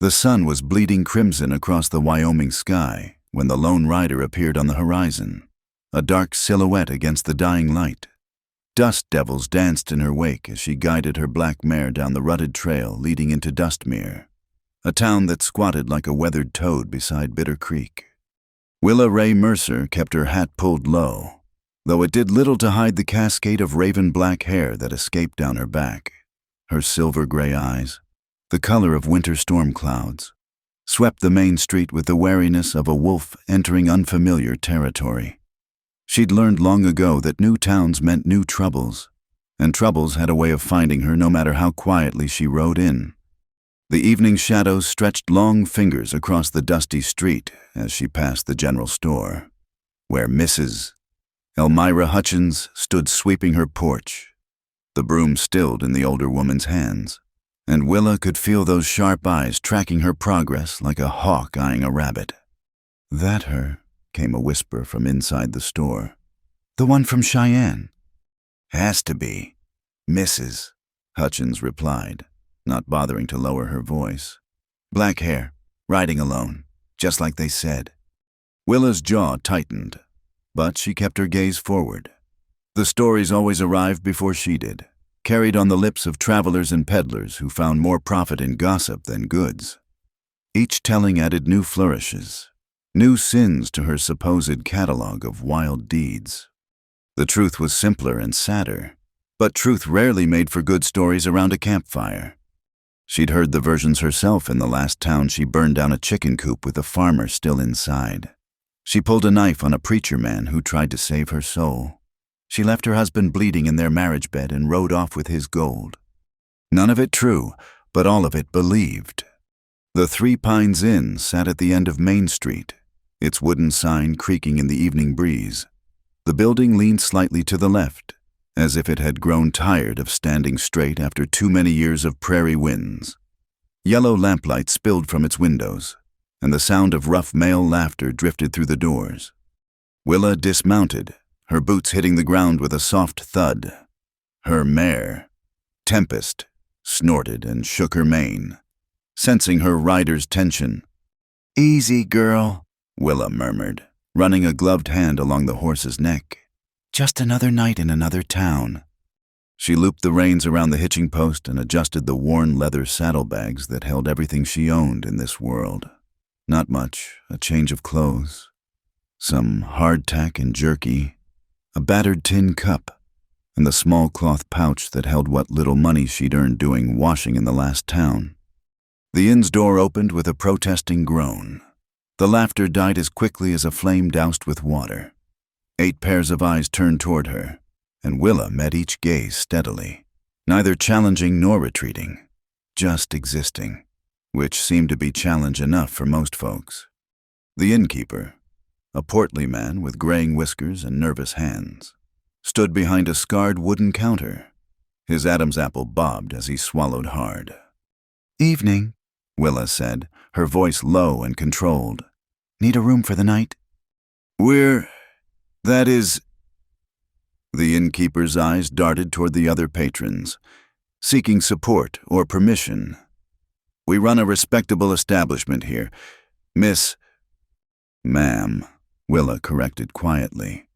The sun was bleeding crimson across the Wyoming sky when the lone rider appeared on the horizon, a dark silhouette against the dying light. Dust devils danced in her wake as she guided her black mare down the rutted trail leading into Dustmere, a town that squatted like a weathered toad beside Bitter Creek. Willa Ray Mercer kept her hat pulled low, though it did little to hide the cascade of raven-black hair that escaped down her back. Her silver-gray eyes, the color of winter storm clouds, swept the main street with the wariness of a wolf entering unfamiliar territory. She'd learned long ago that new towns meant new troubles, and troubles had a way of finding her no matter how quietly she rode in. The evening shadows stretched long fingers across the dusty street as she passed the general store, where Mrs. Elmira Hutchins stood sweeping her porch, the broom stilled in the older woman's hands, and Willa could feel those sharp eyes tracking her progress like a hawk eyeing a rabbit. "That her?" came a whisper from inside the store. "The one from Cheyenne?" "Has to be. Mrs." Hutchins replied, not bothering to lower her voice. "Black hair, riding alone, just like they said." Willa's jaw tightened, but she kept her gaze forward. The stories always arrived before she did, carried on the lips of travelers and peddlers who found more profit in gossip than goods. Each telling added new flourishes, new sins to her supposed catalog of wild deeds. The truth was simpler and sadder, but truth rarely made for good stories around a campfire. She'd heard the versions herself in the last town she burned down a chicken coop with a farmer still inside. She pulled a knife on a preacher man who tried to save her soul. She left her husband bleeding in their marriage bed and rode off with his gold. None of it true, but all of it believed. The Three Pines Inn sat at the end of Main Street, its wooden sign creaking in the evening breeze. The building leaned slightly to the left, as if it had grown tired of standing straight after too many years of prairie winds. Yellow lamplight spilled from its windows, and the sound of rough male laughter drifted through the doors. Willa dismounted, her boots hitting the ground with a soft thud. Her mare, Tempest, snorted and shook her mane, sensing her rider's tension. "Easy, girl," Willa murmured, running a gloved hand along the horse's neck. "Just another night in another town." She looped the reins around the hitching post and adjusted the worn leather saddlebags that held everything she owned in this world. Not much, a change of clothes, some hardtack and jerky, a battered tin cup, and the small cloth pouch that held what little money she'd earned doing washing in the last town. The inn's door opened with a protesting groan. The laughter died as quickly as a flame doused with water. 8 pairs of eyes turned toward her, and Willa met each gaze steadily, neither challenging nor retreating, just existing, which seemed to be challenge enough for most folks. The innkeeper, a portly man with graying whiskers and nervous hands, stood behind a scarred wooden counter. His Adam's apple bobbed as he swallowed hard. "Evening," Willa said, her voice low and controlled. "Need a room for the night?" That is..." The innkeeper's eyes darted toward the other patrons, seeking support or permission. "We run a respectable establishment here, Miss..." "Ma'am," Willa corrected quietly.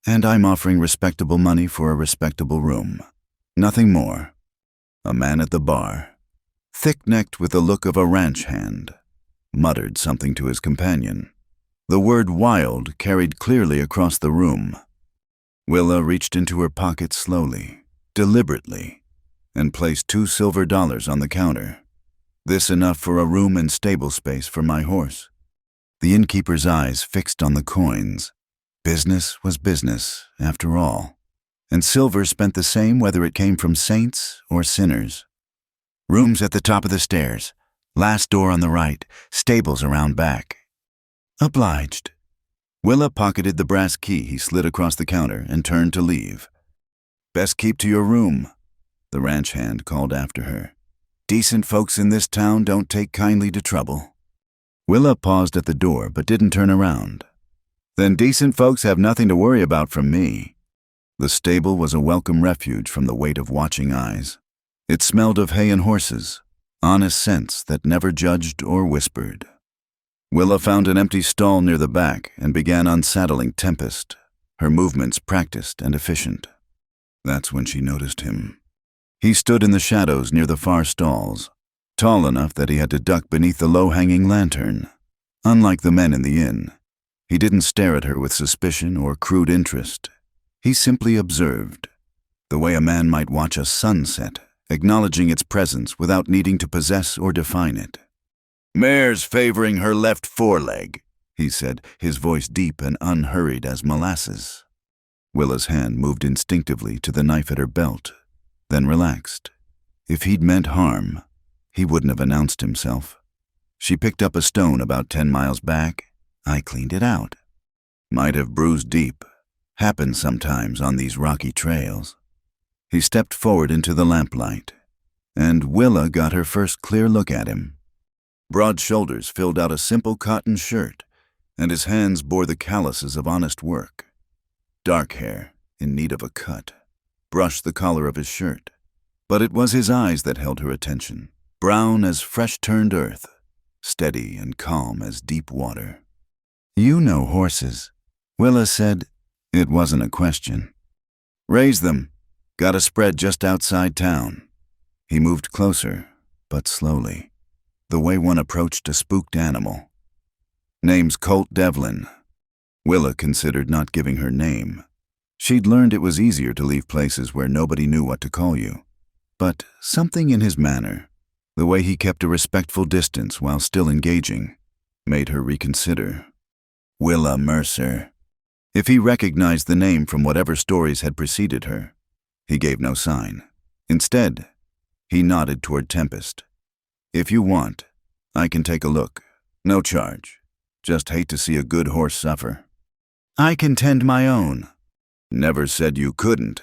"And I'm offering respectable money for a respectable room. Nothing more." A man at the bar, thick-necked with the look of a ranch hand, muttered something to his companion. The word "wild" carried clearly across the room. Willa reached into her pocket slowly, deliberately, and placed $2 silver on the counter. "This enough for a room and stable space for my horse." The innkeeper's eyes fixed on the coins. Business was business, after all, and silver spent the same whether it came from saints or sinners. "Rooms at the top of the stairs, last door on the right, stables around back." "Obliged." Willa pocketed the brass key he slid across the counter and turned to leave. "Best keep to your room," the ranch hand called after her. "Decent folks in this town don't take kindly to trouble." Willa paused at the door but didn't turn around. "Then decent folks have nothing to worry about from me." The stable was a welcome refuge from the weight of watching eyes. It smelled of hay and horses, honest sense that never judged or whispered. Willa found an empty stall near the back and began unsaddling Tempest, her movements practiced and efficient. That's when she noticed him. He stood in the shadows near the far stalls, tall enough that he had to duck beneath the low-hanging lantern. Unlike the men in the inn, he didn't stare at her with suspicion or crude interest. He simply observed, the way a man might watch a sunset, acknowledging its presence without needing to possess or define it. "Mare's favoring her left foreleg," he said, his voice deep and unhurried as molasses. Willa's hand moved instinctively to the knife at her belt, then relaxed. If he'd meant harm, he wouldn't have announced himself. She picked up a stone about 10 miles back. I cleaned it out. Might have bruised deep. Happens sometimes on these rocky trails. He stepped forward into the lamplight, and Willa got her first clear look at him. Broad shoulders filled out a simple cotton shirt, and his hands bore the calluses of honest work. Dark hair, in need of a cut, brushed the collar of his shirt. But it was his eyes that held her attention, brown as fresh-turned earth, steady and calm as deep water. "You know horses," Willa said. It wasn't a question. "Raise them. Got a spread just outside town." He moved closer, but slowly, the way one approached a spooked animal. "Name's Colt Devlin." Willa considered not giving her name. She'd learned it was easier to leave places where nobody knew what to call you. But something in his manner, the way he kept a respectful distance while still engaging, made her reconsider. Willa Mercer. If he recognized the name from whatever stories had preceded her, he gave no sign. Instead, he nodded toward Tempest. "If you want, I can take a look. No charge. Just hate to see a good horse suffer." "I can tend my own." "Never said you couldn't."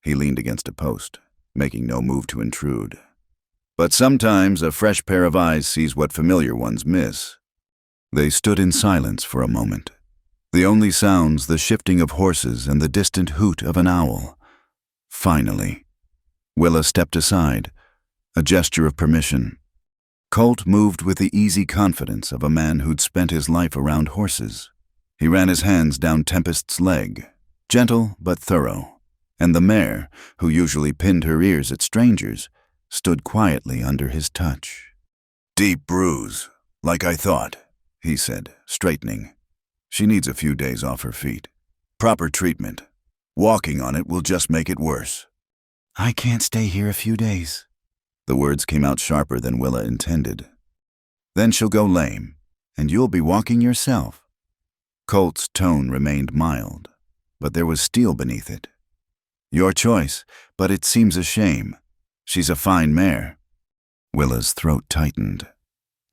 He leaned against a post, making no move to intrude. "But sometimes a fresh pair of eyes sees what familiar ones miss." They stood in silence for a moment. The only sounds the shifting of horses and the distant hoot of an owl. Finally, Willa stepped aside, a gesture of permission. Colt moved with the easy confidence of a man who'd spent his life around horses. He ran his hands down Tempest's leg, gentle but thorough, and the mare, who usually pinned her ears at strangers, stood quietly under his touch. "Deep bruise, like I thought," he said, straightening. "She needs a few days off her feet. Proper treatment. Walking on it will just make it worse." "I can't stay here a few days." The words came out sharper than Willa intended. "Then she'll go lame, and you'll be walking yourself." Colt's tone remained mild, but there was steel beneath it. "Your choice, but it seems a shame. She's a fine mare." Willa's throat tightened.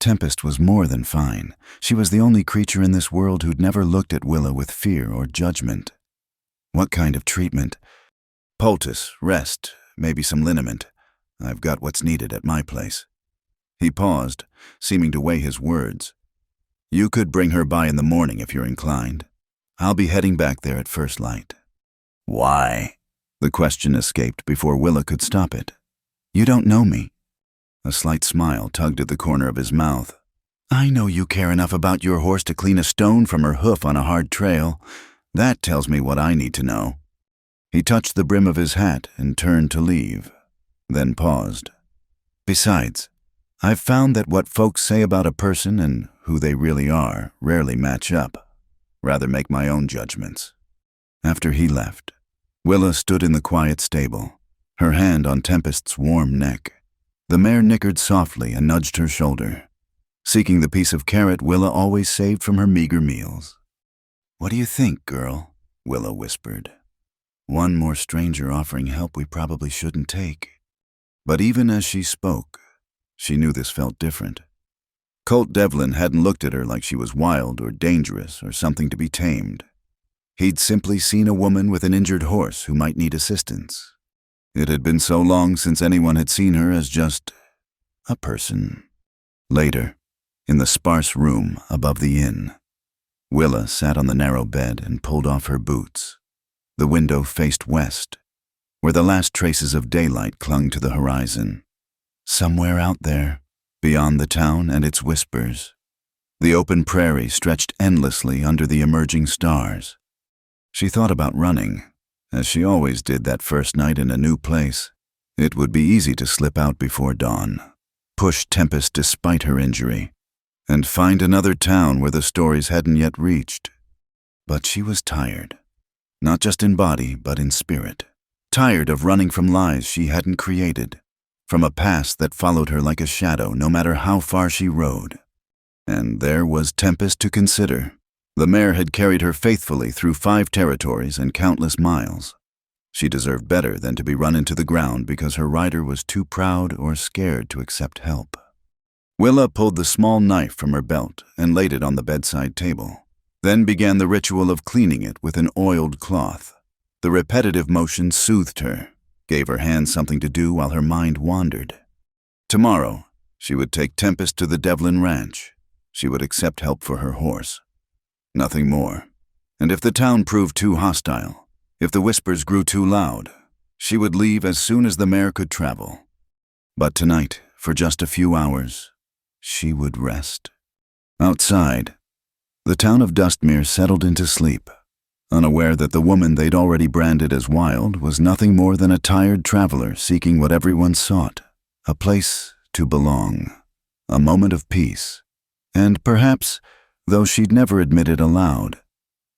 Tempest was more than fine. She was the only creature in this world who'd never looked at Willa with fear or judgment. "What kind of treatment?" "Poultice, rest, maybe some liniment. I've got what's needed at my place." He paused, seeming to weigh his words. "You could bring her by in the morning if you're inclined. I'll be heading back there at first light." "Why?" The question escaped before Willa could stop it. "You don't know me." A slight smile tugged at the corner of his mouth. "I know you care enough about your horse to clean a stone from her hoof on a hard trail. That tells me what I need to know." He touched the brim of his hat and turned to leave, then paused. "Besides, I've found that what folks say about a person and who they really are rarely match up. Rather make my own judgments." After he left, Willa stood in the quiet stable, her hand on Tempest's warm neck. The mare nickered softly and nudged her shoulder, seeking the piece of carrot Willa always saved from her meager meals. "What do you think, girl?" Willa whispered. One more stranger offering help we probably shouldn't take. But even as she spoke, she knew this felt different. Colt Devlin hadn't looked at her like she was wild or dangerous or something to be tamed. He'd simply seen a woman with an injured horse who might need assistance. It had been so long since anyone had seen her as just a person. Later, in the sparse room above the inn, Willa sat on the narrow bed and pulled off her boots. The window faced west, where the last traces of daylight clung to the horizon. Somewhere out there, beyond the town and its whispers, the open prairie stretched endlessly under the emerging stars. She thought about running, as she always did that first night in a new place. It would be easy to slip out before dawn, push Tempest despite her injury, and find another town where the stories hadn't yet reached. But she was tired, not just in body, but in spirit. Tired of running from lies she hadn't created, from a past that followed her like a shadow no matter how far she rode. And there was Tempest to consider. The mare had carried her faithfully through 5 territories and countless miles. She deserved better than to be run into the ground because her rider was too proud or scared to accept help. Willa pulled the small knife from her belt and laid it on the bedside table, then began the ritual of cleaning it with an oiled cloth. The repetitive motion soothed her, gave her hands something to do while her mind wandered. Tomorrow, she would take Tempest to the Devlin ranch. She would accept help for her horse. Nothing more. And if the town proved too hostile, if the whispers grew too loud, she would leave as soon as the mare could travel. But tonight, for just a few hours, she would rest. Outside, the town of Dustmere settled into sleep, unaware that the woman they'd already branded as wild was nothing more than a tired traveler seeking what everyone sought, a place to belong, a moment of peace, and perhaps, though she'd never admit it aloud,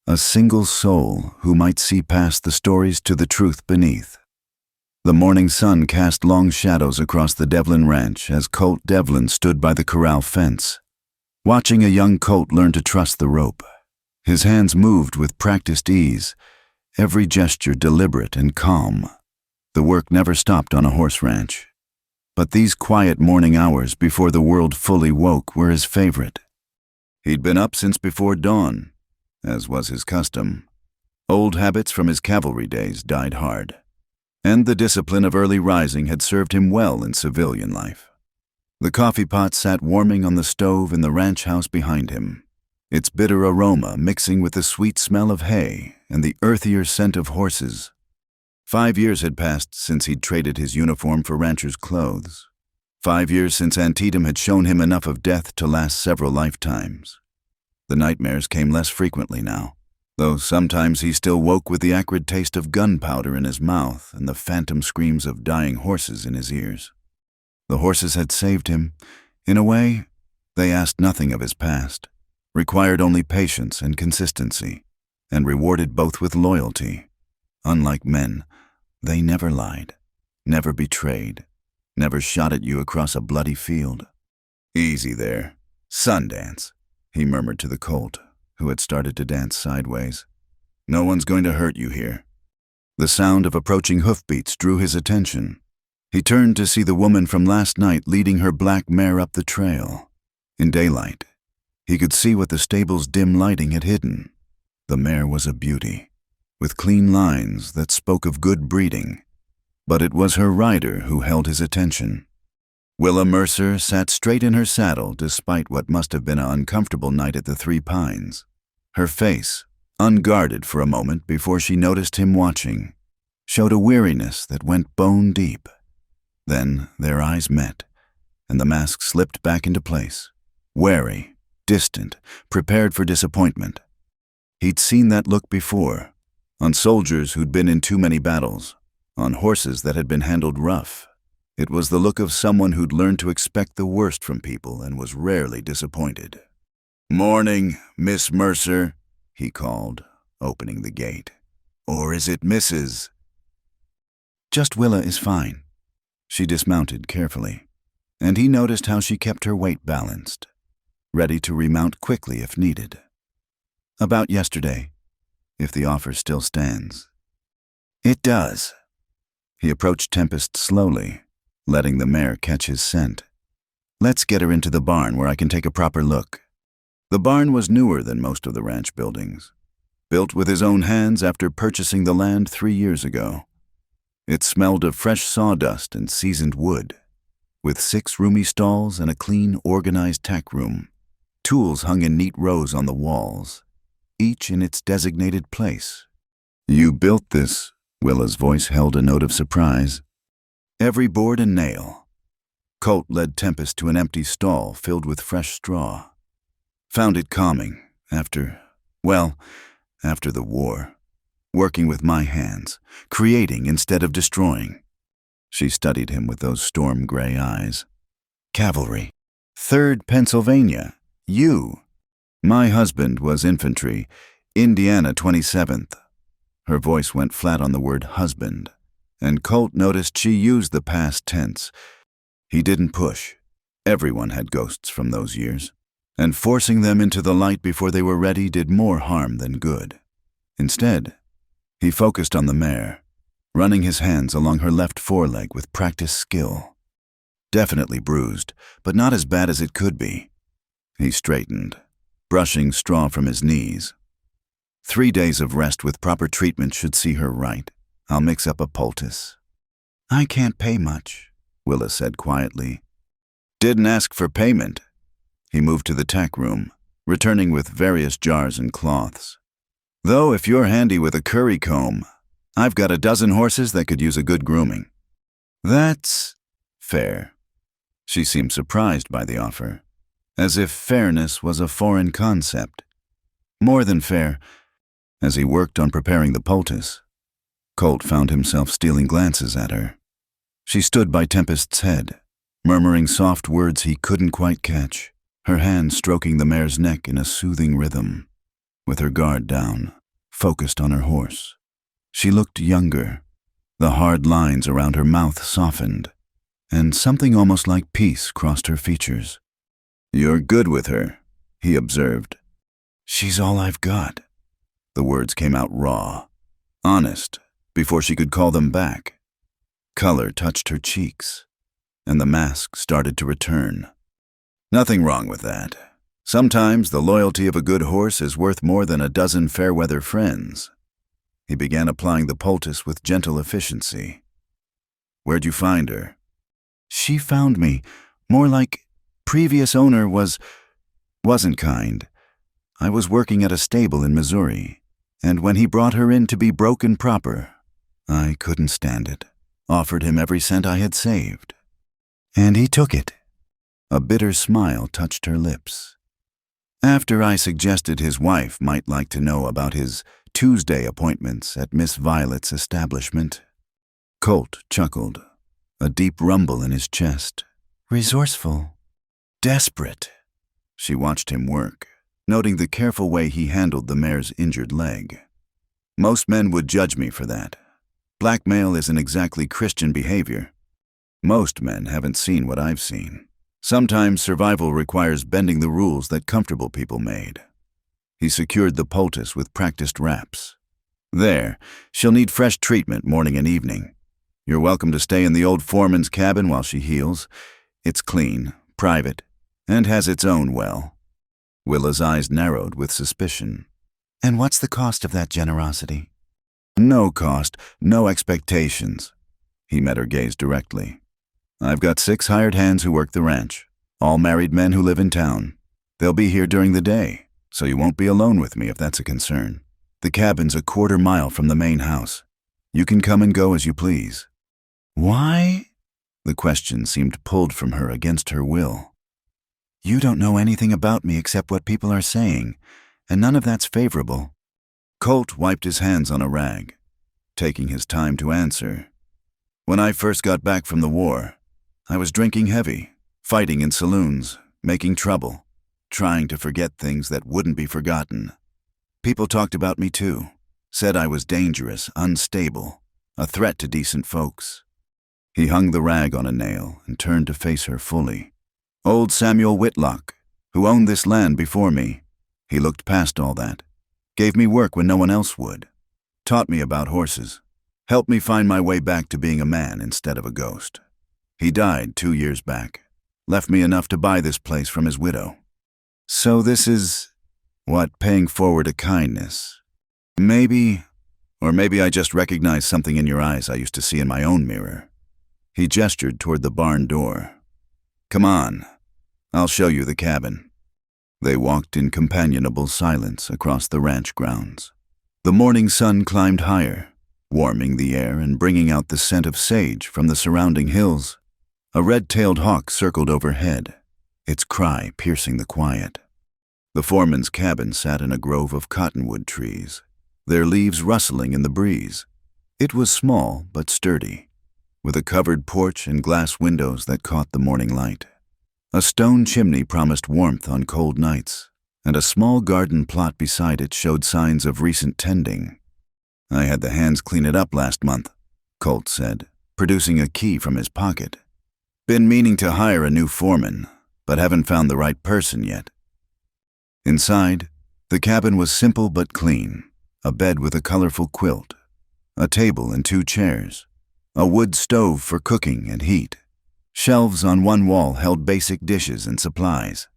a single soul who might see past the stories to the truth beneath. The morning sun cast long shadows across the Devlin ranch as Colt Devlin stood by the corral fence, watching a young colt learn to trust the rope. His hands moved with practiced ease, every gesture deliberate and calm. The work never stopped on a horse ranch. But these quiet morning hours before the world fully woke were his favorite. He'd been up since before dawn, as was his custom. Old habits from his cavalry days died hard, and the discipline of early rising had served him well in civilian life. The coffee pot sat warming on the stove in the ranch house behind him, its bitter aroma mixing with the sweet smell of hay and the earthier scent of horses. 5 years had passed since he'd traded his uniform for rancher's clothes. 5 years since Antietam had shown him enough of death to last several lifetimes. The nightmares came less frequently now, though sometimes he still woke with the acrid taste of gunpowder in his mouth and the phantom screams of dying horses in his ears. The horses had saved him. In a way, they asked nothing of his past, required only patience and consistency, and rewarded both with loyalty. Unlike men, they never lied, never betrayed, never shot at you across a bloody field. "Easy there. Sundance," he murmured to the colt, who had started to dance sideways. "No one's going to hurt you here." The sound of approaching hoofbeats drew his attention. He turned to see the woman from last night leading her black mare up the trail. In daylight, he could see what the stable's dim lighting had hidden. The mare was a beauty, with clean lines that spoke of good breeding, but it was her rider who held his attention. Willa Mercer sat straight in her saddle despite what must have been an uncomfortable night at the Three Pines. Her face, unguarded for a moment before she noticed him watching, showed a weariness that went bone deep. Then their eyes met, and the mask slipped back into place, wary, distant, prepared for disappointment. He'd seen that look before, on soldiers who'd been in too many battles, on horses that had been handled rough. It was the look of someone who'd learned to expect the worst from people and was rarely disappointed. "Morning, Miss Mercer," he called, opening the gate. "Or is it Mrs.?" "Just Willa is fine." She dismounted carefully, and he noticed how she kept her weight balanced, ready to remount quickly if needed. "About yesterday, if the offer still stands." "It does." He approached Tempest slowly, letting the mare catch his scent. "Let's get her into the barn where I can take a proper look." The barn was newer than most of the ranch buildings, built with his own hands after purchasing the land 3 years ago. It smelled of fresh sawdust and seasoned wood, with 6 roomy stalls and a clean, organized tack room. Tools hung in neat rows on the walls, each in its designated place. "You built this," Willa's voice held a note of surprise. "Every board and nail." Colt led Tempest to an empty stall filled with fresh straw. Found it calming after the war. Working with my hands, creating instead of destroying. She studied him with those storm-gray eyes. Cavalry. 3rd Pennsylvania. You. My husband was infantry. Indiana 27th. Her voice went flat on the word husband, and Colt noticed she used the past tense. He didn't push. Everyone had ghosts from those years, and forcing them into the light before they were ready did more harm than good. Instead, he focused on the mare, running his hands along her left foreleg with practiced skill. Definitely bruised, but not as bad as it could be. He straightened, brushing straw from his knees. 3 days of rest with proper treatment should see her right. I'll mix up a poultice. I can't pay much, Willa said quietly. Didn't ask for payment. He moved to the tack room, returning with various jars and cloths. Though if you're handy with a curry comb, I've got a dozen horses that could use a good grooming. That's fair. She seemed surprised by the offer, as if fairness was a foreign concept. More than fair. As he worked on preparing the poultice, Colt found himself stealing glances at her. She stood by Tempest's head, murmuring soft words he couldn't quite catch, her hand stroking the mare's neck in a soothing rhythm. With her guard down, focused on her horse. She looked younger. The hard lines around her mouth softened, and something almost like peace crossed her features. You're good with her, he observed. She's all I've got. The words came out raw, honest, before she could call them back. Color touched her cheeks, and the mask started to return. Nothing wrong with that. Sometimes the loyalty of a good horse is worth more than a dozen fair-weather friends. He began applying the poultice with gentle efficiency. Where'd you find her? She found me. More like previous owner wasn't kind. I was working at a stable in Missouri, and when he brought her in to be broken proper, I couldn't stand it. Offered him every cent I had saved. And he took it. A bitter smile touched her lips. After I suggested his wife might like to know about his Tuesday appointments at Miss Violet's establishment, Colt chuckled, a deep rumble in his chest. Resourceful. Desperate. She watched him work, noting the careful way he handled the mare's injured leg. Most men would judge me for that. Blackmail isn't exactly Christian behavior. Most men haven't seen what I've seen. Sometimes survival requires bending the rules that comfortable people made. He secured the poultice with practiced wraps. There, she'll need fresh treatment morning and evening. You're welcome to stay in the old foreman's cabin while she heals. It's clean, private, and has its own well. Willa's eyes narrowed with suspicion. And what's the cost of that generosity? No cost, no expectations. He met her gaze directly. I've got 6 hired hands who work the ranch, all married men who live in town. They'll be here during the day, so you won't be alone with me if that's a concern. The cabin's a 1/4 mile from the main house. You can come and go as you please. Why? The question seemed pulled from her against her will. You don't know anything about me except what people are saying, and none of that's favorable. Colt wiped his hands on a rag, taking his time to answer. When I first got back from the war, I was drinking heavy, fighting in saloons, making trouble, trying to forget things that wouldn't be forgotten. People talked about me too, said I was dangerous, unstable, a threat to decent folks. He hung the rag on a nail and turned to face her fully. Old Samuel Whitlock, who owned this land before me, he looked past all that, gave me work when no one else would, taught me about horses, helped me find my way back to being a man instead of a ghost. He died 2 years back, left me enough to buy this place from his widow. So this is, paying forward a kindness. Maybe I just recognized something in your eyes I used to see in my own mirror. He gestured toward the barn door. Come on, I'll show you the cabin. They walked in companionable silence across the ranch grounds. The morning sun climbed higher, warming the air and bringing out the scent of sage from the surrounding hills. A red-tailed hawk circled overhead, its cry piercing the quiet. The foreman's cabin sat in a grove of cottonwood trees, their leaves rustling in the breeze. It was small but sturdy, with a covered porch and glass windows that caught the morning light. A stone chimney promised warmth on cold nights, and a small garden plot beside it showed signs of recent tending. "I had the hands clean it up last month," Colt said, producing a key from his pocket. "Been meaning to hire a new foreman, but haven't found the right person yet." Inside, the cabin was simple but clean, a bed with a colorful quilt, a table and 2 chairs, a wood stove for cooking and heat. Shelves on one wall held basic dishes and supplies.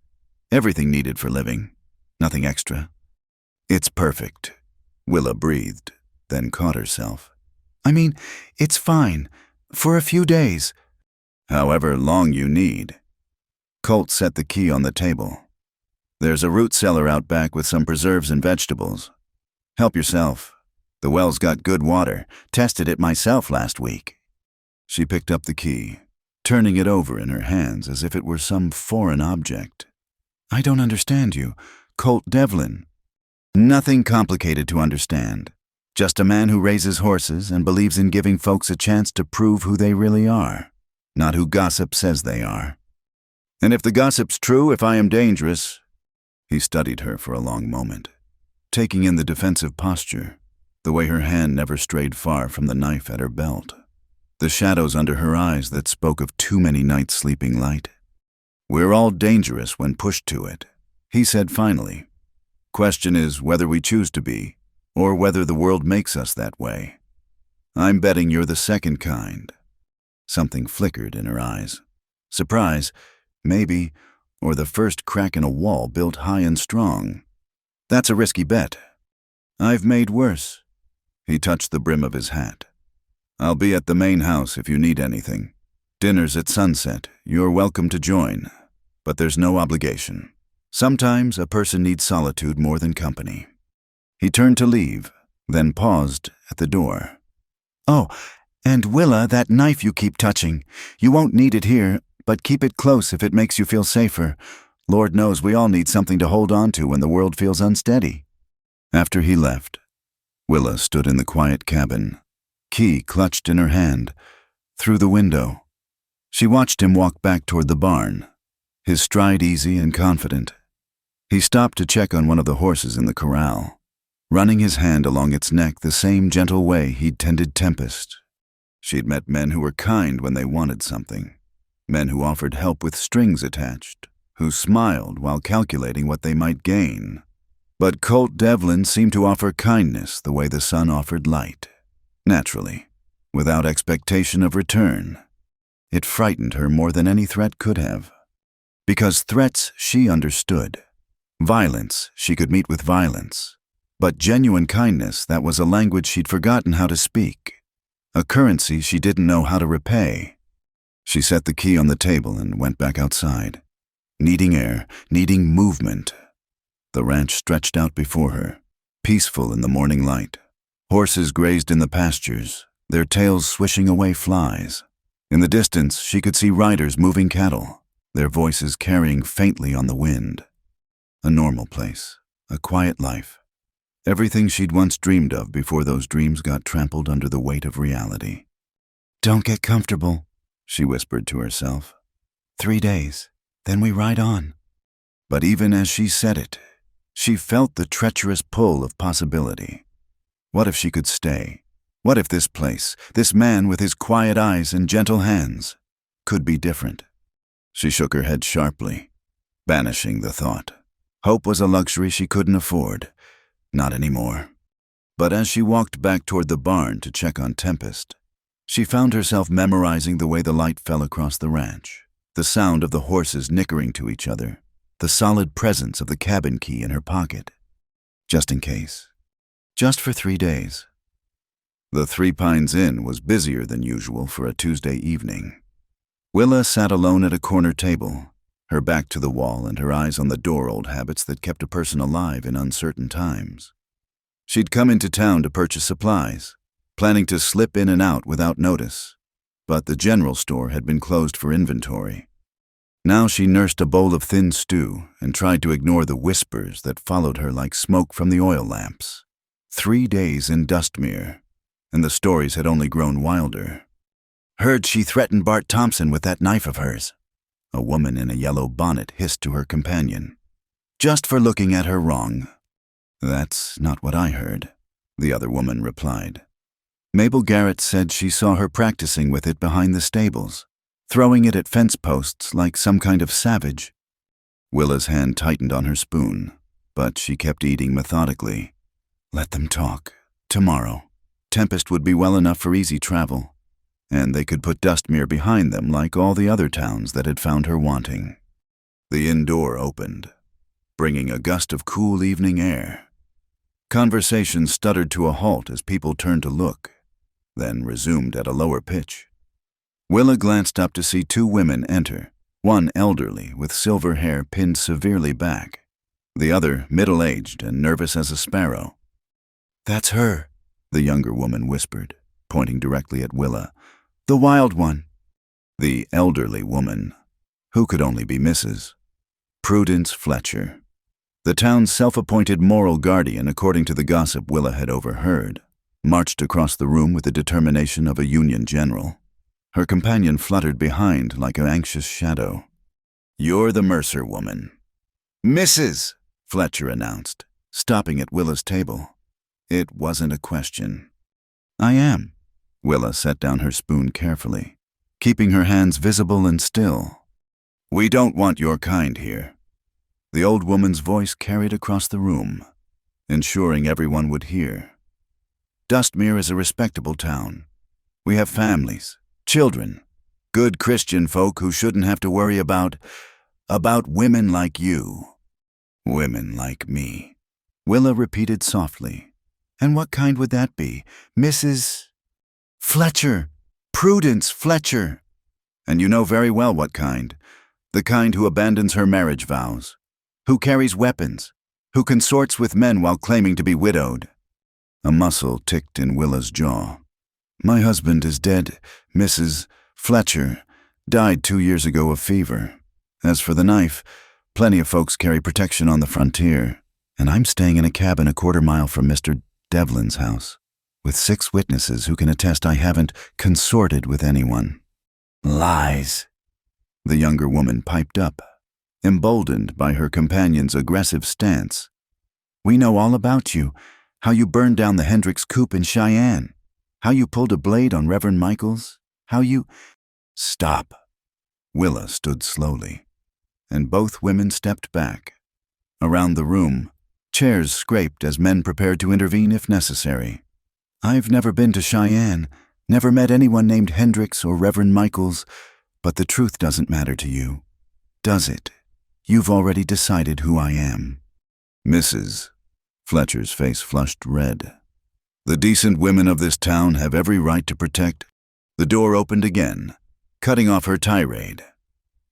Everything needed for living, nothing extra. "It's perfect," Willa breathed, then caught herself. "I mean, it's fine. For a few days." "However long you need." Colt set the key on the table. "There's a root cellar out back with some preserves and vegetables. Help yourself. The well's got good water. Tested it myself last week." She picked up the key, turning it over in her hands as if it were some foreign object. "I don't understand you. Colt Devlin." "Nothing complicated to understand. Just a man who raises horses and believes in giving folks a chance to prove who they really are, not who gossip says they are. And if the gossip's true, if I am dangerous—" He studied her for a long moment, taking in the defensive posture, the way her hand never strayed far from the knife at her belt, the shadows under her eyes that spoke of too many nights sleeping light. "We're all dangerous when pushed to it," he said finally. "Question is whether we choose to be, or whether the world makes us that way. I'm betting you're the second kind." Something flickered in her eyes. Surprise, maybe, or the first crack in a wall built high and strong. "That's a risky bet. I've made worse." He touched the brim of his hat. "I'll be at the main house if you need anything. Dinner's at sunset. You're welcome to join, but there's no obligation. Sometimes a person needs solitude more than company." He turned to leave, then paused at the door. "Oh, and Willa, that knife you keep touching. You won't need it here, but keep it close if it makes you feel safer. Lord knows we all need something to hold on to when the world feels unsteady." After he left, Willa stood in the quiet cabin, key clutched in her hand, through the window. She watched him walk back toward the barn, his stride easy and confident. He stopped to check on one of the horses in the corral, running his hand along its neck the same gentle way he'd tended Tempest. She'd met men who were kind when they wanted something, men who offered help with strings attached, who smiled while calculating what they might gain. But Colt Devlin seemed to offer kindness the way the sun offered light, naturally, without expectation of return. It frightened her more than any threat could have. Because threats she understood. Violence she could meet with violence. But genuine kindness, that was a language she'd forgotten how to speak, a currency she didn't know how to repay. She set the key on the table and went back outside, needing air, needing movement. The ranch stretched out before her, peaceful in the morning light. Horses grazed in the pastures, their tails swishing away flies. In the distance, she could see riders moving cattle, their voices carrying faintly on the wind. A normal place, a quiet life. Everything she'd once dreamed of before those dreams got trampled under the weight of reality. "Don't get comfortable," she whispered to herself. 3 days, then we ride on." But even as she said it, she felt the treacherous pull of possibility. What if she could stay? What if this place, this man with his quiet eyes and gentle hands, could be different? She shook her head sharply, banishing the thought. Hope was a luxury she couldn't afford. Not anymore. But as she walked back toward the barn to check on Tempest, she found herself memorizing the way the light fell across the ranch, the sound of the horses nickering to each other, the solid presence of the cabin key in her pocket. Just in case. Just for 3 days. The Three Pines Inn was busier than usual for a Tuesday evening. Willa sat alone at a corner table, her back to the wall and her eyes on the door-old habits that kept a person alive in uncertain times. She'd come into town to purchase supplies, planning to slip in and out without notice. but the general store had been closed for inventory. Now she nursed a bowl of thin stew and tried to ignore the whispers that followed her like smoke from the oil lamps. 3 days in Dustmere, and the stories had only grown wilder. "Heard she threatened Bart Thompson with that knife of hers," a woman in a yellow bonnet hissed to her companion. "Just for looking at her wrong." "That's not what I heard," the other woman replied. "Mabel Garrett said she saw her practicing with it behind the stables, throwing it at fence posts like some kind of savage." Willa's hand tightened on her spoon, but she kept eating methodically. Let them talk. Tomorrow. Tempest would be well enough for easy travel, and they could put Dustmere behind them like all the other towns that had found her wanting. The inn door opened, bringing a gust of cool evening air. Conversation stuttered to a halt as people turned to look, then resumed at a lower pitch. Willa glanced up to see 2 women enter, one elderly with silver hair pinned severely back, the other middle-aged and nervous as a sparrow. "That's her," the younger woman whispered, pointing directly at Willa. "The wild one." The elderly woman, who could only be Mrs. Prudence Fletcher, the town's self-appointed moral guardian according to the gossip Willa had overheard, marched across the room with the determination of a Union general. Her companion fluttered behind like an anxious shadow. "You're the Mercer woman." "Mrs." Fletcher announced, stopping at Willa's table. It wasn't a question. "I am." Willa set down her spoon carefully, keeping her hands visible and still. "We don't want your kind here." The old woman's voice carried across the room, ensuring everyone would hear. "Dustmere is a respectable town. We have families, children, good Christian folk who shouldn't have to worry about women like you." "Women like me," Willa repeated softly. "And what kind would that be, Mrs. Fletcher? Prudence Fletcher." "And you know very well what kind. The kind who abandons her marriage vows, who carries weapons, who consorts with men while claiming to be widowed." A muscle ticked in Willa's jaw. "My husband is dead, Mrs. Fletcher. Died 2 years ago of fever. As for the knife, plenty of folks carry protection on the frontier, and I'm staying in a cabin a quarter-mile from Mr. Devlin's house, with 6 witnesses who can attest I haven't consorted with anyone." "Lies," the younger woman piped up, emboldened by her companion's aggressive stance. "We know all about you, how you burned down the Hendricks coop in Cheyenne, how you pulled a blade on Reverend Michaels, how you—" "Stop." Willa stood slowly, and both women stepped back. Around the room, chairs scraped as men prepared to intervene if necessary. "I've never been to Cheyenne, never met anyone named Hendricks or Reverend Michaels, but the truth doesn't matter to you, does it? You've already decided who I am." "Mrs." Fletcher's face flushed red. "The decent women of this town have every right to protect." The door opened again, cutting off her tirade.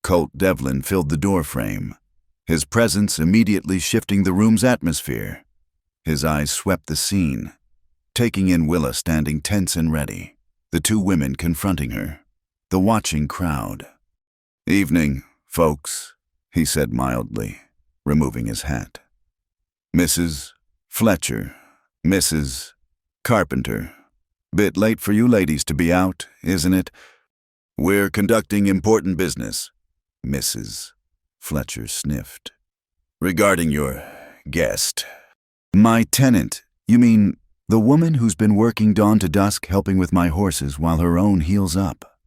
Colt Devlin filled the doorframe, his presence immediately shifting the room's atmosphere. His eyes swept the scene, taking in Willa standing tense and ready, the 2 women confronting her, the watching crowd. "Evening, folks," he said mildly, removing his hat. "Mrs. Fletcher, Mrs. Carpenter. Bit late for you ladies to be out, isn't it? We're conducting important business." Mrs. Fletcher sniffed. "Regarding your guest." "My tenant? You mean the woman who's been working dawn to dusk helping with my horses while her own heals up?"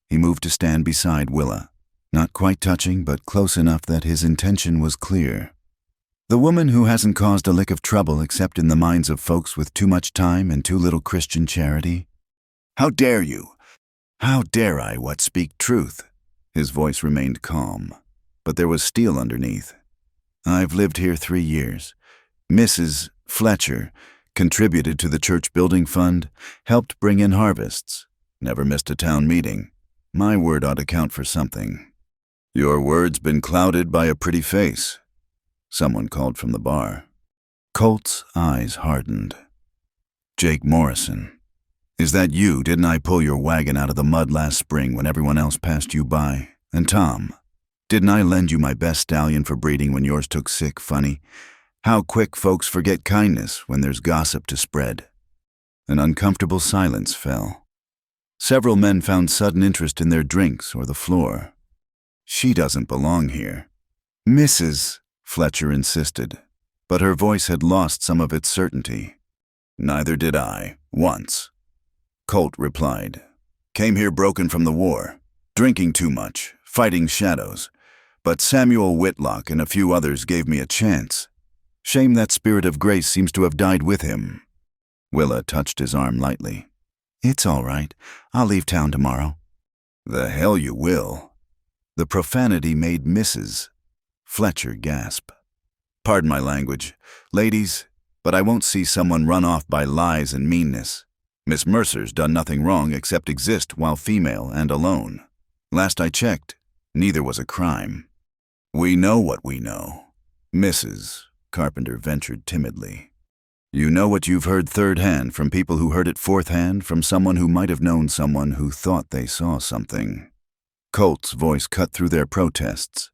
He moved to stand beside Willa, not quite touching but close enough that his intention was clear. "The woman who hasn't caused a lick of trouble except in the minds of folks with too much time and too little Christian charity?" "How dare you?" "How dare I what speak truth?" His voice remained calm, but there was steel underneath. "I've lived here 3 years. Mrs. Fletcher contributed to the church building fund, helped bring in harvests, never missed a town meeting. My word ought to count for something." "Your word's been clouded by a pretty face," someone called from the bar. Colt's eyes hardened. "Jake Morrison. Is that you? Didn't I pull your wagon out of the mud last spring when everyone else passed you by? And Tom, didn't I lend you my best stallion for breeding when yours took sick? Funny how quick folks forget kindness when there's gossip to spread. An uncomfortable silence fell. Several men found sudden interest in their drinks or the floor. She doesn't belong here. Mrs. Fletcher insisted, but her voice had lost some of its certainty. Neither did I, once. Colt replied. Came here broken from the war, drinking too much, fighting shadows. But Samuel Whitlock and a few others gave me a chance. Shame that spirit of grace seems to have died with him. Willa touched his arm lightly. It's all right. I'll leave town tomorrow. The hell you will. The profanity made Mrs. Fletcher gasp. Pardon my language, ladies, but I won't see someone run off by lies and meanness. Miss Mercer's done nothing wrong except exist while female and alone. Last I checked, neither was a crime. We know what we know. Mrs. Carpenter ventured timidly. You know what you've heard third hand from people who heard it fourth hand from someone who might have known someone who thought they saw something. Colt's voice cut through their protests.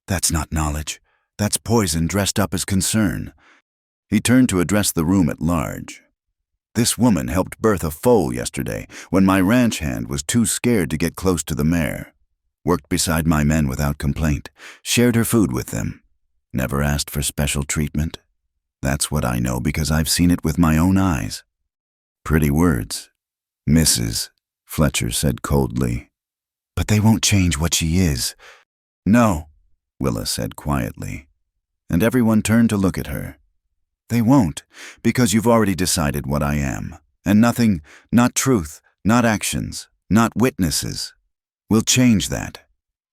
That's not knowledge. That's poison dressed up as concern. He turned to address the room at large. This woman helped birth a foal yesterday when my ranch hand was too scared to get close to the mare. Worked beside my men without complaint, shared her food with them. Never asked for special treatment. That's what I know because I've seen it with my own eyes. Pretty words, Mrs. Fletcher said coldly. But they won't change what she is. No, Willa said quietly, and everyone turned to look at her. They won't, because you've already decided what I am, and nothing, not truth, not actions, not witnesses, will change that.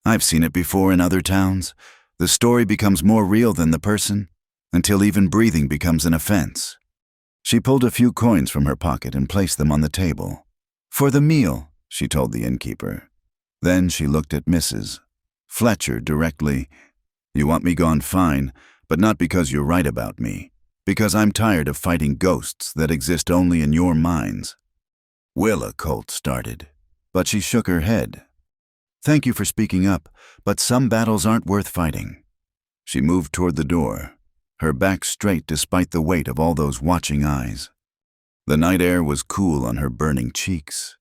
I've seen it before in other towns. The story becomes more real than the person, until even breathing becomes an offense. She pulled a few coins from her pocket and placed them on the table. For the meal, she told the innkeeper. Then she looked at Mrs. Fletcher directly. You want me gone, fine, but not because you're right about me, because I'm tired of fighting ghosts that exist only in your minds. Willa, Colt started, but she shook her head. Thank you for speaking up, but some battles aren't worth fighting. She moved toward the door, her back straight despite the weight of all those watching eyes. The night air was cool on her burning cheeks.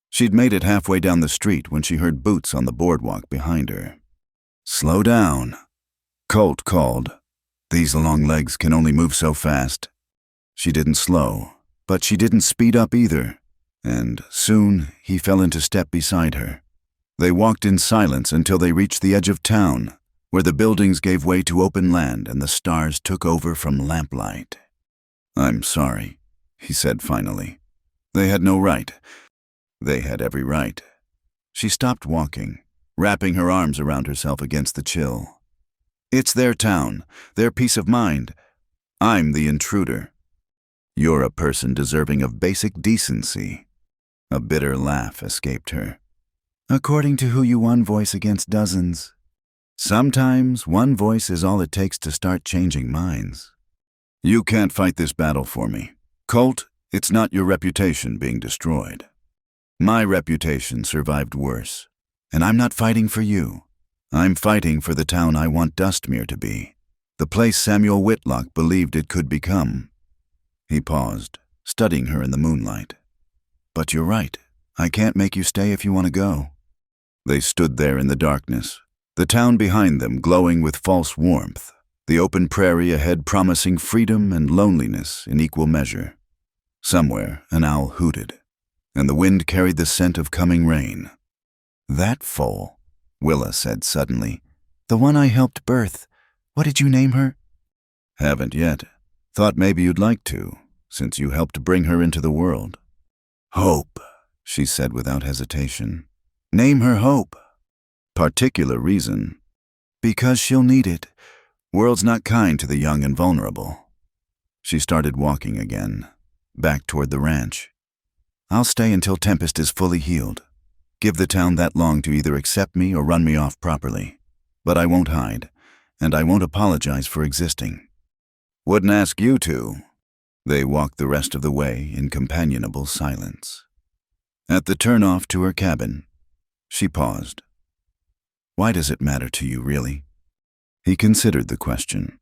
She'd made it halfway down the street when she heard boots on the boardwalk behind her. Slow down, Colt called. These long legs can only move so fast. She didn't slow, but she didn't speed up either, and soon he fell into step beside her. They walked in silence until they reached the edge of town, where the buildings gave way to open land and the stars took over from lamplight. I'm sorry, he said finally. They had no right. They had every right. She stopped walking, wrapping her arms around herself against the chill. It's their town, their peace of mind. I'm the intruder. You're a person deserving of basic decency. A bitter laugh escaped her. According to who you won voice against dozens. Sometimes one voice is all it takes to start changing minds. You can't fight this battle for me. Colt, it's not your reputation being destroyed. My reputation survived worse, and I'm not fighting for you. I'm fighting for the town I want Dustmere to be, the place Samuel Whitlock believed it could become. He paused, studying her in the moonlight. But you're right. I can't make you stay if you want to go. They stood there in the darkness, the town behind them glowing with false warmth, the open prairie ahead promising freedom and loneliness in equal measure. Somewhere an owl hooted, and the wind carried the scent of coming rain. That foal, Willa said suddenly. The one I helped birth. What did you name her? Haven't yet. Thought maybe you'd like to, since you helped bring her into the world. Hope, she said without hesitation. Name her Hope. Particular reason. Because she'll need it. World's not kind to the young and vulnerable. She started walking again, back toward the ranch. I'll stay until Tempest is fully healed. Give the town that long to either accept me or run me off properly. But I won't hide, and I won't apologize for existing. Wouldn't ask you to. They walked the rest of the way in companionable silence. At the turnoff to her cabin, she paused. Why does it matter to you, really? He considered the question,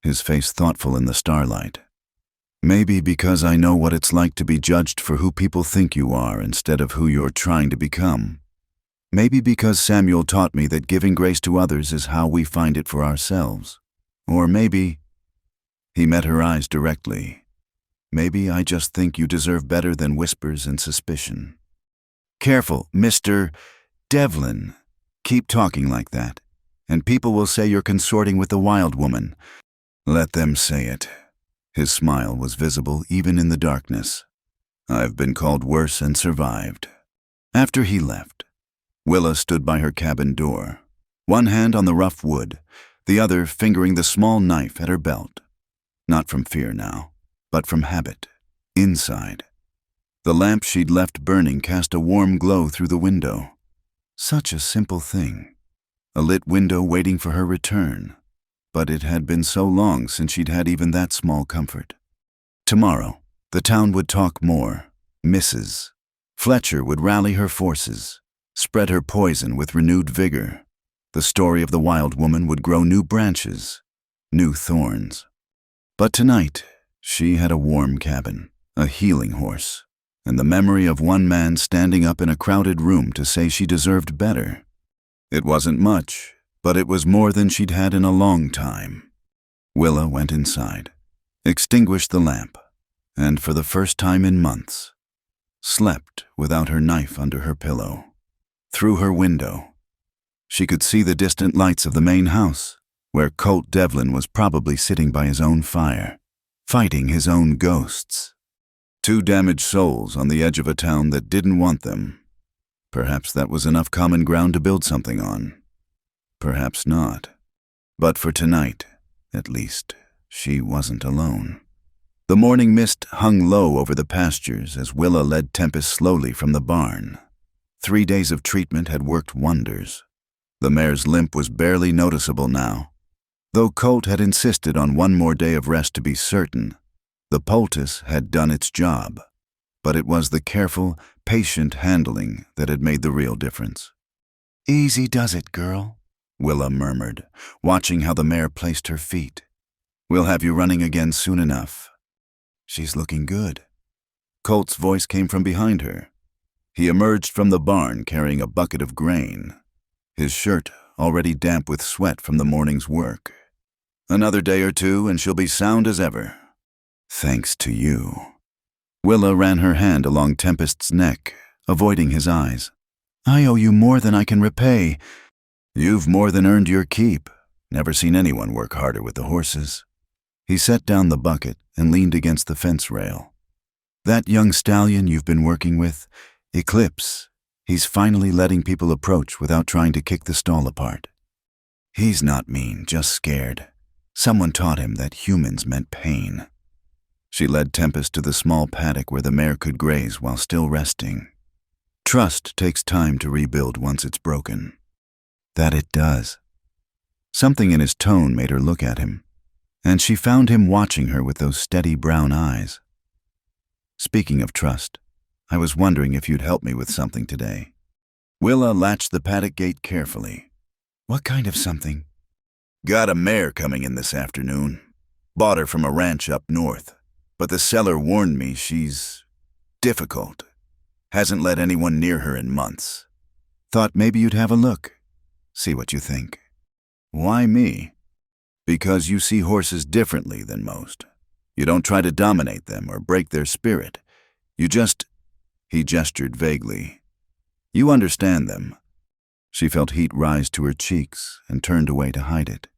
his face thoughtful in the starlight. Maybe because I know what it's like to be judged for who people think you are instead of who you're trying to become. Maybe because Samuel taught me that giving grace to others is how we find it for ourselves. Or maybe, he met her eyes directly, maybe I just think you deserve better than whispers and suspicion. Careful, Mr. Devlin. Keep talking like that, and people will say you're consorting with the wild woman. Let them say it. His smile was visible even in the darkness. I've been called worse and survived. After he left, Willa stood by her cabin door, one hand on the rough wood, the other fingering the small knife at her belt. Not from fear now, but from habit, inside. The lamp she'd left burning cast a warm glow through the window. Such a simple thing. A lit window waiting for her return. But it had been so long since she'd had even that small comfort. Tomorrow, the town would talk more. Mrs. Fletcher would rally her forces, spread her poison with renewed vigor. The story of the wild woman would grow new branches, new thorns. But tonight, she had a warm cabin, a healing horse, and the memory of one man standing up in a crowded room to say she deserved better. It wasn't much, but it was more than she'd had in a long time. Willa went inside, extinguished the lamp, and for the first time in months, slept without her knife under her pillow. Through her window, she could see the distant lights of the main house, where Colt Devlin was probably sitting by his own fire, fighting his own ghosts. 2 damaged souls on the edge of a town that didn't want them. Perhaps that was enough common ground to build something on. Perhaps not. But for tonight, at least, she wasn't alone. The morning mist hung low over the pastures as Willa led Tempest slowly from the barn. 3 days of treatment had worked wonders. The mare's limp was barely noticeable now. Though Colt had insisted on 1 more day of rest to be certain, the poultice had done its job. But it was the careful, patient handling that had made the real difference. Easy does it, girl, Willa murmured, watching how the mare placed her feet. We'll have you running again soon enough. She's looking good. Colt's voice came from behind her. He emerged from the barn carrying a bucket of grain, his shirt already damp with sweat from the morning's work. Another day or 2 and she'll be sound as ever. Thanks to you. Willa ran her hand along Tempest's neck, avoiding his eyes. I owe you more than I can repay. You've more than earned your keep. Never seen anyone work harder with the horses. He set down the bucket and leaned against the fence rail. That young stallion you've been working with, Eclipse, he's finally letting people approach without trying to kick the stall apart. He's not mean, just scared. Someone taught him that humans meant pain. She led Tempest to the small paddock where the mare could graze while still resting. Trust takes time to rebuild once it's broken. That it does. Something in his tone made her look at him, and she found him watching her with those steady brown eyes. Speaking of trust, I was wondering if you'd help me with something today. Willa latched the paddock gate carefully. What kind of something? Got a mare coming in this afternoon. Bought her from a ranch up north, but the seller warned me she's difficult. Hasn't let anyone near her in months. Thought maybe you'd have a look. See what you think. Why me? Because you see horses differently than most. You don't try to dominate them or break their spirit. You just... He gestured vaguely. You understand them. She felt heat rise to her cheeks and turned away to hide it.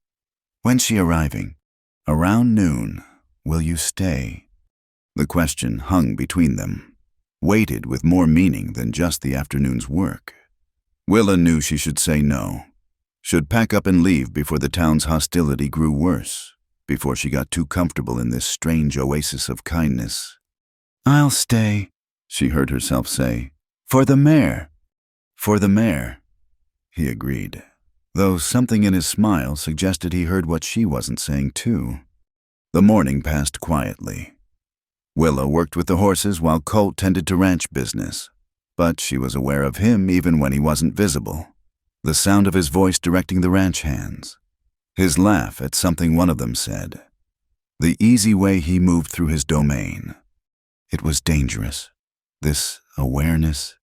When's she arriving? Around noon. Will you stay? The question hung between them, weighted with more meaning than just the afternoon's work. Willa knew she should say no, should pack up and leave before the town's hostility grew worse, before she got too comfortable in this strange oasis of kindness. I'll stay, she heard herself say. For the mare. For the mare, he agreed, though something in his smile suggested he heard what she wasn't saying too. The morning passed quietly. Willa worked with the horses while Colt tended to ranch business. but she was aware of him even when he wasn't visible. The sound of his voice directing the ranch hands. His laugh at something one of them said. The easy way he moved through his domain. It was dangerous. This awareness.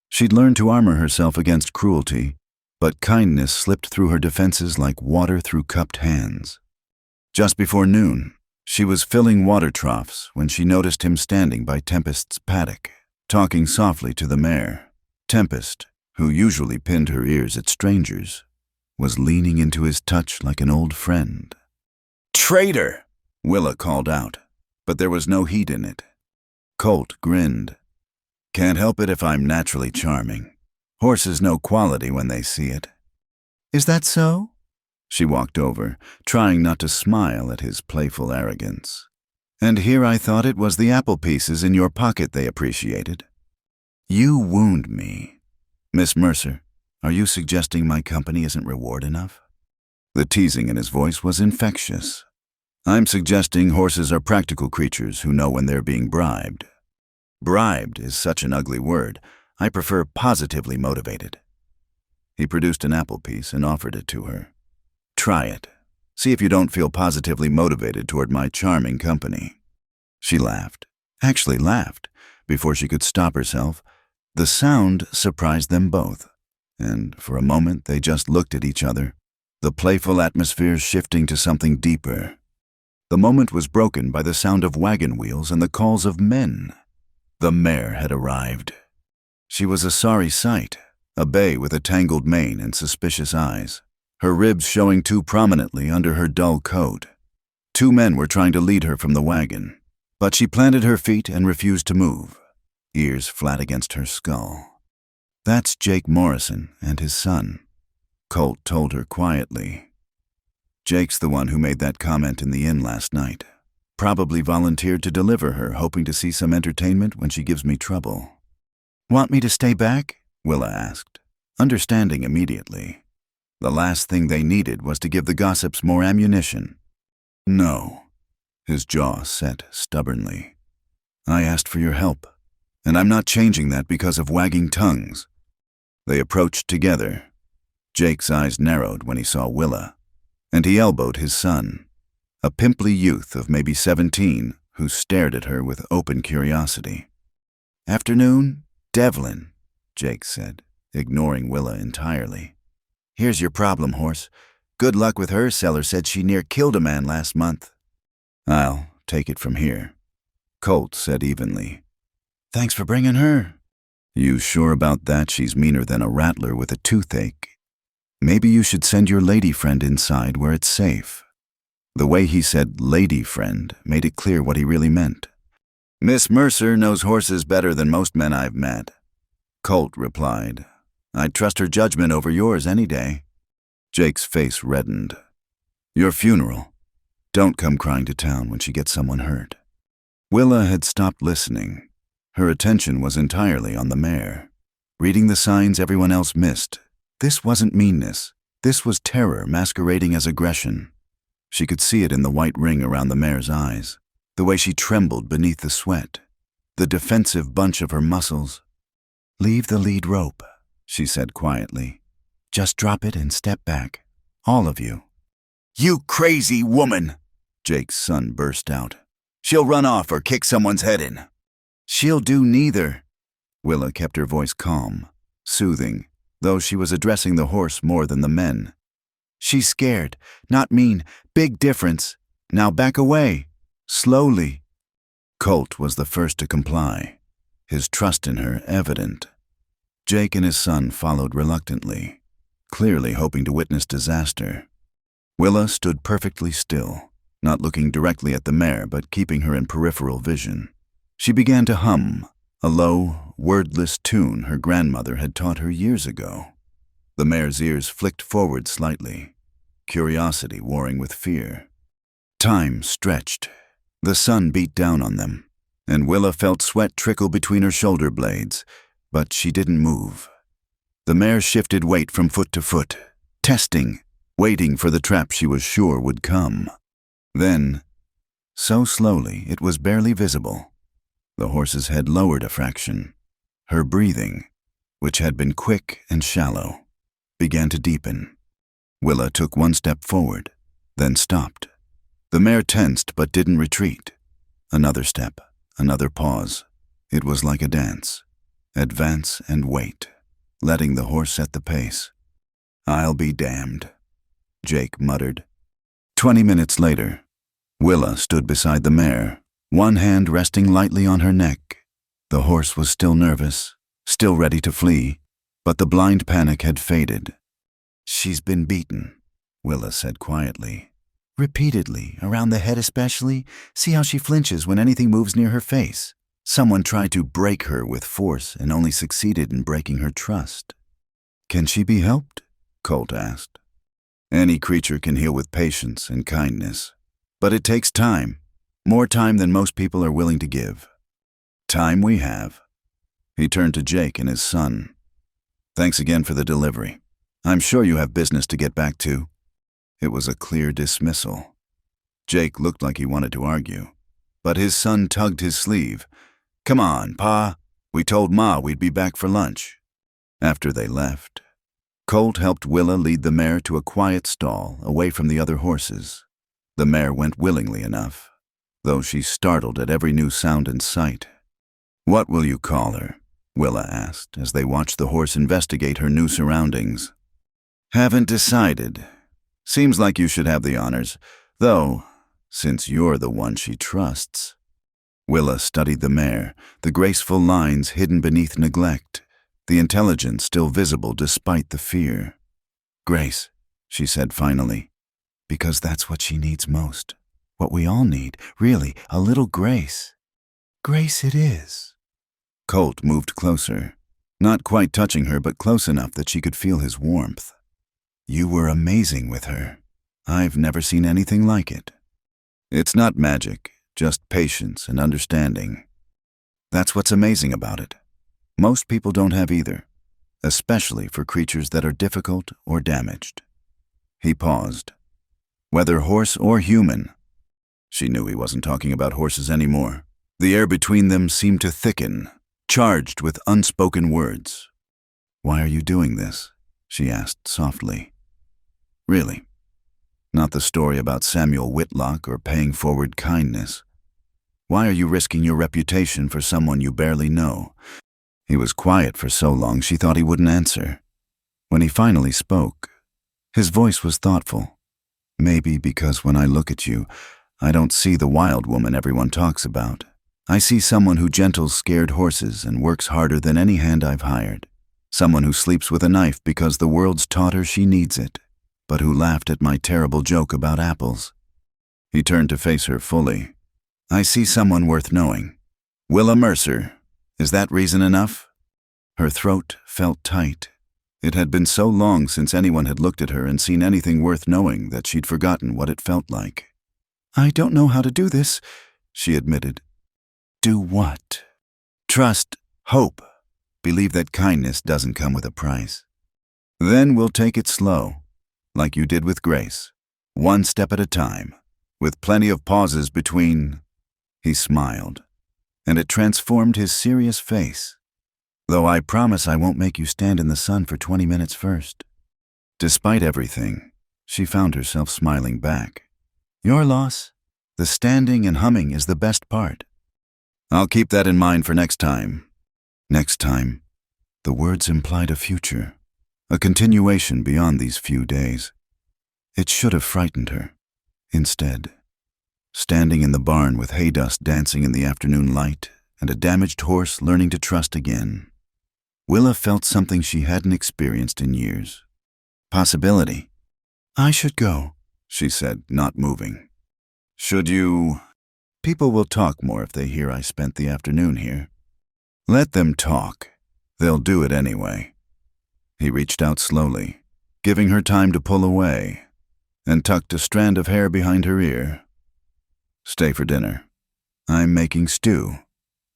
She'd learned to armor herself against cruelty, but kindness slipped through her defenses like water through cupped hands. Just before noon, she was filling water troughs when she noticed him standing by Tempest's paddock, talking softly to the mare. Tempest, who usually pinned her ears at strangers, was leaning into his touch like an old friend. "Traitor!" Willa called out, but there was no heat in it. Colt grinned. "Can't help it if I'm naturally charming. Horses know quality when they see it." "Is that so?" She walked over, trying not to smile at his playful arrogance. "And here I thought it was the apple pieces in your pocket they appreciated." "You wound me. Miss Mercer, are you suggesting my company isn't reward enough?" The teasing in his voice was infectious. "I'm suggesting horses are practical creatures who know when they're being bribed." "Bribed is such an ugly word. I prefer positively motivated." He produced an apple piece and offered it to her. "Try it. See if you don't feel positively motivated toward my charming company." She laughed. Actually laughed. Before she could stop herself, the sound surprised them both, and for a moment they just looked at each other, the playful atmosphere shifting to something deeper. The moment was broken by the sound of wagon wheels and the calls of men. The mare had arrived. She was a sorry sight, a bay with a tangled mane and suspicious eyes, her ribs showing too prominently under her dull coat. 2 men were trying to lead her from the wagon, but she planted her feet and refused to move, ears flat against her skull. "That's Jake Morrison and his son," Colt told her quietly. "Jake's the one who made that comment in the inn last night. Probably volunteered to deliver her, hoping to see some entertainment when she gives me trouble." "Want me to stay back?" Willa asked, understanding immediately. The last thing they needed was to give the gossips more ammunition. "No." His jaw set stubbornly. "I asked for your help, and I'm not changing that because of wagging tongues." They approached together. Jake's eyes narrowed when he saw Willa, and he elbowed his son, a pimply youth of maybe 17 who stared at her with open curiosity. "Afternoon, Devlin," Jake said, ignoring Willa entirely. "Here's your problem, horse. Good luck with her. Seller said she near killed a man last month." "I'll take it from here," Colt said evenly. "Thanks for bringing her." "You sure about that? She's meaner than a rattler with a toothache. Maybe you should send your lady friend inside where it's safe." The way he said lady friend made it clear what he really meant. "Miss Mercer knows horses better than most men I've met," Colt replied. "I'd trust her judgment over yours any day." Jake's face reddened. "Your funeral. Don't come crying to town when she gets someone hurt." Willa had stopped listening. Her attention was entirely on the mare, reading the signs everyone else missed. This wasn't meanness. This was terror masquerading as aggression. She could see it in the white ring around the mare's eyes, the way she trembled beneath the sweat, the defensive bunch of her muscles. "Leave the lead rope," she said quietly. "Just drop it and step back. All of you." "You crazy woman!" Jake's son burst out. "She'll run off or kick someone's head in." "She'll do neither." Willa kept her voice calm, soothing, though she was addressing the horse more than the men. "She's scared, not mean. Big difference. Now back away. Slowly." Colt was the first to comply, his trust in her evident. Jake and his son followed reluctantly, clearly hoping to witness disaster. Willa stood perfectly still, not looking directly at the mare but keeping her in peripheral vision. She began to hum, a low, wordless tune her grandmother had taught her years ago. The mare's ears flicked forward slightly, curiosity warring with fear. Time stretched. The sun beat down on them, and Willa felt sweat trickle between her shoulder blades, but she didn't move. The mare shifted weight from foot to foot, testing, waiting for the trap she was sure would come. Then, so slowly it was barely visible, the horse's head lowered a fraction. Her breathing, which had been quick and shallow, began to deepen. Willa took one step forward, then stopped. The mare tensed but didn't retreat. Another step, another pause. It was like a dance. Advance and wait, letting the horse set the pace. "I'll be damned," Jake muttered. 20 minutes later, Willa stood beside the mare, one hand resting lightly on her neck. The horse was still nervous, still ready to flee, but the blind panic had faded. "She's been beaten," Willa said quietly. "Repeatedly, around the head especially. See how she flinches when anything moves near her face. Someone tried to break her with force and only succeeded in breaking her trust." "Can she be helped?" Colt asked. "Any creature can heal with patience and kindness. But it takes time, more time than most people are willing to give. Time we have." He turned to Jake and his son. "Thanks again for the delivery. I'm sure you have business to get back to." It was a clear dismissal. Jake looked like he wanted to argue, but his son tugged his sleeve. "Come on, Pa. We told Ma we'd be back for lunch." After they left, Colt helped Willa lead the mare to a quiet stall away from the other horses. The mare went willingly enough, though she startled at every new sound and sight. "What will you call her?" Willa asked as they watched the horse investigate her new surroundings. "Haven't decided. Seems like you should have the honors, though, since you're the one she trusts." Willa studied the mare, the graceful lines hidden beneath neglect, the intelligence still visible despite the fear. "Grace," she said finally, "because that's what she needs most. What we all need, really, a little grace." "Grace it is." Colt moved closer, not quite touching her but close enough that she could feel his warmth. "You were amazing with her. I've never seen anything like it." "It's not magic, just patience and understanding. That's what's amazing about it. Most people don't have either, especially for creatures that are difficult or damaged." He paused. "Whether horse or human." She knew he wasn't talking about horses anymore. The air between them seemed to thicken, charged with unspoken words. "Why are you doing this?" she asked softly. "Really? Not the story about Samuel Whitlock or paying forward kindness. Why are you risking your reputation for someone you barely know?" He was quiet for so long she thought he wouldn't answer. When he finally spoke, his voice was thoughtful. "Maybe because when I look at you, I don't see the wild woman everyone talks about. I see someone who gentles scared horses and works harder than any hand I've hired. Someone who sleeps with a knife because the world's taught her she needs it, but who laughed at my terrible joke about apples." He turned to face her fully. "I see someone worth knowing. Willa Mercer. Is that reason enough?" Her throat felt tight. It had been so long since anyone had looked at her and seen anything worth knowing that she'd forgotten what it felt like. "I don't know how to do this," she admitted. "Do what?" "Trust, hope, believe that kindness doesn't come with a price. Then we'll take it slow, like you did with Grace, one step at a time, with plenty of pauses between." He smiled, and it transformed his serious face. "Though I promise I won't make you stand in the sun for 20 minutes first." Despite everything, she found herself smiling back. "Your loss. The standing and humming is the best part." "I'll keep that in mind for next time." Next time. The words implied a future, a continuation beyond these few days. It should have frightened her. Instead, standing in the barn with hay dust dancing in the afternoon light and a damaged horse learning to trust again, Willa felt something she hadn't experienced in years. Possibility. "I should go," she said, not moving. "Should you?" "People will talk more if they hear I spent the afternoon here." "Let them talk. They'll do it anyway." He reached out slowly, giving her time to pull away, and tucked a strand of hair behind her ear. "Stay for dinner. I'm making stew,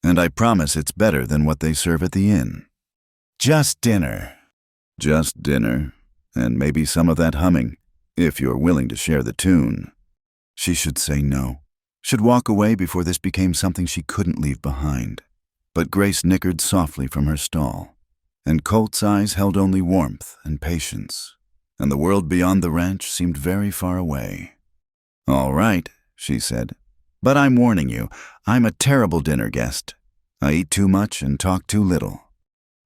and I promise it's better than what they serve at the inn." "Just dinner." "Just dinner, and maybe some of that humming, if you're willing to share the tune." She should say no, should walk away before this became something she couldn't leave behind. But Grace nickered softly from her stall, and Colt's eyes held only warmth and patience, and the world beyond the ranch seemed very far away. "All right," she said, "but I'm warning you, I'm a terrible dinner guest. I eat too much and talk too little."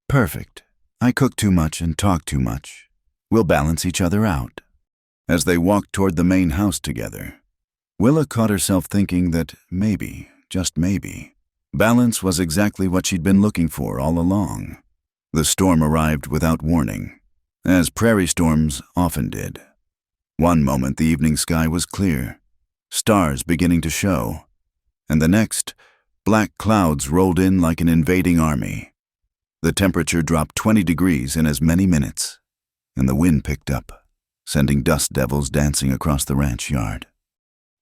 "Perfect. I cook too much and talk too much. We'll balance each other out." As they walked toward the main house together, Willa caught herself thinking that maybe, just maybe, balance was exactly what she'd been looking for all along. The storm arrived without warning, as prairie storms often did. One moment the evening sky was clear, stars beginning to show, and the next, black clouds rolled in like an invading army. The temperature dropped 20 degrees in as many minutes, and the wind picked up, sending dust devils dancing across the ranch yard.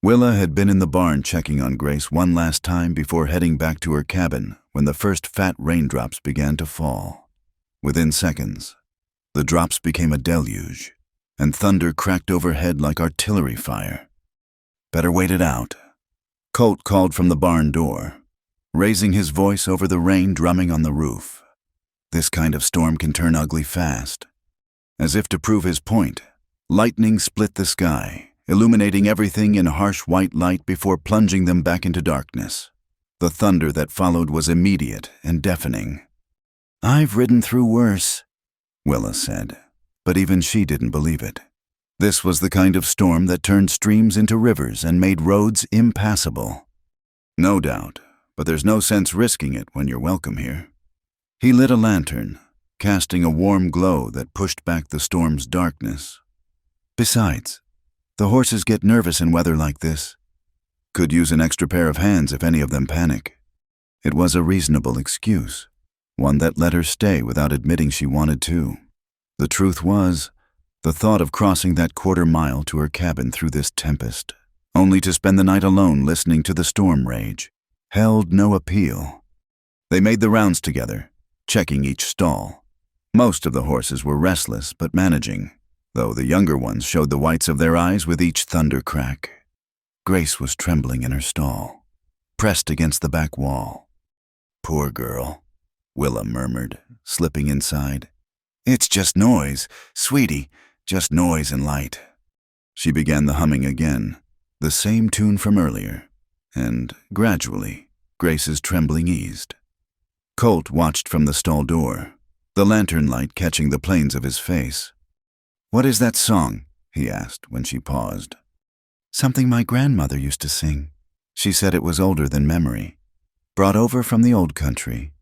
Willa had been in the barn checking on Grace one last time before heading back to her cabin when the first fat raindrops began to fall. Within seconds, the drops became a deluge, and thunder cracked overhead like artillery fire. "Better wait it out," Colt called from the barn door, raising his voice over the rain drumming on the roof. "This kind of storm can turn ugly fast." As if to prove his point, lightning split the sky, illuminating everything in harsh white light before plunging them back into darkness. The thunder that followed was immediate and deafening. "I've ridden through worse," Willa said, but even she didn't believe it. This was the kind of storm that turned streams into rivers and made roads impassable. "No doubt, but there's no sense risking it when you're welcome here." He lit a lantern, casting a warm glow that pushed back the storm's darkness. "Besides, the horses get nervous in weather like this. Could use an extra pair of hands if any of them panic." It was a reasonable excuse, one that let her stay without admitting she wanted to. The truth was, the thought of crossing that quarter-mile to her cabin through this tempest, only to spend the night alone listening to the storm rage, held no appeal. They made the rounds together, checking each stall. Most of the horses were restless but managing, though the younger ones showed the whites of their eyes with each thunder crack. Grace was trembling in her stall, pressed against the back wall. "Poor girl," Willa murmured, slipping inside. "It's just noise, sweetie, just noise and light." She began the humming again, the same tune from earlier, and gradually, Grace's trembling eased. Colt watched from the stall door, the lantern light catching the planes of his face. "What is that song?" he asked when she paused. "Something my grandmother used to sing. She said it was older than memory, brought over from the old country."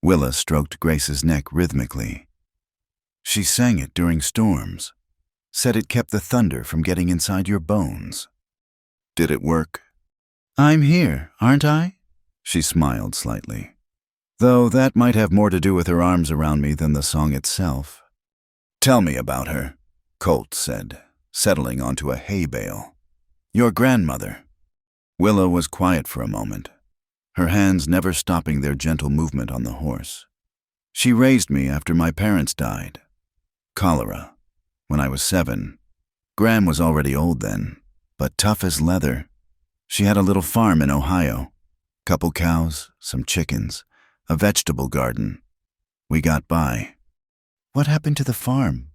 Willa stroked Grace's neck rhythmically. "She sang it during storms, said it kept the thunder from getting inside your bones." "Did it work?" "I'm here, aren't I?" She smiled slightly, though that might have more to do with her arms around me than the song itself. "Tell me about her," Colt said, settling onto a hay bale. "Your grandmother." Willa was quiet for a moment, her hands never stopping their gentle movement on the horse. "She raised me after my parents died. Cholera, when I was 7. Gram was already old then, but tough as leather. She had a little farm in Ohio, couple cows, some chickens, a vegetable garden. We got by." "What happened to the farm?"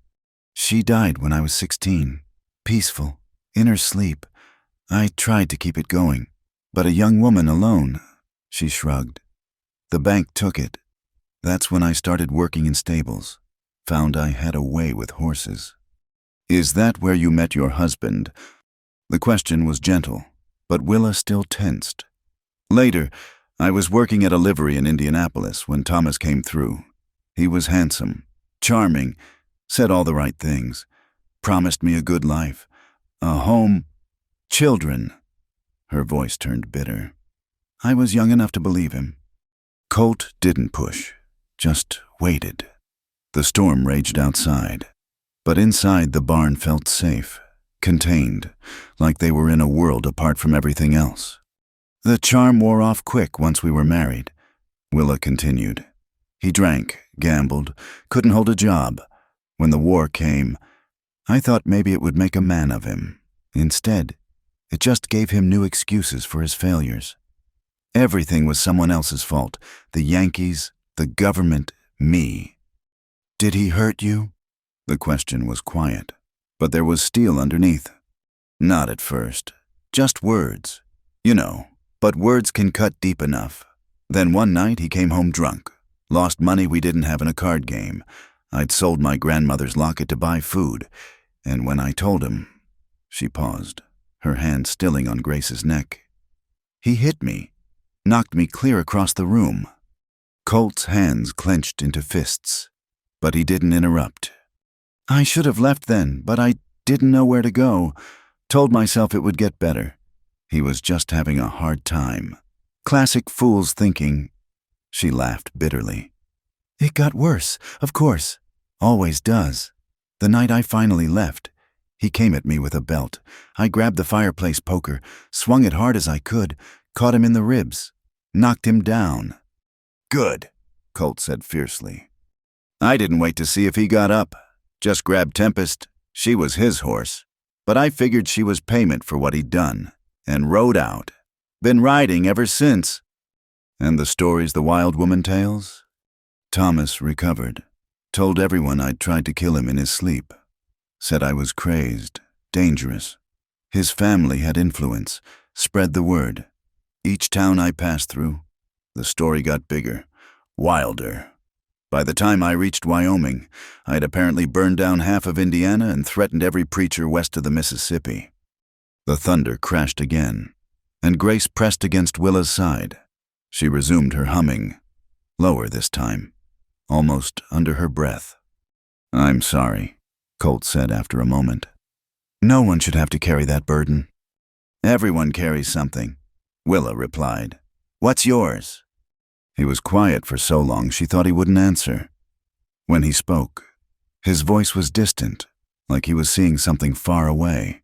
"She died when I was 16. Peaceful, in her sleep. I tried to keep it going, but a young woman alone," she shrugged. "The bank took it. That's when I started working in stables. Found I had a way with horses." "Is that where you met your husband?" The question was gentle, but Willa still tensed. "Later, I was working at a livery in Indianapolis when Thomas came through. He was handsome, charming, said all the right things, promised me a good life, a home, children." Her voice turned bitter. "I was young enough to believe him." Colt didn't push, just waited. The storm raged outside, but inside the barn felt safe, contained, like they were in a world apart from everything else. "The charm wore off quick once we were married," Willa continued. "He drank, gambled, couldn't hold a job. When the war came, I thought maybe it would make a man of him. Instead, it just gave him new excuses for his failures. Everything was someone else's fault. The Yankees, the government, me. Did he hurt you? The question was quiet, but there was steel underneath. Not at first. Just words. You know, but words can cut deep enough. Then one night he came home drunk. Lost money we didn't have in a card game. I'd sold my grandmother's locket to buy food, and when I told him, she paused, her hand stilling on Grace's neck. He hit me, knocked me clear across the room. Colt's hands clenched into fists, but he didn't interrupt. I should have left then, but I didn't know where to go. Told myself it would get better. He was just having a hard time. Classic fool's thinking. She laughed bitterly. It got worse, of course. Always does. The night I finally left, he came at me with a belt. I grabbed the fireplace poker, swung it hard as I could, caught him in the ribs, knocked him down. Good, Colt said fiercely. I didn't wait to see if he got up. Just grabbed Tempest. She was his horse. But I figured she was payment for what he'd done, and rode out. Been riding ever since. And the stories the wild woman tells? Thomas recovered. Told everyone I'd tried to kill him in his sleep. Said I was crazed, dangerous. His family had influence, spread the word. Each town I passed through, the story got bigger, wilder. By the time I reached Wyoming, I'd apparently burned down half of Indiana and threatened every preacher west of the Mississippi. The thunder crashed again, and Grace pressed against Willa's side. She resumed her humming, lower this time, almost under her breath. I'm sorry, Colt said after a moment. No one should have to carry that burden. Everyone carries something, Willa replied. What's yours? He was quiet for so long she thought he wouldn't answer. When he spoke, his voice was distant, like he was seeing something far away.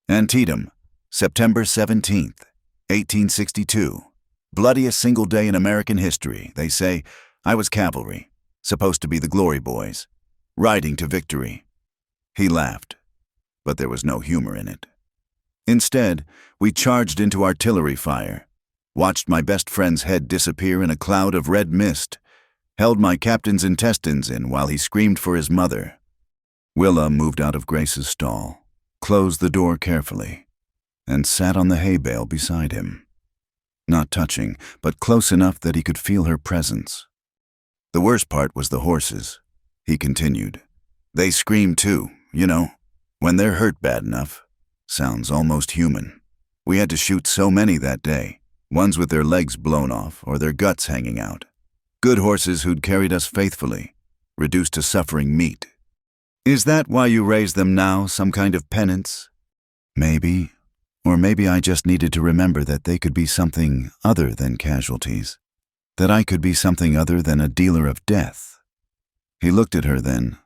Antietam, September 17th, 1862. Bloodiest single day in American history, they say. I was cavalry, supposed to be the Glory Boys, riding to victory. He laughed, but there was no humor in it. Instead, we charged into artillery fire, watched my best friend's head disappear in a cloud of red mist, held my captain's intestines in while he screamed for his mother. Willa moved out of Grace's stall, closed the door carefully, and sat on the hay bale beside him. Not touching, but close enough that he could feel her presence. The worst part was the horses, he continued. They scream too, you know, when they're hurt bad enough. Sounds almost human. We had to shoot so many that day. Ones with their legs blown off or their guts hanging out. Good horses who'd carried us faithfully, reduced to suffering meat. Is that why you raise them now, some kind of penance? Maybe. Or maybe I just needed to remember that they could be something other than casualties. That I could be something other than a dealer of death. He looked at her then,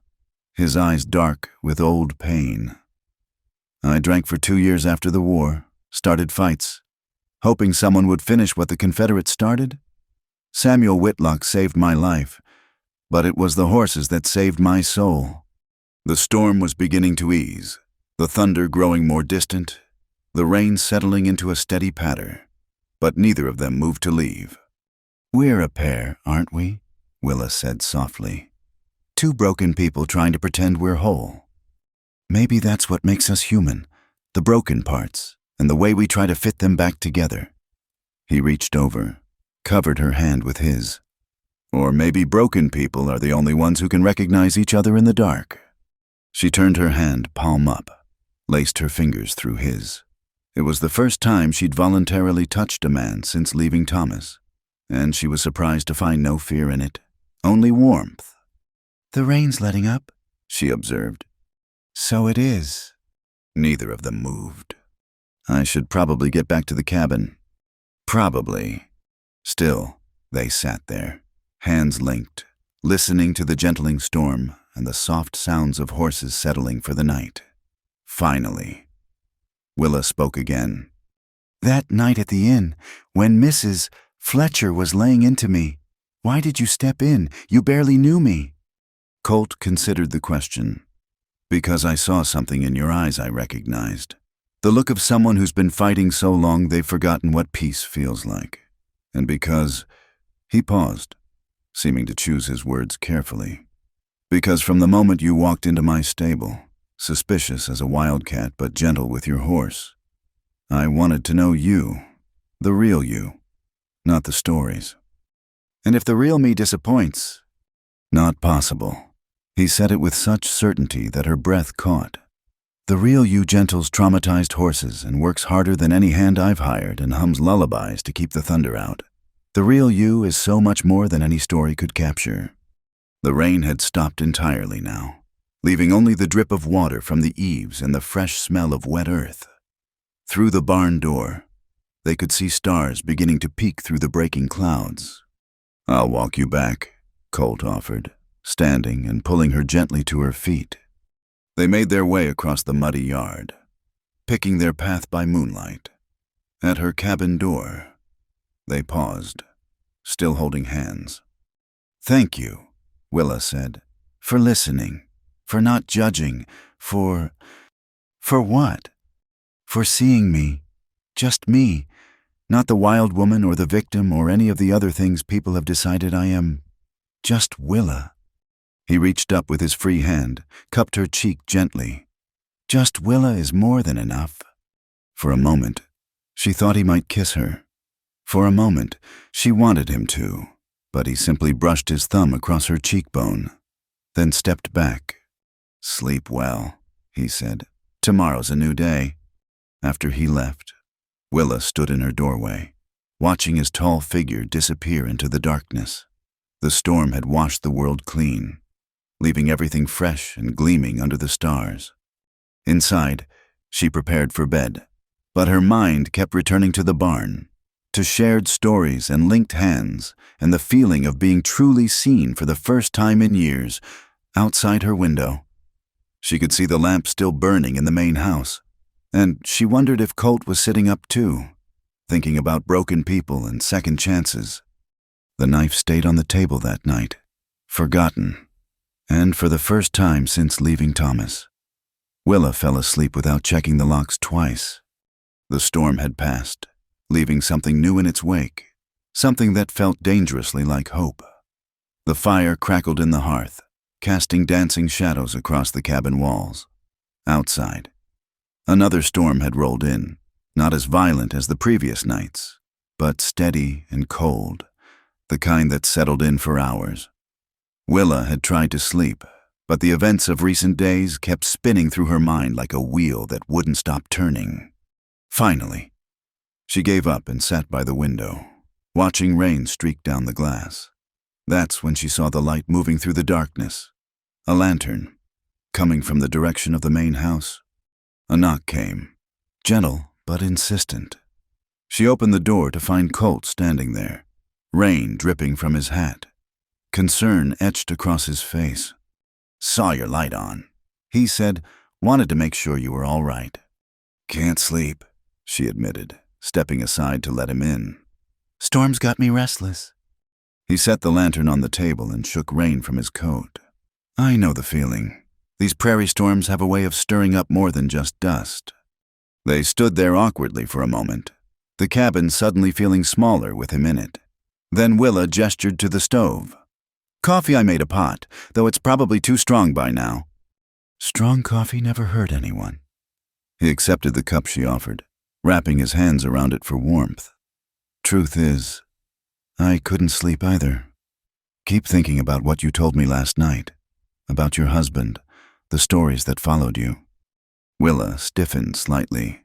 his eyes dark with old pain. I drank for 2 years after the war, started fights. Hoping someone would finish what the Confederates started? Samuel Whitlock saved my life, but it was the horses that saved my soul. The storm was beginning to ease, the thunder growing more distant, the rain settling into a steady patter, but neither of them moved to leave. We're a pair, aren't we? Willa said softly. Two broken people trying to pretend we're whole. Maybe that's what makes us human, the broken parts, and the way we try to fit them back together. He reached over, covered her hand with his. Or maybe broken people are the only ones who can recognize each other in the dark. She turned her hand palm up, laced her fingers through his. It was the first time she'd voluntarily touched a man since leaving Thomas, and she was surprised to find no fear in it, only warmth. The rain's letting up, she observed. So it is. Neither of them moved. I should probably get back to the cabin. Probably. Still, they sat there, hands linked, listening to the gentling storm and the soft sounds of horses settling for the night. Finally, Willa spoke again. That night at the inn, when Mrs. Fletcher was laying into me, why did you step in? You barely knew me. Colt considered the question. Because I saw something in your eyes I recognized. The look of someone who's been fighting so long they've forgotten what peace feels like. And because he paused, seeming to choose his words carefully. Because from the moment you walked into my stable, suspicious as a wildcat but gentle with your horse, I wanted to know you, the real you, not the stories. And if the real me disappoints, not possible. He said it with such certainty that her breath caught. The real you gentles traumatized horses and works harder than any hand I've hired and hums lullabies to keep the thunder out. The real you is so much more than any story could capture. The rain had stopped entirely now, leaving only the drip of water from the eaves and the fresh smell of wet earth. Through the barn door, they could see stars beginning to peek through the breaking clouds. "I'll walk you back," Colt offered, standing and pulling her gently to her feet. They made their way across the muddy yard, picking their path by moonlight. At her cabin door, they paused, still holding hands. "Thank you," Willa said, "for listening, for not judging, for what? For seeing me, just me, not the wild woman or the victim or any of the other things people have decided I am, just Willa." He reached up with his free hand, cupped her cheek gently. Just Willa is more than enough. For a moment, she thought he might kiss her. For a moment, she wanted him to, but he simply brushed his thumb across her cheekbone, then stepped back. "Sleep well," he said. "Tomorrow's a new day." After he left, Willa stood in her doorway, watching his tall figure disappear into the darkness. The storm had washed the world clean, leaving everything fresh and gleaming under the stars. Inside, she prepared for bed, but her mind kept returning to the barn, to shared stories and linked hands, and the feeling of being truly seen for the first time in years. Outside her window, she could see the lamp still burning in the main house, and she wondered if Colt was sitting up too, thinking about broken people and second chances. The knife stayed on the table that night, forgotten. And for the first time since leaving Thomas, Willa fell asleep without checking the locks twice. The storm had passed, leaving something new in its wake, something that felt dangerously like hope. The fire crackled in the hearth, casting dancing shadows across the cabin walls. Outside, another storm had rolled in, not as violent as the previous nights, but steady and cold, the kind that settled in for hours. Willa had tried to sleep, but the events of recent days kept spinning through her mind like a wheel that wouldn't stop turning. Finally, she gave up and sat by the window, watching rain streak down the glass. That's when she saw the light moving through the darkness. A lantern, coming from the direction of the main house. A knock came, gentle but insistent. She opened the door to find Colt standing there, rain dripping from his hat. Concern etched across his face. "Saw your light on," he said. "Wanted to make sure you were all right." "Can't sleep," she admitted, stepping aside to let him in. "Storm's got me restless." He set the lantern on the table and shook rain from his coat. "I know the feeling. These prairie storms have a way of stirring up more than just dust." They stood there awkwardly for a moment, the cabin suddenly feeling smaller with him in it. Then Willa gestured to the stove. "Coffee I made a pot, though it's probably too strong by now." Strong coffee never hurt anyone. He accepted the cup she offered, wrapping his hands around it for warmth. "Truth is, I couldn't sleep either. Keep thinking about what you told me last night, about your husband, the stories that followed you." Willa stiffened slightly.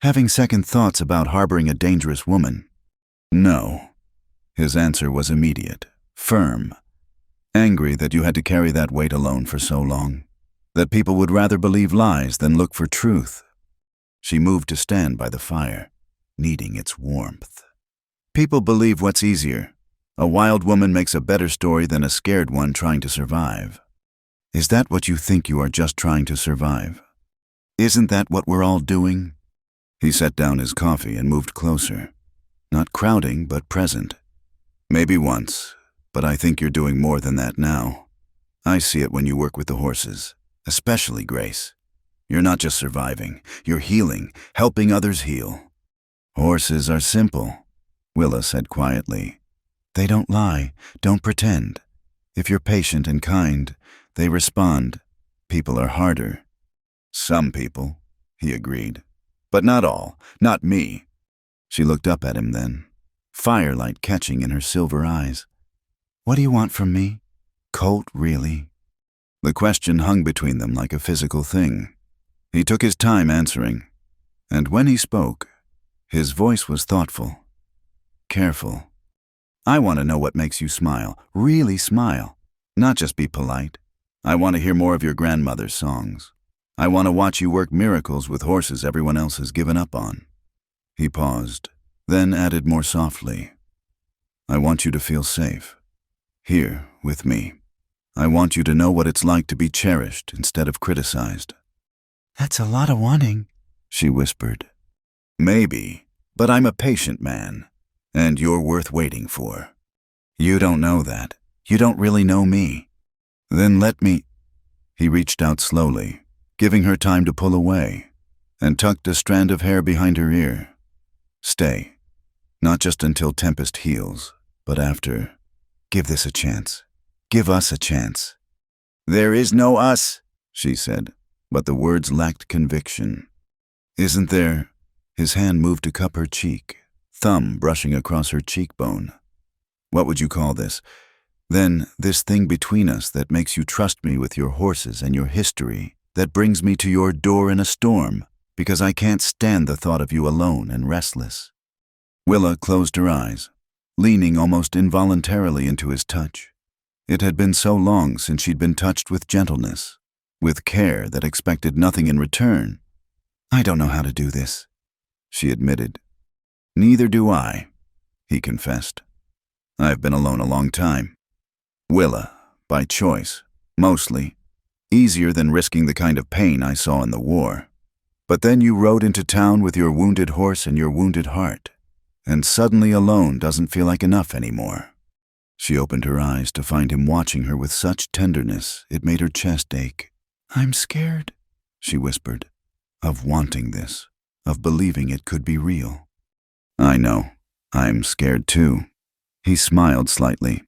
"Having second thoughts about harboring a dangerous woman?" "No." His answer was immediate, firm. "Angry that you had to carry that weight alone for so long, that people would rather believe lies than look for truth." She moved to stand by the fire, needing its warmth. "People believe what's easier. A wild woman makes a better story than a scared one trying to survive." "Is that what you think you are, just trying to survive? Isn't that what we're all doing?" He set down his coffee and moved closer, not crowding but present. "Maybe once, but I think you're doing more than that now. I see it when you work with the horses, especially Grace. You're not just surviving, you're healing, helping others heal. Horses are simple. Willa said quietly. They don't lie, don't pretend. If you're patient and kind, they respond. People are harder. Some people, he agreed. But not all, not me. She looked up at him then, firelight catching in her silver eyes. What do you want from me? Colt, really? The question hung between them like a physical thing. He took his time answering, and when he spoke, his voice was thoughtful, careful. I want to know what makes you smile, really smile, not just be polite. I want to hear more of your grandmother's songs. I want to watch you work miracles with horses everyone else has given up on. He paused, then added more softly, I want you to feel safe, here with me. I want you to know what it's like to be cherished instead of criticized. That's a lot of wanting, she whispered. Maybe, but I'm a patient man, and you're worth waiting for. You don't know that. You don't really know me. Then let me. He reached out slowly, giving her time to pull away, and tucked a strand of hair behind her ear. Stay, not just until Tempest heals, but after. Give this a chance. Give us a chance. There is no us, she said, but the words lacked conviction. Isn't there? His hand moved to cup her cheek, thumb brushing across her cheekbone. What would you call this? Then, this thing between us that makes you trust me with your horses and your history, that brings me to your door in a storm, because I can't stand the thought of you alone and restless. Willa closed her eyes, leaning almost involuntarily into his touch. It had been so long since she'd been touched with gentleness, with care that expected nothing in return. I don't know how to do this, she admitted. Neither do I, he confessed. I've been alone a long time. Willa, by choice, mostly. Easier than risking the kind of pain I saw in the war. But then you rode into town with your wounded horse and your wounded heart, and suddenly alone doesn't feel like enough anymore. She opened her eyes to find him watching her with such tenderness it made her chest ache. I'm scared, she whispered, of wanting this, of believing it could be real. I know. I'm scared too. He smiled slightly.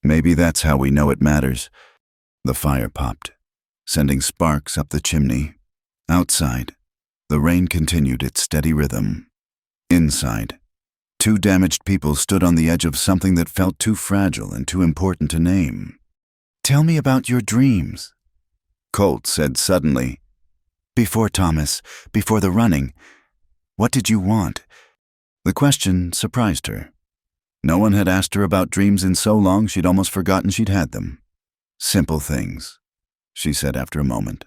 Maybe that's how we know it matters. The fire popped, sending sparks up the chimney. Outside, the rain continued its steady rhythm. Inside, two damaged people stood on the edge of something that felt too fragile and too important to name. Tell me about your dreams, Colt said suddenly. Before Thomas, before the running, what did you want? The question surprised her. No one had asked her about dreams in so long she'd almost forgotten she'd had them. Simple things, she said after a moment.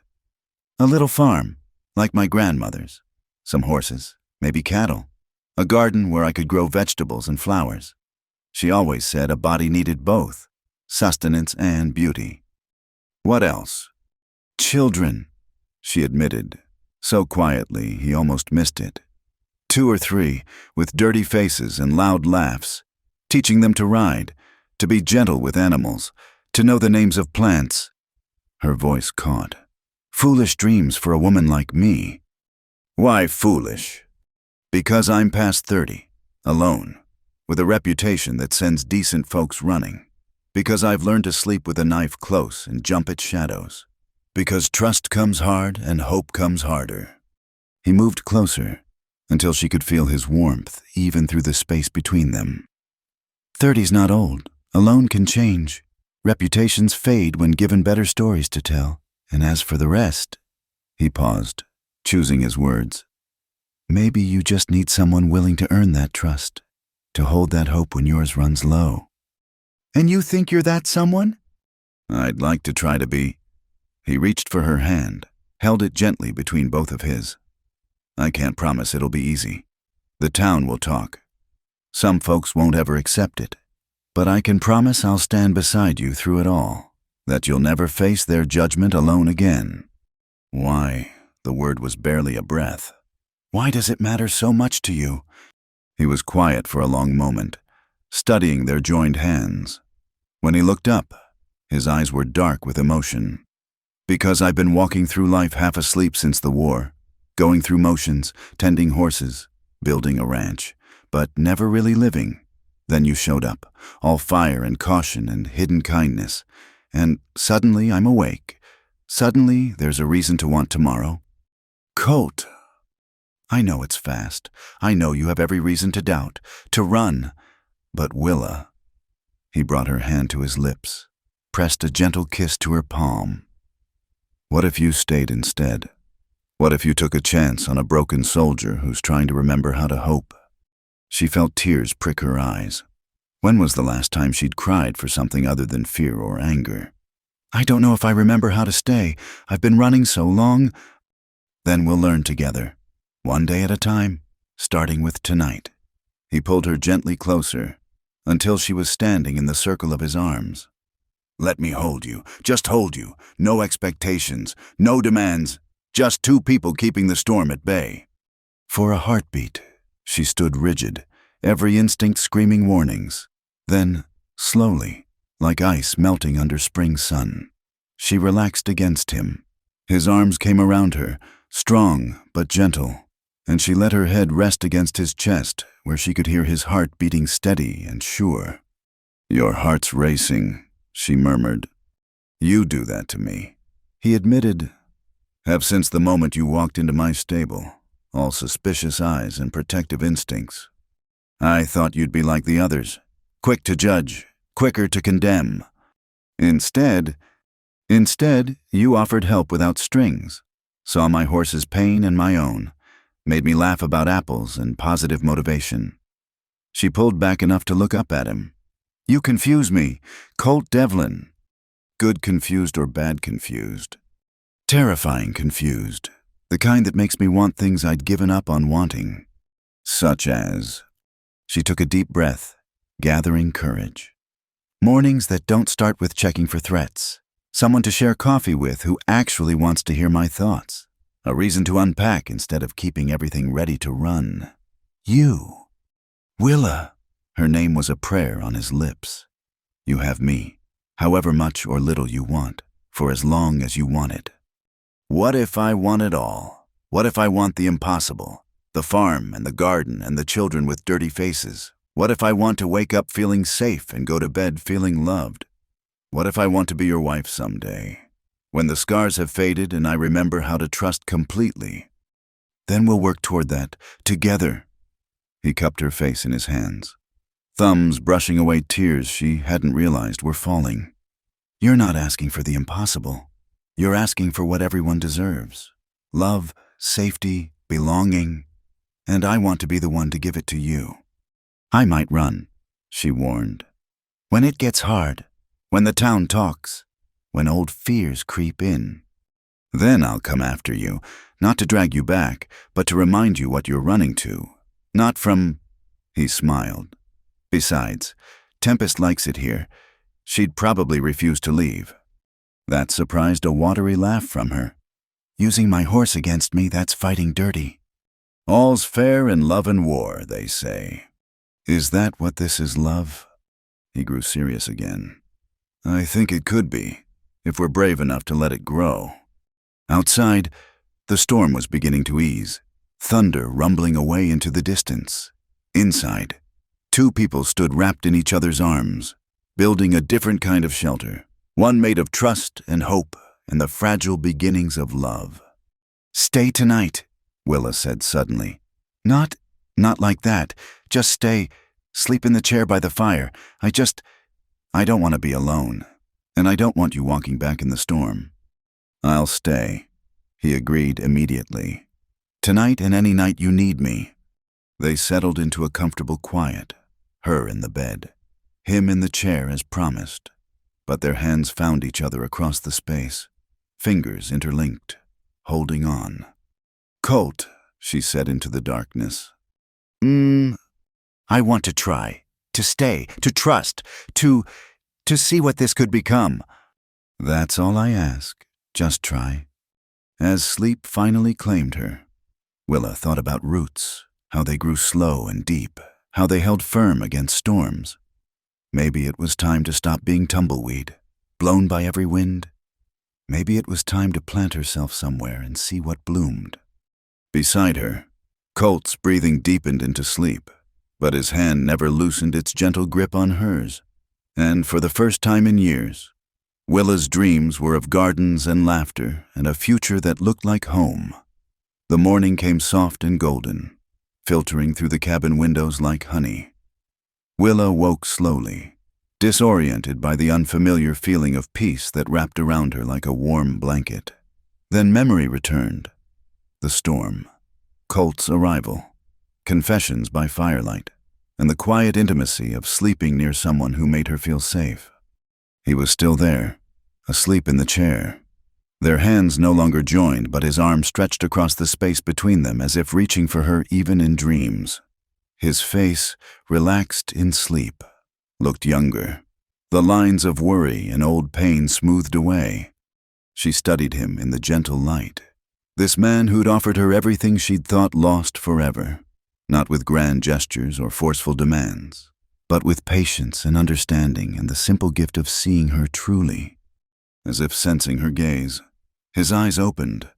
A little farm, like my grandmother's. Some horses, maybe cattle. A garden where I could grow vegetables and flowers. She always said a body needed both, sustenance and beauty. What else? Children, she admitted, so quietly he almost missed it. 2 or 3, with dirty faces and loud laughs, teaching them to ride, to be gentle with animals, to know the names of plants. Her voice caught. Foolish dreams for a woman like me. Why foolish? Because I'm past 30, alone, with a reputation that sends decent folks running. Because I've learned to sleep with a knife close and jump at shadows. Because trust comes hard and hope comes harder. He moved closer, until she could feel his warmth even through the space between them. 30's not old. Alone can change. Reputations fade when given better stories to tell. And as for the rest, he paused, choosing his words. Maybe you just need someone willing to earn that trust, to hold that hope when yours runs low. And you think you're that someone? I'd like to try to be. He reached for her hand, held it gently between both of his. I can't promise it'll be easy. The town will talk. Some folks won't ever accept it. But I can promise I'll stand beside you through it all, that you'll never face their judgment alone again. Why, the word was barely a breath. Why does it matter so much to you? He was quiet for a long moment, studying their joined hands. When he looked up, his eyes were dark with emotion. Because I've been walking through life half asleep since the war, going through motions, tending horses, building a ranch, but never really living. Then you showed up, all fire and caution and hidden kindness. And suddenly I'm awake. Suddenly there's a reason to want tomorrow. Colt. I know it's fast. I know you have every reason to doubt, to run. But Willa. He brought her hand to his lips, pressed a gentle kiss to her palm. What if you stayed instead? What if you took a chance on a broken soldier who's trying to remember how to hope? She felt tears prick her eyes. When was the last time she'd cried for something other than fear or anger? I don't know if I remember how to stay. I've been running so long. Then we'll learn together, one day at a time, starting with tonight. He pulled her gently closer, until she was standing in the circle of his arms. Let me hold you, just hold you. No expectations, no demands, just two people keeping the storm at bay. For a heartbeat, she stood rigid, every instinct screaming warnings. Then, slowly, like ice melting under spring sun, she relaxed against him. His arms came around her, strong but gentle, and she let her head rest against his chest, where she could hear his heart beating steady and sure. Your heart's racing, she murmured. You do that to me. He admitted, have since the moment you walked into my stable, all suspicious eyes and protective instincts. I thought you'd be like the others, quick to judge, quicker to condemn. Instead, you offered help without strings, saw my horse's pain and my own, made me laugh about apples and positive motivation. She pulled back enough to look up at him. You confuse me, Colt Devlin. Good confused or bad confused. Terrifying confused, the kind that makes me want things I'd given up on wanting. Such as... She took a deep breath, gathering courage. Mornings that don't start with checking for threats. Someone to share coffee with who actually wants to hear my thoughts. A reason to unpack instead of keeping everything ready to run. You. Willa. Her name was a prayer on his lips. You have me, however much or little you want, for as long as you want it. What if I want it all? What if I want the impossible? The farm and the garden and the children with dirty faces? What if I want to wake up feeling safe and go to bed feeling loved? What if I want to be your wife someday? When the scars have faded and I remember how to trust completely. Then we'll work toward that, together. He cupped her face in his hands, thumbs brushing away tears she hadn't realized were falling. You're not asking for the impossible. You're asking for what everyone deserves. Love, safety, belonging. And I want to be the one to give it to you. I might run, she warned. When it gets hard, when the town talks, when old fears creep in. Then I'll come after you, not to drag you back, but to remind you what you're running to. Not from... He smiled. Besides, Tempest likes it here. She'd probably refuse to leave. That surprised a watery laugh from her. Using my horse against me, that's fighting dirty. All's fair in love and war, they say. Is that what this is, love? He grew serious again. I think it could be, if we're brave enough to let it grow. Outside, the storm was beginning to ease, thunder rumbling away into the distance. Inside, two people stood wrapped in each other's arms, building a different kind of shelter, one made of trust and hope and the fragile beginnings of love. Stay tonight, Willa said suddenly. Not like that. Just stay. Sleep in the chair by the fire. I don't want to be alone. And I don't want you walking back in the storm. I'll stay, he agreed immediately. Tonight and any night you need me. They settled into a comfortable quiet, her in the bed, him in the chair as promised. But their hands found each other across the space, fingers interlinked, holding on. Colt, she said into the darkness. I want to try, to stay, to trust, to see what this could become. That's all I ask. Just try. As sleep finally claimed her, Willa thought about roots, how they grew slow and deep, how they held firm against storms. Maybe it was time to stop being tumbleweed, blown by every wind. Maybe it was time to plant herself somewhere and see what bloomed. Beside her, Colt's breathing deepened into sleep, but his hand never loosened its gentle grip on hers. And for the first time in years, Willa's dreams were of gardens and laughter and a future that looked like home. The morning came soft and golden, filtering through the cabin windows like honey. Willa woke slowly, disoriented by the unfamiliar feeling of peace that wrapped around her like a warm blanket. Then memory returned. The storm, Colt's arrival, confessions by firelight, and the quiet intimacy of sleeping near someone who made her feel safe. He was still there, asleep in the chair. Their hands no longer joined, but his arm stretched across the space between them as if reaching for her even in dreams. His face, relaxed in sleep, looked younger. The lines of worry and old pain smoothed away. She studied him in the gentle light. This man who'd offered her everything she'd thought lost forever, not with grand gestures or forceful demands, but with patience and understanding and the simple gift of seeing her truly. As if sensing her gaze, his eyes opened,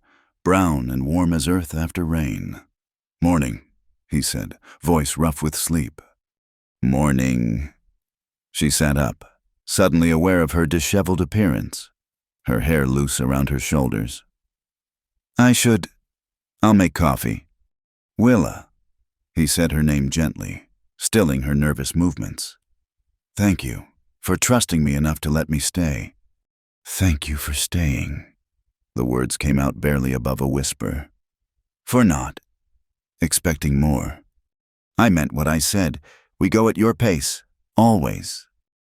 brown and warm as earth after rain. "Morning," he said, voice rough with sleep. "Morning." She sat up, suddenly aware of her disheveled appearance, her hair loose around her shoulders. I'll make coffee." "Willa," he said her name gently, stilling her nervous movements. "Thank you for trusting me enough to let me stay." "Thank you for staying." The words came out barely above a whisper. "For not expecting more. I meant what I said. We go at your pace, always."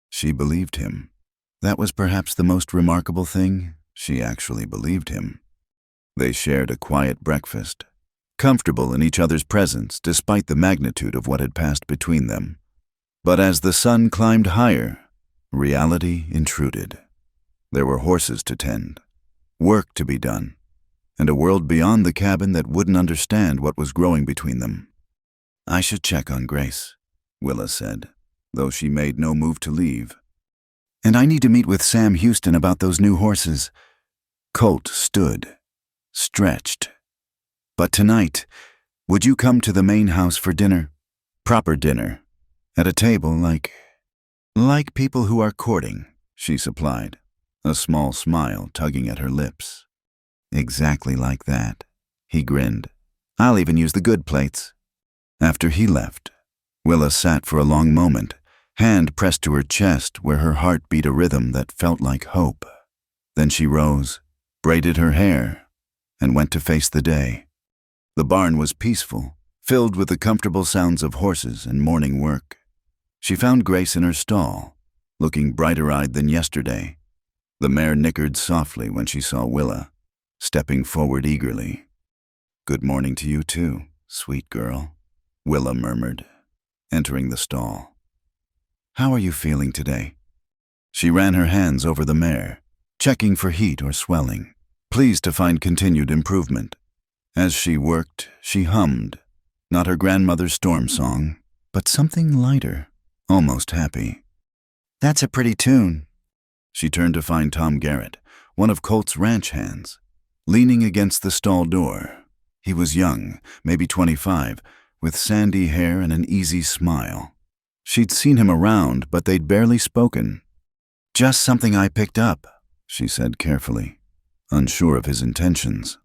She believed him. That was perhaps the most remarkable thing. She actually believed him. They shared a quiet breakfast, comfortable in each other's presence despite the magnitude of what had passed between them. But as the sun climbed higher, reality intruded. There were horses to tend, work to be done, and a world beyond the cabin that wouldn't understand what was growing between them. "I should check on Grace," Willa said, though she made no move to leave. "And I need to meet with Sam Houston about those new horses." Colt stood, stretched. "But tonight, would you come to the main house for dinner? Proper dinner. At a table like people who are courting," she supplied, a small smile tugging at her lips. "Exactly like that," he grinned. "I'll even use the good plates." After he left, Willa sat for a long moment, hand pressed to her chest where her heart beat a rhythm that felt like hope. Then she rose, braided her hair, and went to face the day. The barn was peaceful, filled with the comfortable sounds of horses and morning work. She found Grace in her stall, looking brighter-eyed than yesterday. The mare nickered softly when she saw Willa, stepping forward eagerly. "Good morning to you too, sweet girl," Willa murmured, entering the stall. "How are you feeling today?" She ran her hands over the mare, checking for heat or swelling, pleased to find continued improvement. As she worked, she hummed, not her grandmother's storm song, but something lighter, almost happy. "That's a pretty tune." She turned to find Tom Garrett, one of Colt's ranch hands, leaning against the stall door. He was young, maybe 25, with sandy hair and an easy smile. She'd seen him around, but they'd barely spoken. "Just something I picked up," she said carefully, unsure of his intentions.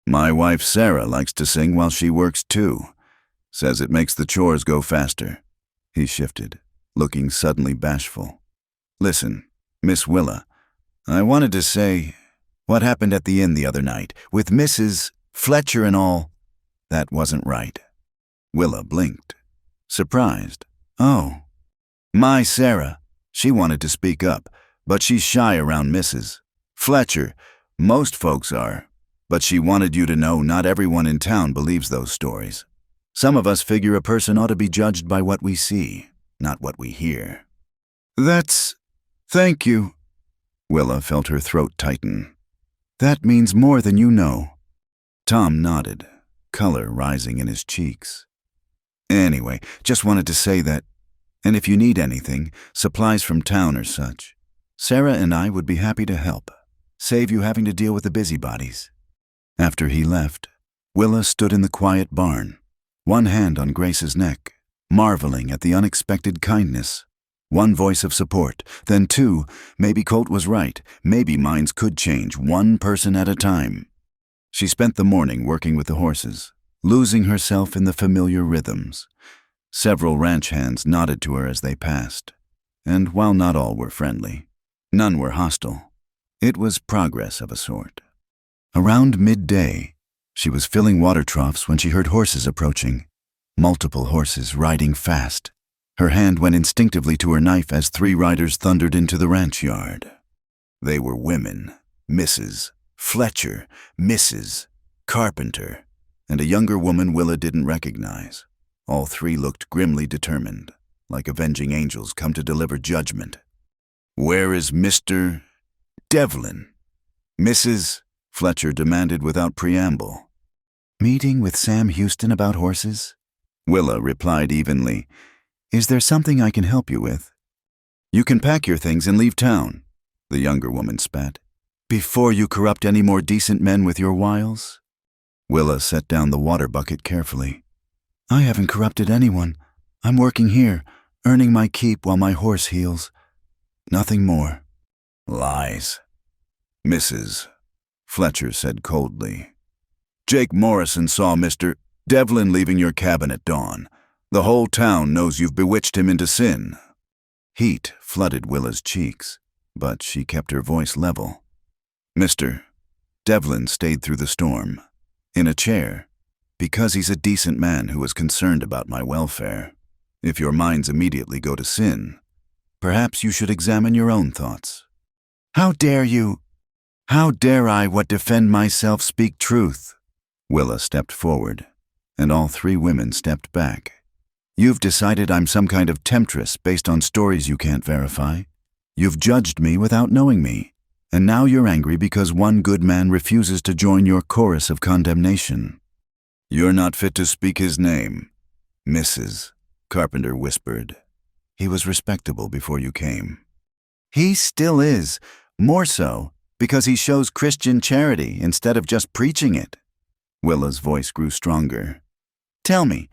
"My wife Sarah likes to sing while she works too. Says it makes the chores go faster." He shifted, looking suddenly bashful. "Listen, Miss Willa, I wanted to say, what happened at the inn the other night, with Mrs. Fletcher and all, that wasn't right." Willa blinked, surprised. "Oh, my Sarah." She wanted to speak up, but she's shy around Mrs. Fletcher. Most folks are. But she wanted you to know not everyone in town believes those stories. Some of us figure a person ought to be judged by what we see, not what we hear. Thank you." Willa felt her throat tighten. "That means more than you know." Tom nodded, color rising in his cheeks. "Anyway, just wanted to say that, and if you need anything, supplies from town or such, Sarah and I would be happy to help, save you having to deal with the busybodies." After he left, Willa stood in the quiet barn, one hand on Grace's neck, marveling at the unexpected kindness. One voice of support, then two. Maybe Colt was right. Maybe minds could change, one person at a time. She spent the morning working with the horses, losing herself in the familiar rhythms. Several ranch hands nodded to her as they passed, and while not all were friendly, none were hostile. It was progress of a sort. Around midday, she was filling water troughs when she heard horses approaching, multiple horses riding fast. Her hand went instinctively to her knife as 3 riders thundered into the ranch yard. They were women, Mrs. Fletcher, Mrs. Carpenter, and a younger woman Willa didn't recognize. All 3 looked grimly determined, like avenging angels come to deliver judgment. "Where is Mr. Devlin?" Mrs. Fletcher demanded without preamble. "Meeting with Sam Houston about horses?" Willa replied evenly. "Is there something I can help you with?" "You can pack your things and leave town," the younger woman spat, "before you corrupt any more decent men with your wiles." Willa set down the water bucket carefully. "I haven't corrupted anyone. I'm working here, earning my keep while my horse heals. Nothing more." "Lies," Mrs. Fletcher said coldly. "Jake Morrison saw Mr. Devlin leaving your cabin at dawn. The whole town knows you've bewitched him into sin." Heat flooded Willa's cheeks, but she kept her voice level. "Mr. Devlin stayed through the storm, in a chair, because he's a decent man who is concerned about my welfare. If your minds immediately go to sin, perhaps you should examine your own thoughts." "How dare you? How dare I what defend myself speak truth?" Willa stepped forward, and all 3 women stepped back. "You've decided I'm some kind of temptress based on stories you can't verify. You've judged me without knowing me, and now you're angry because one good man refuses to join your chorus of condemnation." "You're not fit to speak his name," Mrs. Carpenter whispered. "He was respectable before you came." "He still is, more so, because he shows Christian charity instead of just preaching it." Willa's voice grew stronger. "Tell me,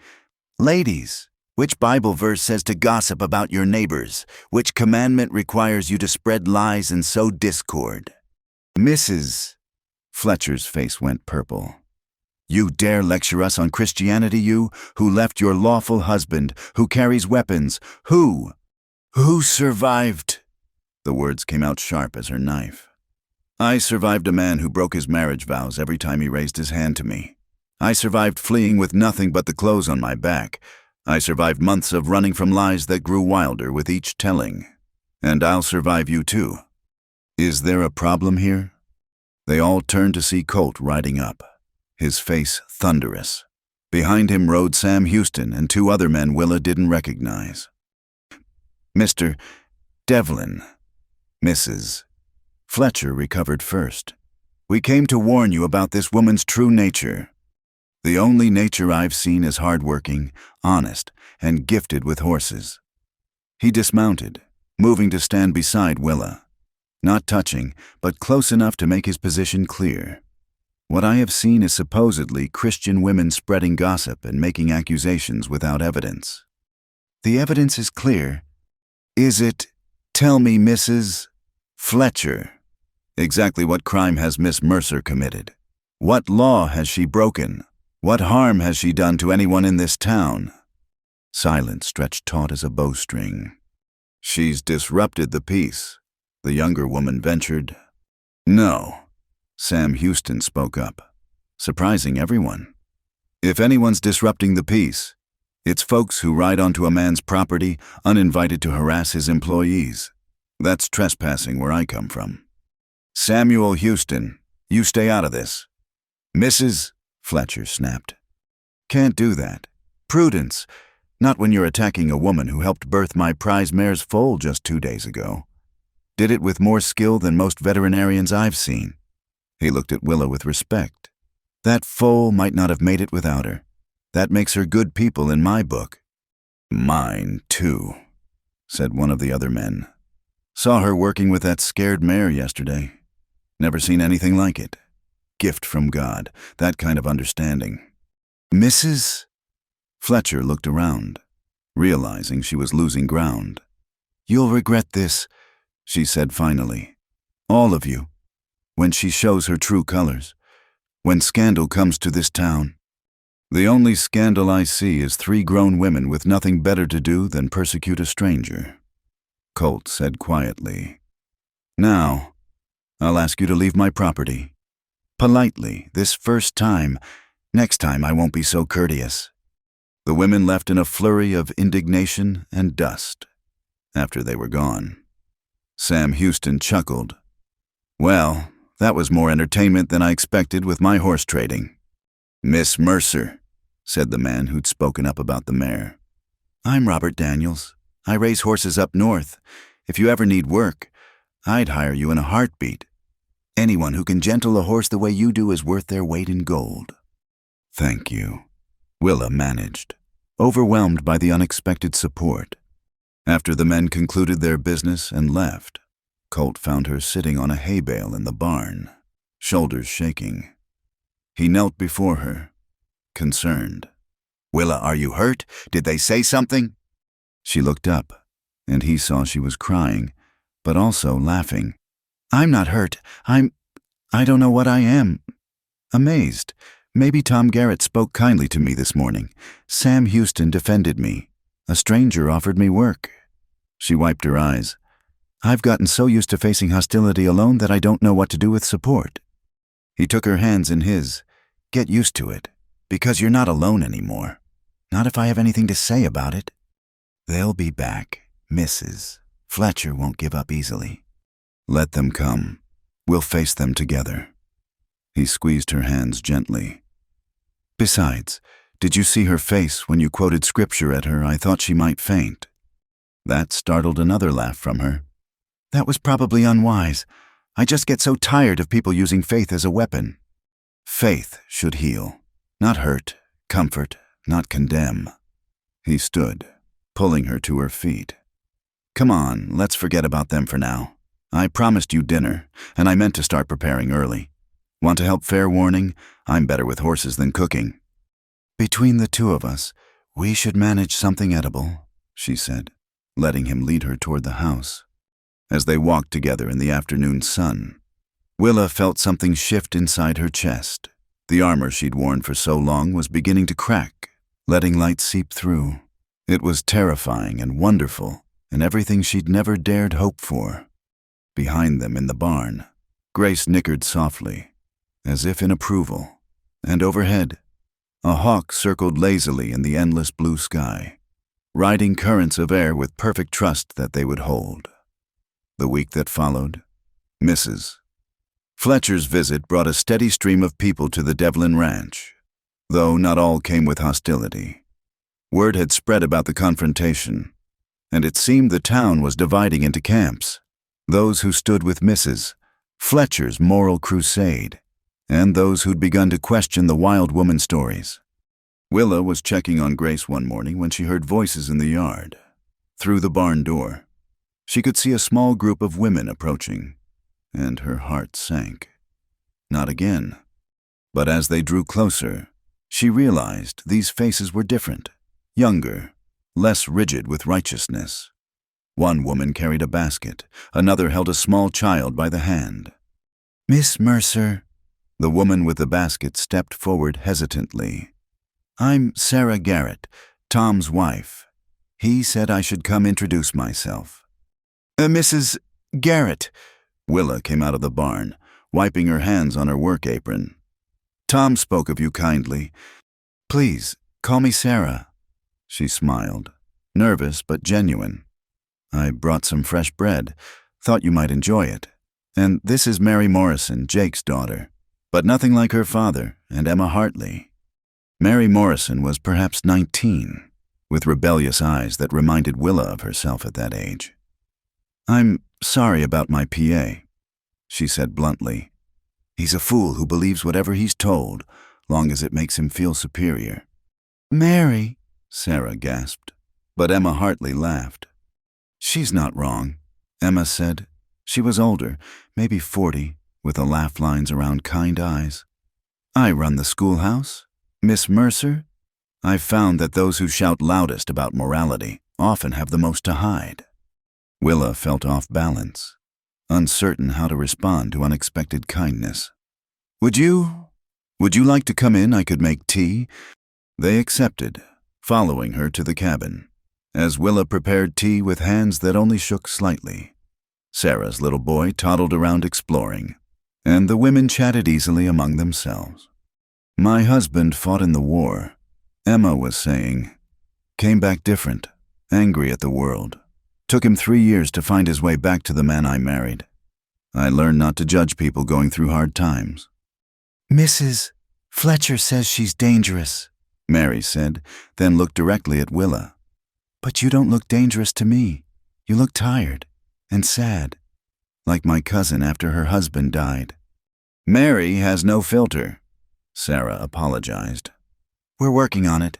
ladies, which Bible verse says to gossip about your neighbors? Which commandment requires you to spread lies and sow discord?" Mrs. Fletcher's face went purple. "You dare lecture us on Christianity, you, who left your lawful husband, who carries weapons, who survived?" The words came out sharp as her knife. "I survived a man who broke his marriage vows every time he raised his hand to me. I survived fleeing with nothing but the clothes on my back. I survived months of running from lies that grew wilder with each telling. And I'll survive you too. Is there a problem here?" They all turned to see Colt riding up, his face thunderous. Behind him rode Sam Houston and 2 other men Willa didn't recognize. "Mr. Devlin," Mrs. Fletcher recovered first. "We came to warn you about this woman's true nature. The only nature I've seen is hardworking, honest, and gifted with horses." He dismounted, moving to stand beside Willa, not touching, but close enough to make his position clear. "What I have seen is supposedly Christian women spreading gossip and making accusations without evidence. The evidence is clear. Is it? Tell me, Mrs. Fletcher. Exactly what crime has Miss Mercer committed? What law has she broken? What harm has she done to anyone in this town?" Silence stretched taut as a bowstring. "She's disrupted the peace," the younger woman ventured. "No," Sam Houston spoke up, surprising everyone. "If anyone's disrupting the peace, it's folks who ride onto a man's property uninvited to harass his employees. That's trespassing where I come from. Samuel Houston, you stay out of this." "Mrs. Fletcher snapped. "Can't do that. Prudence. Not when you're attacking a woman who helped birth my prize mare's foal just 2 days ago. Did it with more skill than most veterinarians I've seen." He looked at Willa with respect. "That foal might not have made it without her. That makes her good people in my book." "Mine, too," said one of the other men. "Saw her working with that scared mare yesterday. Never seen anything like it. Gift from God, that kind of understanding." Mrs. Fletcher looked around. realizing she was losing ground. "You'll regret this," she said finally. "All of you. When she shows her true colors. When scandal comes to this town." "The only scandal I see is 3 grown women with nothing better to do than persecute a stranger," Colt said quietly. "Now, I'll ask you to leave my property. Politely, this first time. Next time I won't be so courteous." The women left in a flurry of indignation and dust after they were gone. Sam Houston chuckled. "Well, that was more entertainment than I expected with my horse trading." "Miss Mercer," said the man who'd spoken up about the mare. "I'm Robert Daniels. I raise horses up north. If you ever need work, I'd hire you in a heartbeat. Anyone who can gentle a horse the way you do is worth their weight in gold." "Thank you," Willa managed, overwhelmed by the unexpected support. After the men concluded their business and left, Colt found her sitting on a hay bale in the barn, shoulders shaking. He knelt before her, concerned. "Willa, are you hurt? Did they say something?" She looked up, and he saw she was crying, but also laughing. "I'm not hurt. I don't know what I am. Amazed. Maybe Tom Garrett spoke kindly to me this morning. Sam Houston defended me. A stranger offered me work." She wiped her eyes. "I've gotten so used to facing hostility alone that I don't know what to do with support." He took her hands in his. "Get used to it, because you're not alone anymore. Not if I have anything to say about it. They'll be back, Mrs. Fletcher won't give up easily. Let them come. We'll face them together." He squeezed her hands gently. "Besides, did you see her face when you quoted scripture at her? I thought she might faint." That startled another laugh from her. "That was probably unwise. I just get so tired of people using faith as a weapon. Faith should heal, not hurt, comfort, not condemn." He stood, pulling her to her feet. "Come on, let's forget about them for now. I promised you dinner, and I meant to start preparing early. Want to help? Fair warning, I'm better with horses than cooking." "Between the two of us, we should manage something edible," she said, letting him lead her toward the house. As they walked together in the afternoon sun, Willa felt something shift inside her chest. The armor she'd worn for so long was beginning to crack, letting light seep through. It was terrifying and wonderful, and everything she'd never dared hope for. Behind them in the barn, Grace nickered softly, as if in approval, and overhead, a hawk circled lazily in the endless blue sky, riding currents of air with perfect trust that they would hold. The week that followed, Mrs. Fletcher's visit brought a steady stream of people to the Devlin ranch, though not all came with hostility. Word had spread about the confrontation, and it seemed the town was dividing into camps, those who stood with Mrs. Fletcher's moral crusade, and those who'd begun to question the wild woman stories. Willa was checking on Grace one morning when she heard voices in the yard. Through the barn door, she could see a small group of women approaching, and her heart sank. Not again. But as they drew closer, she realized these faces were different, younger, less rigid with righteousness. One woman carried a basket, another held a small child by the hand. "Miss Mercer," the woman with the basket stepped forward hesitantly. "I'm Sarah Garrett, Tom's wife. He said I should come introduce myself." "Mrs. Garrett," Willa came out of the barn, wiping her hands on her work apron. "Tom spoke of you kindly. Please, call me Sarah." She smiled, nervous but genuine. "I brought some fresh bread. Thought you might enjoy it. And this is Mary Morrison, Jake's daughter, but nothing like her father and Emma Hartley." Mary Morrison was perhaps 19, with rebellious eyes that reminded Willa of herself at that age. "I'm sorry about my PA," she said bluntly. "He's a fool who believes whatever he's told, long as it makes him feel superior." "Mary," Sarah gasped, but Emma Hartley laughed. "She's not wrong," Emma said. She was older, maybe 40, with the laugh lines around kind eyes. "I run the schoolhouse. Miss Mercer?" I've found that those who shout loudest about morality often have the most to hide. Willa felt off balance, uncertain how to respond to unexpected kindness. Would you like to come in? I could make tea." They accepted, following her to the cabin, as Willa prepared tea with hands that only shook slightly. Sarah's little boy toddled around exploring, and the women chatted easily among themselves. "My husband fought in the war," Emma was saying. "Came back different, angry at the world. Took him 3 years to find his way back to the man I married. I learned not to judge people going through hard times." "Mrs. Fletcher says she's dangerous," Mary said, then looked directly at Willa. "But you don't look dangerous to me. You look tired and sad, like my cousin after her husband died." "Mary has no filter," Sarah apologized. "We're working on it."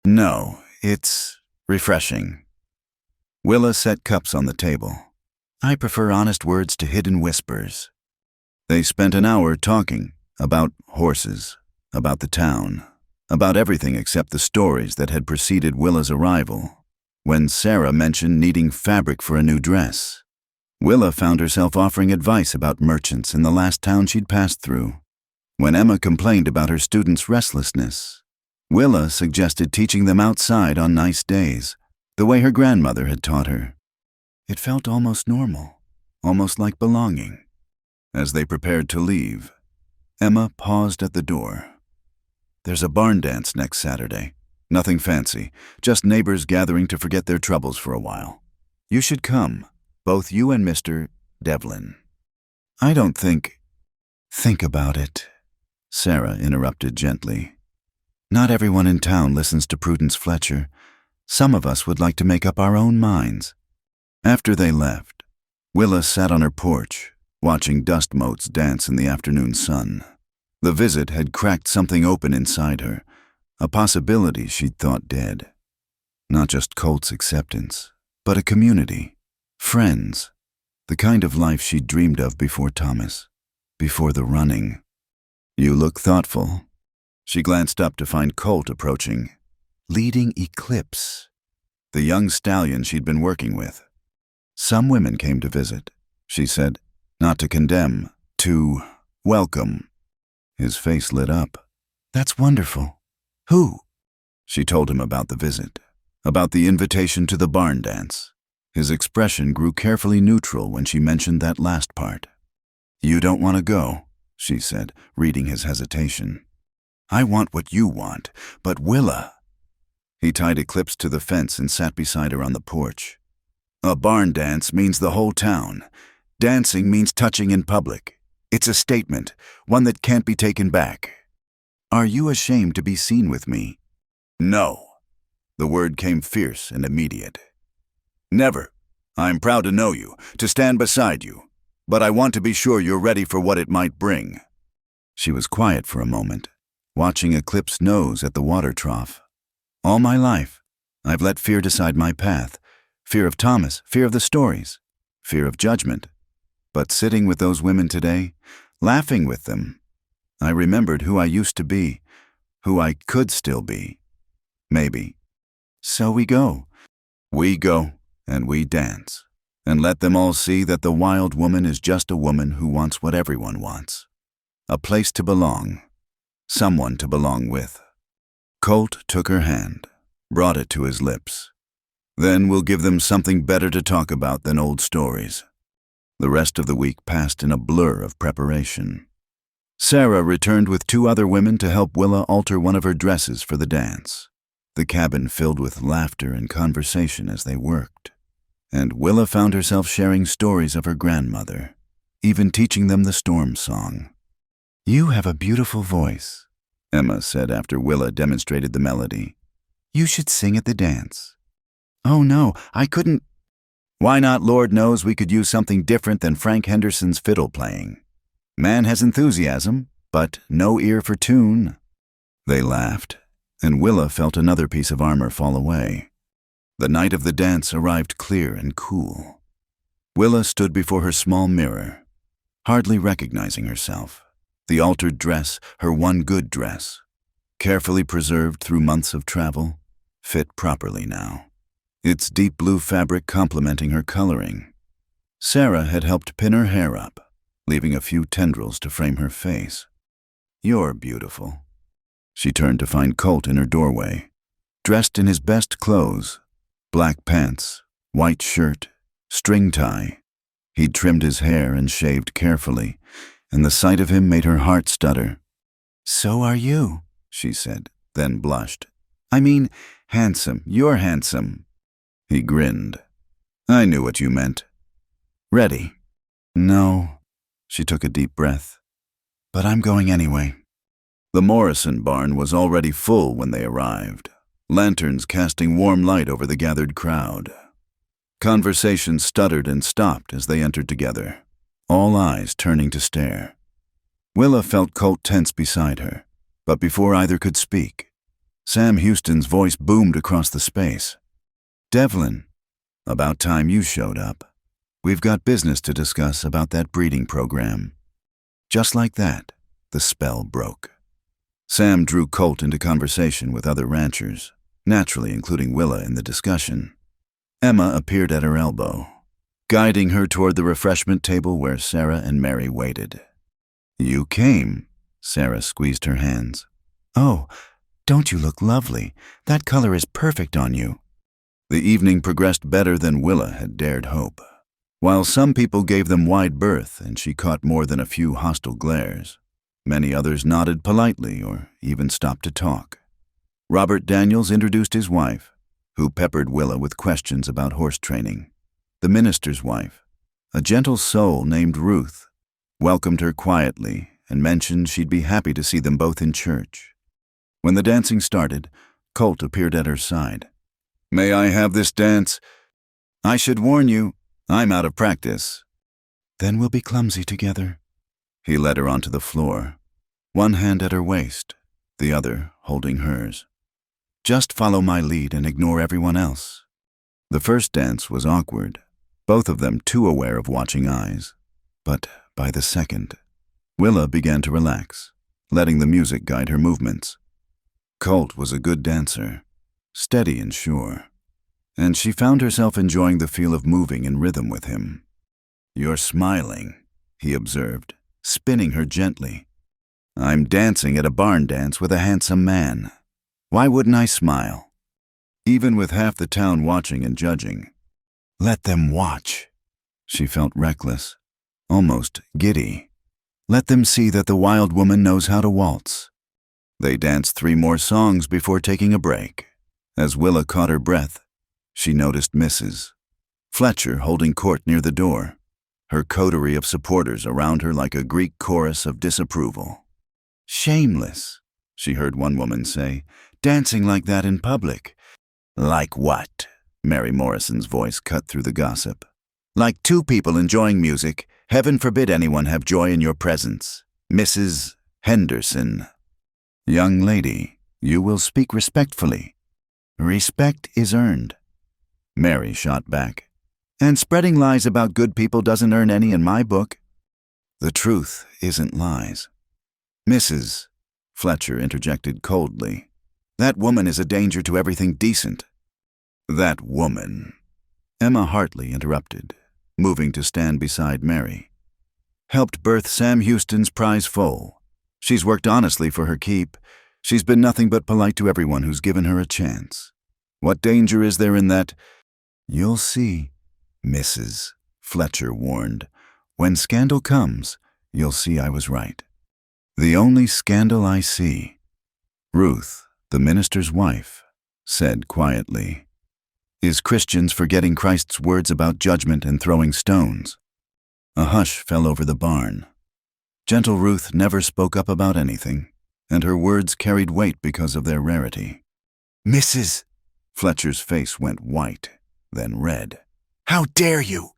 "No, it's refreshing." Willa set cups on the table. "I prefer honest words to hidden whispers." They spent an hour talking about horses, about the town, about everything except the stories that had preceded Willa's arrival. When Sarah mentioned needing fabric for a new dress, Willa found herself offering advice about merchants in the last town she'd passed through. When Emma complained about her students' restlessness, Willa suggested teaching them outside on nice days, the way her grandmother had taught her. It felt almost normal, almost like belonging. As they prepared to leave, Emma paused at the door. "There's a barn dance next Saturday. Nothing fancy, just neighbors gathering to forget their troubles for a while. You should come, both you and Mr. Devlin." "I don't think—" "Think about it," Sarah interrupted gently. "Not everyone in town listens to Prudence Fletcher. Some of us would like to make up our own minds." After they left, Willa sat on her porch, watching dust motes dance in the afternoon sun. The visit had cracked something open inside her, a possibility she'd thought dead. Not just Colt's acceptance, but a community, friends, the kind of life she'd dreamed of before Thomas, before the running. "You look thoughtful." She glanced up to find Colt approaching, leading Eclipse, the young stallion she'd been working with. "Some women came to visit," she said, "not to condemn, to welcome." His face lit up. "That's wonderful. Who?" She told him about the visit, about the invitation to the barn dance. His expression grew carefully neutral when she mentioned that last part. "You don't want to go," she said, reading his hesitation. "I want what you want, but Willa—" He tied Eclipse to the fence and sat beside her on the porch. "A barn dance means the whole town. Dancing means touching in public. It's a statement, one that can't be taken back. Are you ashamed to be seen with me?" "No." The word came fierce and immediate. "Never. I'm proud to know you, to stand beside you, but I want to be sure you're ready for what it might bring." She was quiet for a moment, watching Eclipse nose at the water trough. "All my life, I've let fear decide my path. Fear of Thomas, fear of the stories, fear of judgment. But sitting with those women today, laughing with them, I remembered who I used to be, who I could still be. Maybe. So we go. We go, and we dance, and let them all see that the wild woman is just a woman who wants what everyone wants. A place to belong, someone to belong with." Colt took her hand, brought it to his lips. "Then we'll give them something better to talk about than old stories." The rest of the week passed in a blur of preparation. Sarah returned with 2 other women to help Willa alter one of her dresses for the dance. The cabin filled with laughter and conversation as they worked, and Willa found herself sharing stories of her grandmother, even teaching them the storm song. "You have a beautiful voice," Emma said after Willa demonstrated the melody. "You should sing at the dance." "Oh no, I couldn't." "Why not? Lord knows we could use something different than Frank Henderson's fiddle playing. Man has enthusiasm, but no ear for tune." They laughed, and Willa felt another piece of armor fall away. The night of the dance arrived clear and cool. Willa stood before her small mirror, hardly recognizing herself. The altered dress, her one good dress, carefully preserved through months of travel, fit properly now, its deep blue fabric complementing her coloring. Sarah had helped pin her hair up, leaving a few tendrils to frame her face. "You're beautiful." She turned to find Colt in her doorway, dressed in his best clothes, black pants, white shirt, string tie. He'd trimmed his hair and shaved carefully, and the sight of him made her heart stutter. "So are you," she said, then blushed. "I mean, handsome. You're handsome." He grinned. "I knew what you meant." "Ready?" "No." She took a deep breath. "But I'm going anyway." The Morrison barn was already full when they arrived, lanterns casting warm light over the gathered crowd. Conversation stuttered and stopped as they entered together, all eyes turning to stare. Willa felt Colt tense beside her, but before either could speak, Sam Houston's voice boomed across the space. "Devlin, about time you showed up. We've got business to discuss about that breeding program." Just like that, the spell broke. Sam drew Colt into conversation with other ranchers, naturally including Willa in the discussion. Emma appeared at her elbow, guiding her toward the refreshment table where Sarah and Mary waited. "You came." Sarah squeezed her hands. "Oh, don't you look lovely? That color is perfect on you." The evening progressed better than Willa had dared hope. While some people gave them wide berth and she caught more than a few hostile glares, many others nodded politely or even stopped to talk. Robert Daniels introduced his wife, who peppered Willa with questions about horse training. The minister's wife, a gentle soul named Ruth, welcomed her quietly and mentioned she'd be happy to see them both in church. When the dancing started, Colt appeared at her side. "May I have this dance?" "I should warn you, I'm out of practice." "Then we'll be clumsy together." He led her onto the floor, one hand at her waist, the other holding hers. "Just follow my lead and ignore everyone else." The first dance was awkward, both of them too aware of watching eyes. But by the second, Willa began to relax, letting the music guide her movements. Colt was a good dancer, steady and sure, and she found herself enjoying the feel of moving in rhythm with him. "You're smiling," he observed, spinning her gently. "I'm dancing at a barn dance with a handsome man. Why wouldn't I smile?" Even with half the town watching and judging. Let them watch. She felt reckless, almost giddy. Let them see that the wild woman knows how to waltz. They danced 3 more songs before taking a break. As Willa caught her breath, she noticed Mrs. Fletcher holding court near the door, her coterie of supporters around her like a Greek chorus of disapproval. "Shameless," she heard one woman say, "dancing like that in public." "Like what?" Mary Morrison's voice cut through the gossip. "Like 2 people enjoying music. Heaven forbid anyone have joy in your presence. Mrs. Henderson." "Young lady, you will speak respectfully." "Respect is earned." Mary shot back. "And spreading lies about good people doesn't earn any in my book." "The truth isn't lies." "Mrs. Fletcher interjected coldly. "That woman is a danger to everything decent." "That woman," Emma Hartley interrupted, moving to stand beside Mary, "helped birth Sam Houston's prize foal. She's worked honestly for her keep. She's been nothing but polite to everyone who's given her a chance. What danger is there in that?" "You'll see," Mrs. Fletcher warned. "When scandal comes, you'll see I was right." "The only scandal I see," Ruth, the minister's wife, said quietly, "is Christians forgetting Christ's words about judgment and throwing stones." A hush fell over the barn. Gentle Ruth never spoke up about anything, and her words carried weight because of their rarity. "Mrs. Fletcher's face went white, then red. "How dare you?"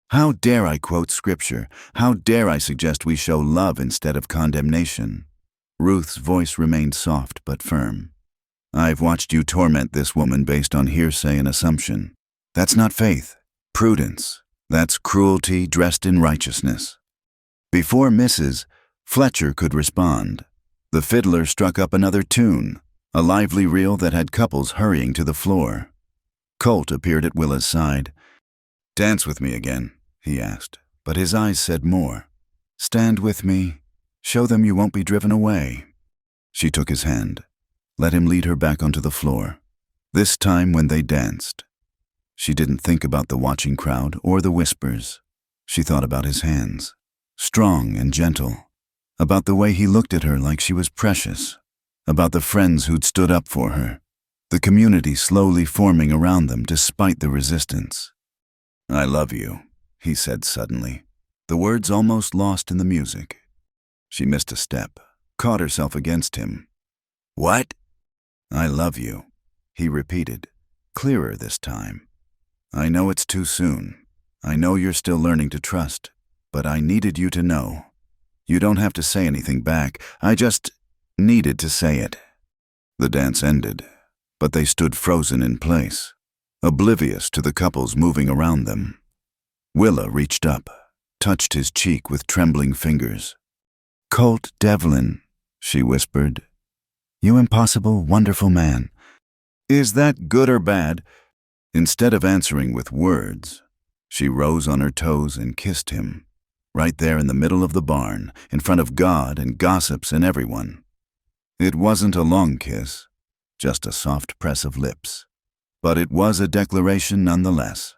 "How dare I quote scripture? How dare I suggest we show love instead of condemnation?" Ruth's voice remained soft but firm. "I've watched you torment this woman based on hearsay and assumption. That's not faith, prudence. That's cruelty dressed in righteousness." Before Mrs. Fletcher could respond, The fiddler struck up another tune, a lively reel that had couples hurrying to the floor. Colt appeared at Willa's side. "Dance with me again," he asked, but his eyes said more. "Stand with me. Show them you won't be driven away." She took his hand, let him lead her back onto the floor. This time when they danced, she didn't think about the watching crowd or the whispers. She thought about his hands, strong and gentle, about the way he looked at her like she was precious, about the friends who'd stood up for her, the community slowly forming around them despite the resistance. "I love you," he said suddenly, the words almost lost in the music. She missed a step, caught herself against him. "What?" "I love you," he repeated, clearer this time. "I know it's too soon. I know you're still learning to trust, but I needed you to know. You don't have to say anything back. I just needed to say it." The dance ended, but they stood frozen in place, oblivious to the couples moving around them. Willa reached up, touched his cheek with trembling fingers. "Colt Devlin," she whispered. "You impossible, wonderful man." "Is that good or bad?" Instead of answering with words, she rose on her toes and kissed him, right there in the middle of the barn, in front of God and gossips and everyone. It wasn't a long kiss, just a soft press of lips, but it was a declaration nonetheless.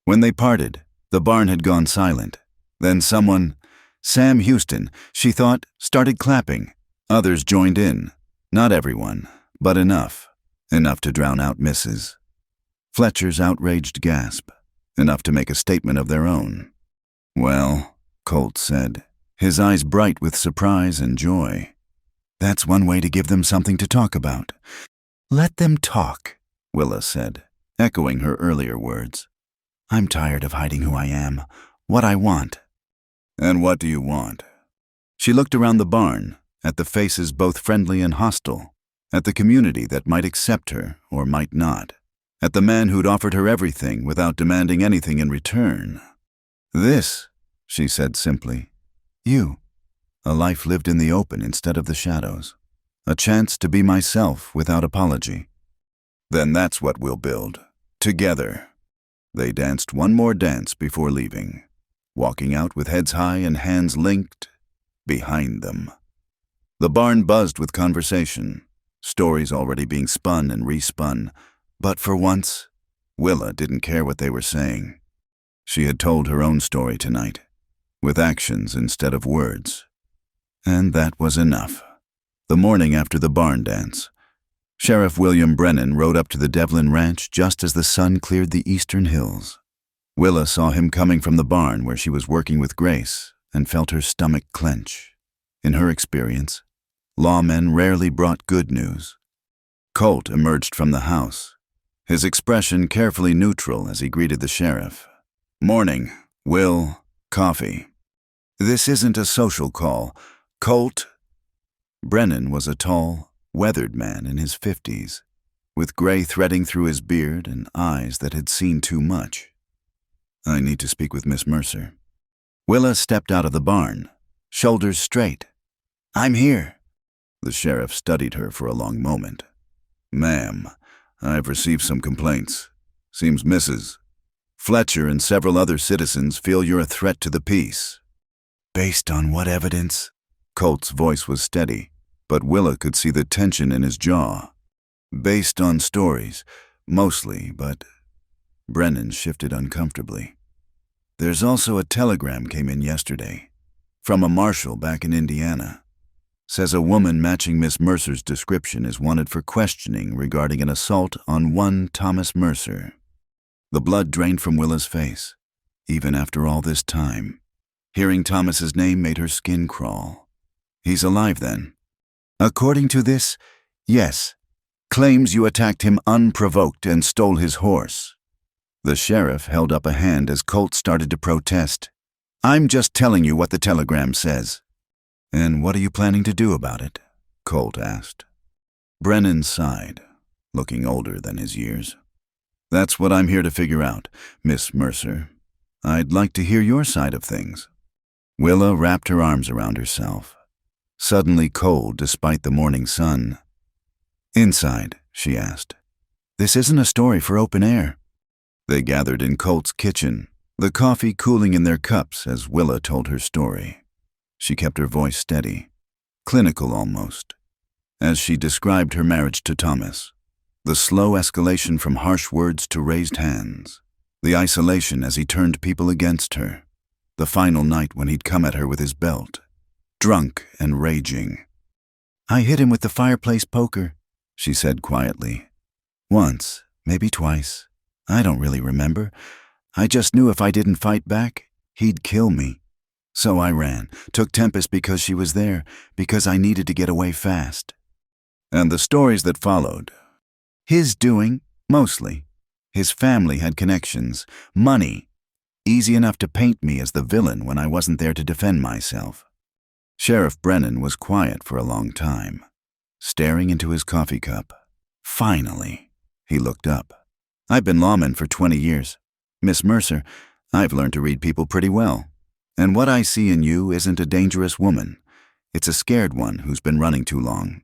When they parted, the barn had gone silent. Then someone, Sam Houston, she thought, started clapping. Others joined in. Not everyone, but enough to drown out Mrs. Fletcher's outraged gasp, enough to make a statement of their own. "Well," Colt said, his eyes bright with surprise and joy. "That's one way to give them something to talk about." "Let them talk," Willa said, echoing her earlier words. "I'm tired of hiding who I am, what I want." "And what do you want?" She looked around the barn, at the faces both friendly and hostile, at the community that might accept her or might not, at the man who'd offered her everything without demanding anything in return. "This," she said simply. "You. A life lived in the open instead of the shadows. A chance to be myself without apology." "Then that's what we'll build. Together." They danced one more dance before leaving, walking out with heads high and hands linked behind them. The barn buzzed with conversation, stories already being spun and respun, but for once, Willa didn't care what they were saying. She had told her own story tonight, with actions instead of words. And that was enough. The morning after the barn dance, Sheriff William Brennan rode up to the Devlin ranch just as the sun cleared the eastern hills. Willa saw him coming from the barn where she was working with Grace and felt her stomach clench. In her experience, lawmen rarely brought good news. Colt emerged from the house, his expression carefully neutral as he greeted the sheriff. "Morning, Will, coffee." "This isn't a social call. Colt." Brennan was a tall, weathered man in his 50s, with gray threading through his beard and eyes that had seen too much. "I need to speak with Miss Mercer." Willa stepped out of the barn, shoulders straight. "I'm here." The sheriff studied her for a long moment. "Ma'am, I've received some complaints. Seems Mrs. Fletcher and several other citizens feel you're a threat to the peace." "Based on what evidence?" Colt's voice was steady, but Willa could see the tension in his jaw. "Based on stories, mostly, but..." Brennan shifted uncomfortably. "There's also a telegram came in yesterday, from a marshal back in Indiana. Says a woman matching Miss Mercer's description is wanted for questioning regarding an assault on one Thomas Mercer." The blood drained from Willa's face, even after all this time. Hearing Thomas's name made her skin crawl. "He's alive then?" "According to this, yes. Claims you attacked him unprovoked and stole his horse." The sheriff held up a hand as Colt started to protest. "I'm just telling you what the telegram says." "And what are you planning to do about it?" Colt asked. Brennan sighed, looking older than his years. "That's what I'm here to figure out, Miss Mercer. I'd like to hear your side of things." Willa wrapped her arms around herself. suddenly cold despite the morning sun. "Inside," she asked. "This isn't a story for open air." They gathered in Colt's kitchen, the coffee cooling in their cups as Willa told her story. She kept her voice steady, clinical almost, as she described her marriage to Thomas, the slow escalation from harsh words to raised hands, the isolation as he turned people against her, the final night when he'd come at her with his belt, drunk and raging. "I hit him with the fireplace poker," she said quietly. "Once, maybe twice. I don't really remember. I just knew if I didn't fight back, he'd kill me. So I ran, took Tempest because she was there, because I needed to get away fast." And the stories that followed. His doing, mostly. His family had connections, money, easy enough to paint me as the villain when I wasn't there to defend myself. Sheriff Brennan was quiet for a long time, staring into his coffee cup. Finally, he looked up. "I've been lawman for 20 years. Miss Mercer, I've learned to read people pretty well. And what I see in you isn't a dangerous woman. It's a scared one who's been running too long."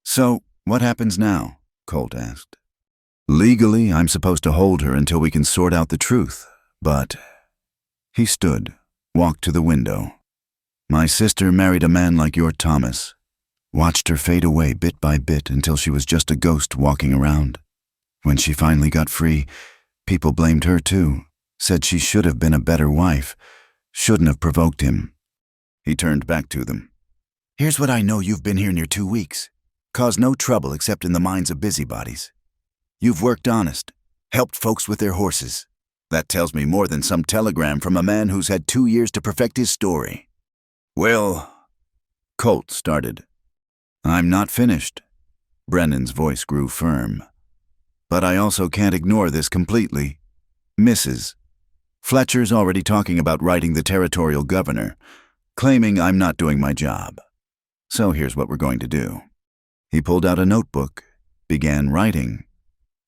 "So, what happens now?" Colt asked. "Legally, I'm supposed to hold her until we can sort out the truth, but..." He stood, walked to the window. "My sister married a man like your Thomas. Watched her fade away bit by bit until she was just a ghost walking around. When she finally got free, people blamed her too, said she should have been a better wife, shouldn't have provoked him." He turned back to them. "Here's what I know you've been here near 2 weeks. Caused no trouble except in the minds of busybodies. You've worked honest, helped folks with their horses. That tells me more than some telegram from a man who's had 2 years to perfect his story." "Well," Colt started. "I'm not finished." Brennan's voice grew firm. "But I also can't ignore this completely. Mrs. Fletcher's already talking about writing the territorial governor, claiming I'm not doing my job. So here's what we're going to do." He pulled out a notebook, began writing.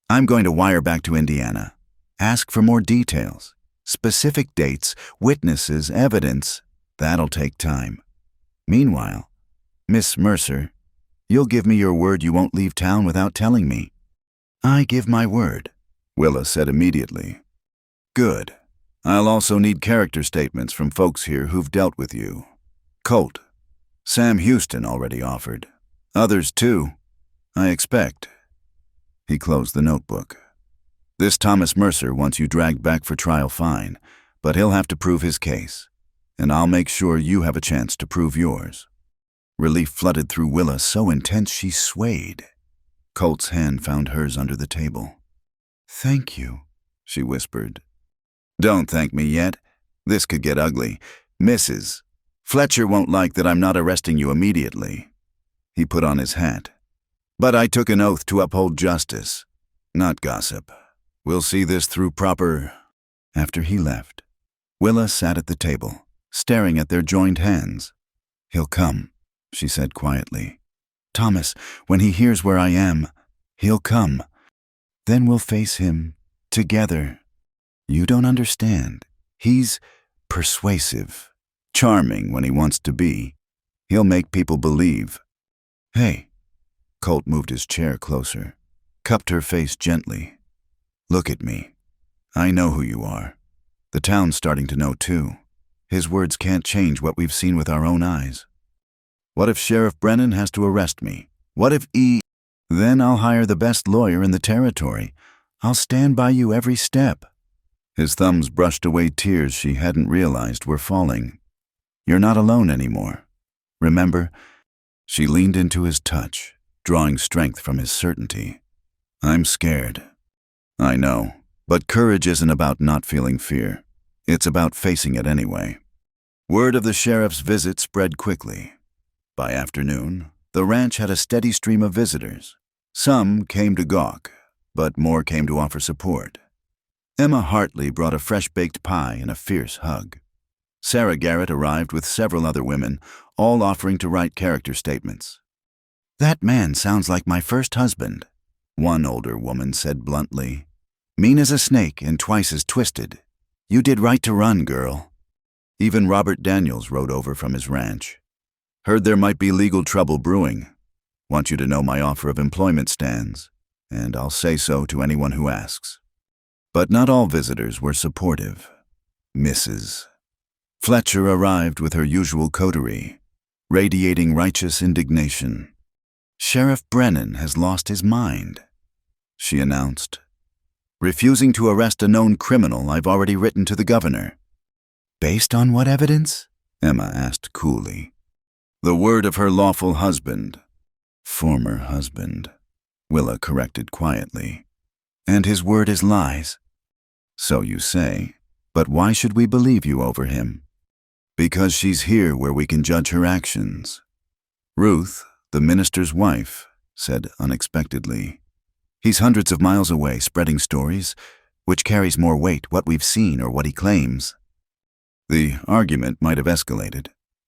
"I'm going to wire back to Indiana, ask for more details, specific dates, witnesses, evidence. That'll take time. Meanwhile, Miss Mercer, you'll give me your word you won't leave town without telling me." "I give my word," Willa said immediately. "Good. I'll also need character statements from folks here who've dealt with you. Colt. Sam Houston already offered. Others too, I expect." He closed the notebook. "This Thomas Mercer wants you dragged back for trial fine, but he'll have to prove his case, and I'll make sure you have a chance to prove yours." Relief flooded through Willa so intense she swayed. Colt's hand found hers under the table. "Thank you," she whispered. "Don't thank me yet. This could get ugly. Mrs. Fletcher won't like that I'm not arresting you immediately." He put on his hat. "But I took an oath to uphold justice, not gossip. We'll see this through proper..." After he left, Willa sat at the table, staring at their joined hands. "He'll come," she said quietly. "Thomas, when he hears where I am, he'll come. Then we'll face him, together. You don't understand. He's persuasive, charming when he wants to be. He'll make people believe." "Hey." Colt moved his chair closer, cupped her face gently. "Look at me. I know who you are. The town's starting to know too. His words can't change what we've seen with our own eyes. What if Sheriff Brennan has to arrest me? What if Then I'll hire the best lawyer in the territory. I'll stand by you every step." His thumbs brushed away tears she hadn't realized were falling. "You're not alone anymore. Remember?" She leaned into his touch, drawing strength from his certainty. "I'm scared. I know, but courage isn't about not feeling fear. It's about facing it anyway." Word of the sheriff's visit spread quickly. By afternoon, the ranch had a steady stream of visitors. Some came to gawk, but more came to offer support. Emma Hartley brought a fresh-baked pie and a fierce hug. Sarah Garrett arrived with several other women, all offering to write character statements. "That man sounds like my first husband," one older woman said bluntly. "Mean as a snake and twice as twisted. You did right to run, girl." Even Robert Daniels rode over from his ranch. Heard there might be legal trouble brewing. Want you to know my offer of employment stands, and I'll say so to anyone who asks." But not all visitors were supportive. Mrs. Fletcher arrived with her usual coterie, radiating righteous indignation. "Sheriff Brennan has lost his mind," she announced. "Refusing to arrest a known criminal I've already written to the governor." "Based on what evidence?" Emma asked coolly. "The word of her lawful husband." "Former husband," Willa corrected quietly. "And his word is lies." "So you say, but why should we believe you over him?" "Because she's here where we can judge her actions." Ruth, the minister's wife, said unexpectedly, "He's hundreds of miles away spreading stories. Which carries more weight, what we've seen or what he claims?" The argument might have escalated,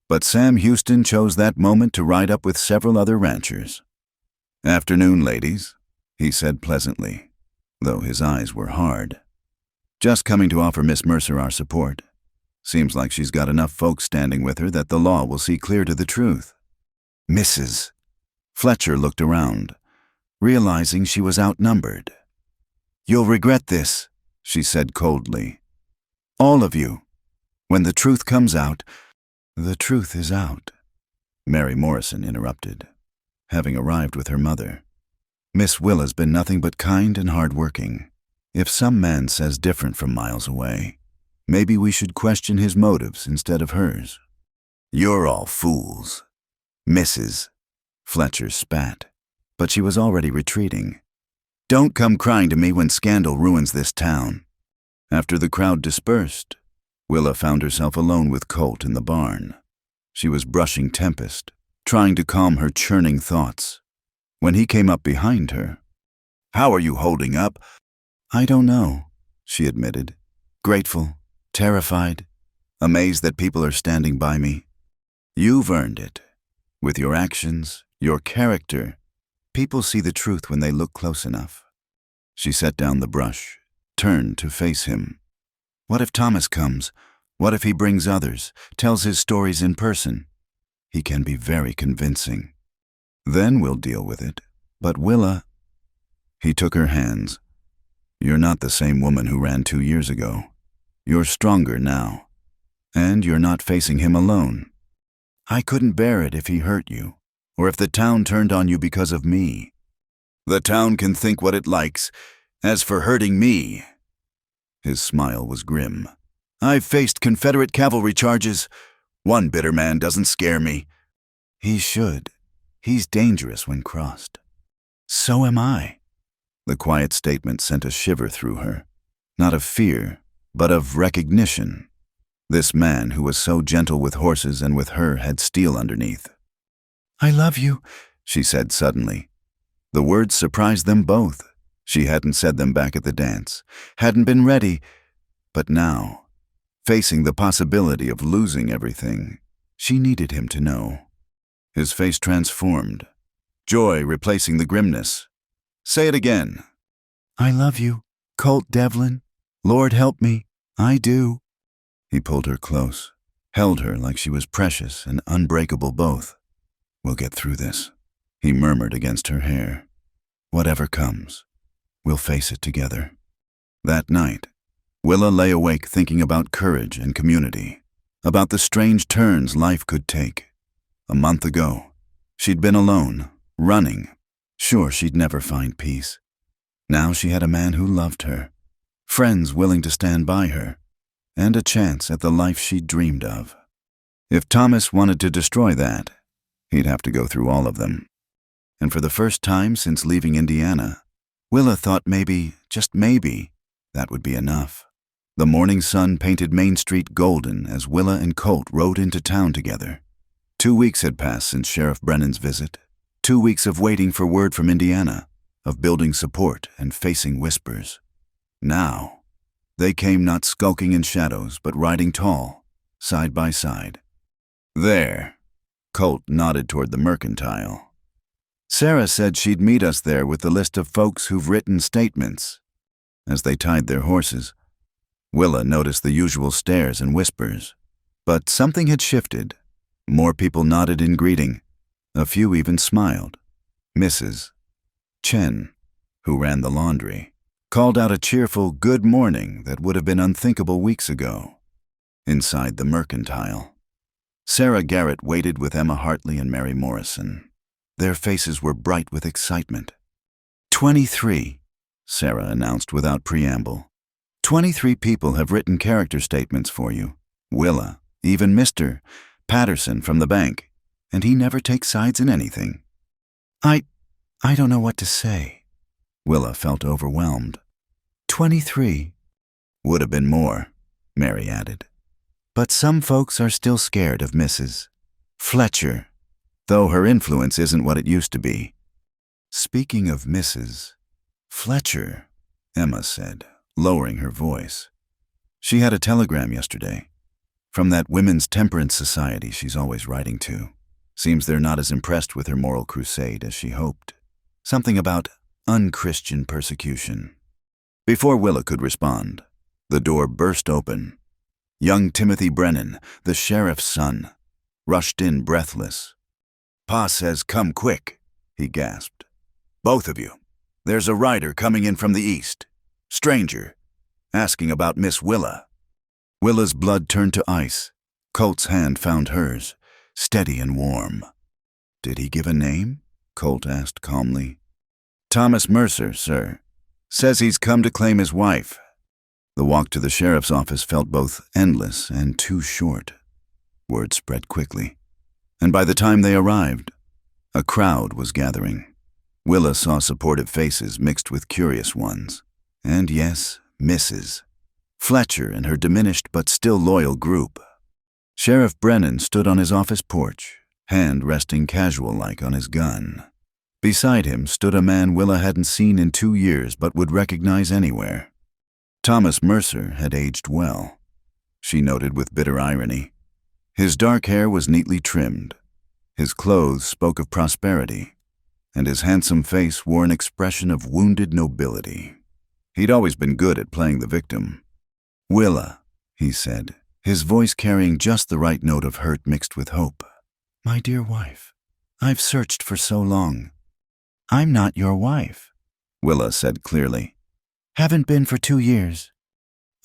but Sam Houston chose that moment to ride up with several other ranchers. "Afternoon, ladies," he said pleasantly, though his eyes were hard. "Just coming to offer Miss Mercer our support. Seems like she's got enough folks standing with her that the law will see clear to the truth." "Mrs." Fletcher looked around, realizing she was outnumbered. "You'll regret this," she said coldly. "All of you. When the truth comes out—" "The truth is out," Mary Morrison interrupted, having arrived with her mother. "Miss Willa's been nothing but kind and hard-working. If some man says different from miles away, maybe we should question his motives instead of hers." "You're all fools." "Mrs." Fletcher spat, but she was already retreating. "Don't come crying to me when scandal ruins this town." After the crowd dispersed, Willa found herself alone with Colt in the barn. She was brushing Tempest, trying to calm her churning thoughts, when he came up behind her. "How are you holding up?" "I don't know," she admitted. "Grateful, terrified, amazed that people are standing by me." "You've earned it. With your actions, your character, people see the truth when they look close enough." She set down the brush, turned to face him. "What if Thomas comes? What if he brings others, tells his stories in person? He can be very convincing. Then we'll deal with it. But Willa—" He took her hands. "You're not the same woman who ran 2 years ago. You're stronger now. And you're not facing him alone. I couldn't bear it if he hurt you, or if the town turned on you because of me." "The town can think what it likes. As for hurting me—" His smile was grim. "I've faced Confederate cavalry charges. One bitter man doesn't scare me." "He should. He's dangerous when crossed." "So am I." The quiet statement sent a shiver through her, not of fear, but of recognition. This man who was so gentle with horses and with her had steel underneath. "I love you," she said suddenly. The words surprised them both. She hadn't said them back at the dance, hadn't been ready, but now, facing the possibility of losing everything, she needed him to know. His face transformed, joy replacing the grimness. "Say it again." "I love you, Colt Devlin. Lord help me, I do." He pulled her close, held her like she was precious and unbreakable both. "We'll get through this," he murmured against her hair. "Whatever comes, we'll face it together." That night, Willa lay awake thinking about courage and community, about the strange turns life could take. A month ago, she'd been alone, running, sure she'd never find peace. Now she had a man who loved her, friends willing to stand by her, and a chance at the life she'd dreamed of. If Thomas wanted to destroy that, he'd have to go through all of them. And for the first time since leaving Indiana, Willa thought maybe, just maybe, that would be enough. The morning sun painted Main Street golden as Willa and Colt rode into town together. 2 weeks had passed since Sheriff Brennan's visit. 2 weeks of waiting for word from Indiana, of building support and facing whispers. Now, they came not skulking in shadows, but riding tall, side by side. "There," Colt nodded toward the mercantile. "Sarah said she'd meet us there with the list of folks who've written statements." As they tied their horses, Willa noticed the usual stares and whispers, but something had shifted. More people nodded in greeting. A few even smiled. Mrs. Chen, who ran the laundry, called out a cheerful good morning that would have been unthinkable weeks ago. Inside the mercantile, Sarah Garrett waited with Emma Hartley and Mary Morrison. Their faces were bright with excitement. 23, Sarah announced without preamble. 23 people have written character statements for you. Willa, even Mr. Patterson from the bank, and he never takes sides in anything. I don't know what to say. Willa felt overwhelmed. 23. Would have been more, Mary added. But some folks are still scared of Mrs. Fletcher, though her influence isn't what it used to be. Speaking of Mrs. Fletcher, Emma said, lowering her voice. She had a telegram yesterday from that Women's Temperance Society she's always writing to. Seems they're not as impressed with her moral crusade as she hoped. Something about unchristian persecution. Before Willa could respond, the door burst open. Young Timothy Brennan, the sheriff's son, rushed in breathless. "Pa says come quick," he gasped. "Both of you. There's a rider coming in from the east. Stranger, asking about Miss Willa." Willa's blood turned to ice. Colt's hand found hers, steady and warm. "Did he give a name?" Colt asked calmly. "Thomas Mercer, sir. Says he's come to claim his wife." The walk to the sheriff's office felt both endless and too short. Word spread quickly, and by the time they arrived, a crowd was gathering. Willa saw supportive faces mixed with curious ones. And yes, Mrs. Fletcher and her diminished but still loyal group. Sheriff Brennan stood on his office porch, hand resting casual-like on his gun. Beside him stood a man Willa hadn't seen in 2 years but would recognize anywhere. Thomas Mercer had aged well, she noted with bitter irony. His dark hair was neatly trimmed. His clothes spoke of prosperity, and his handsome face wore an expression of wounded nobility. He'd always been good at playing the victim. "Willa," he said, his voice carrying just the right note of hurt mixed with hope. "My dear wife, I've searched for so long." "I'm not your wife," Willa said clearly. "Haven't been for 2 years."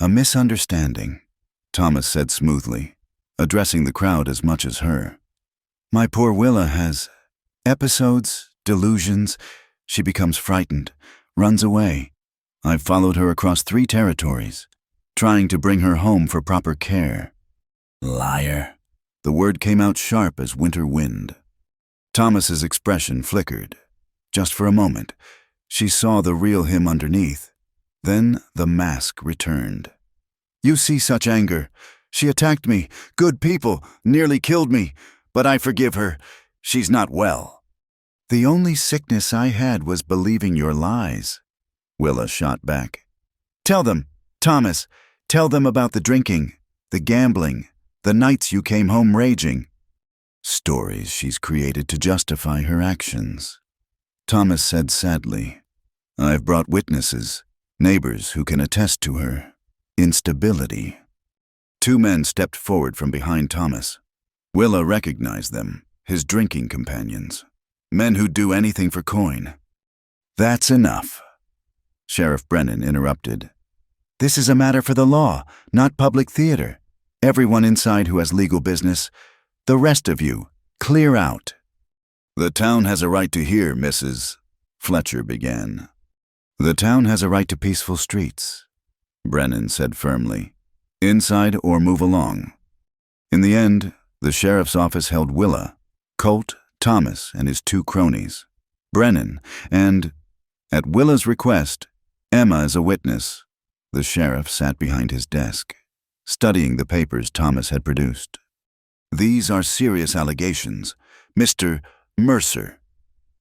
"A misunderstanding," Thomas said smoothly, addressing the crowd as much as her. "My poor Willa has episodes, delusions. She becomes frightened, runs away. I've followed her across 3 territories, trying to bring her home for proper care." "Liar." The word came out sharp as winter wind. Thomas's expression flickered. Just for a moment, she saw the real him underneath. Then the mask returned. "You see such anger. She attacked me. Good people. Nearly killed me. But I forgive her. She's not well." "The only sickness I had was believing your lies," Willa shot back. "Tell them, Thomas, tell them about the drinking, the gambling, the nights you came home raging." Stories she's created to justify her actions. Thomas said sadly, "I've brought witnesses, neighbors who can attest to her instability." 2 men stepped forward from behind Thomas. Willa recognized them, his drinking companions. Men who'd do anything for coin. "That's enough," Sheriff Brennan interrupted. "This is a matter for the law, not public theater. Everyone inside who has legal business. The rest of you, clear out." "The town has a right to hear, Mrs. Fletcher began. "The town has a right to peaceful streets," Brennan said firmly. "Inside or move along." In the end, the sheriff's office held Willa, Colt, Thomas, and his 2 cronies, Brennan, and, at Willa's request, Emma as a witness. The sheriff sat behind his desk, studying the papers Thomas had produced. "These are serious allegations, Mr. Mercer,"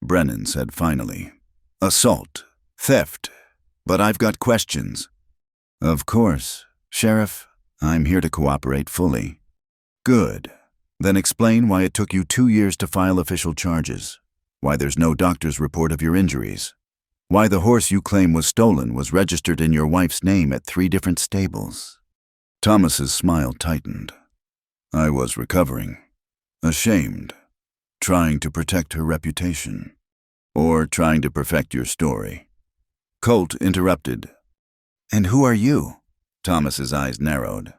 Brennan said finally. "Assault, theft, but I've got questions." "Of course, Sheriff, I'm here to cooperate fully." "Good. Then explain why it took you 2 years to file official charges, why there's no doctor's report of your injuries, why the horse you claim was stolen was registered in your wife's name at 3 different stables." Thomas's smile tightened. "I was recovering. Ashamed. Trying to protect her reputation. Or trying to perfect your story. Colt interrupted. "And who are you?" Thomas's eyes narrowed.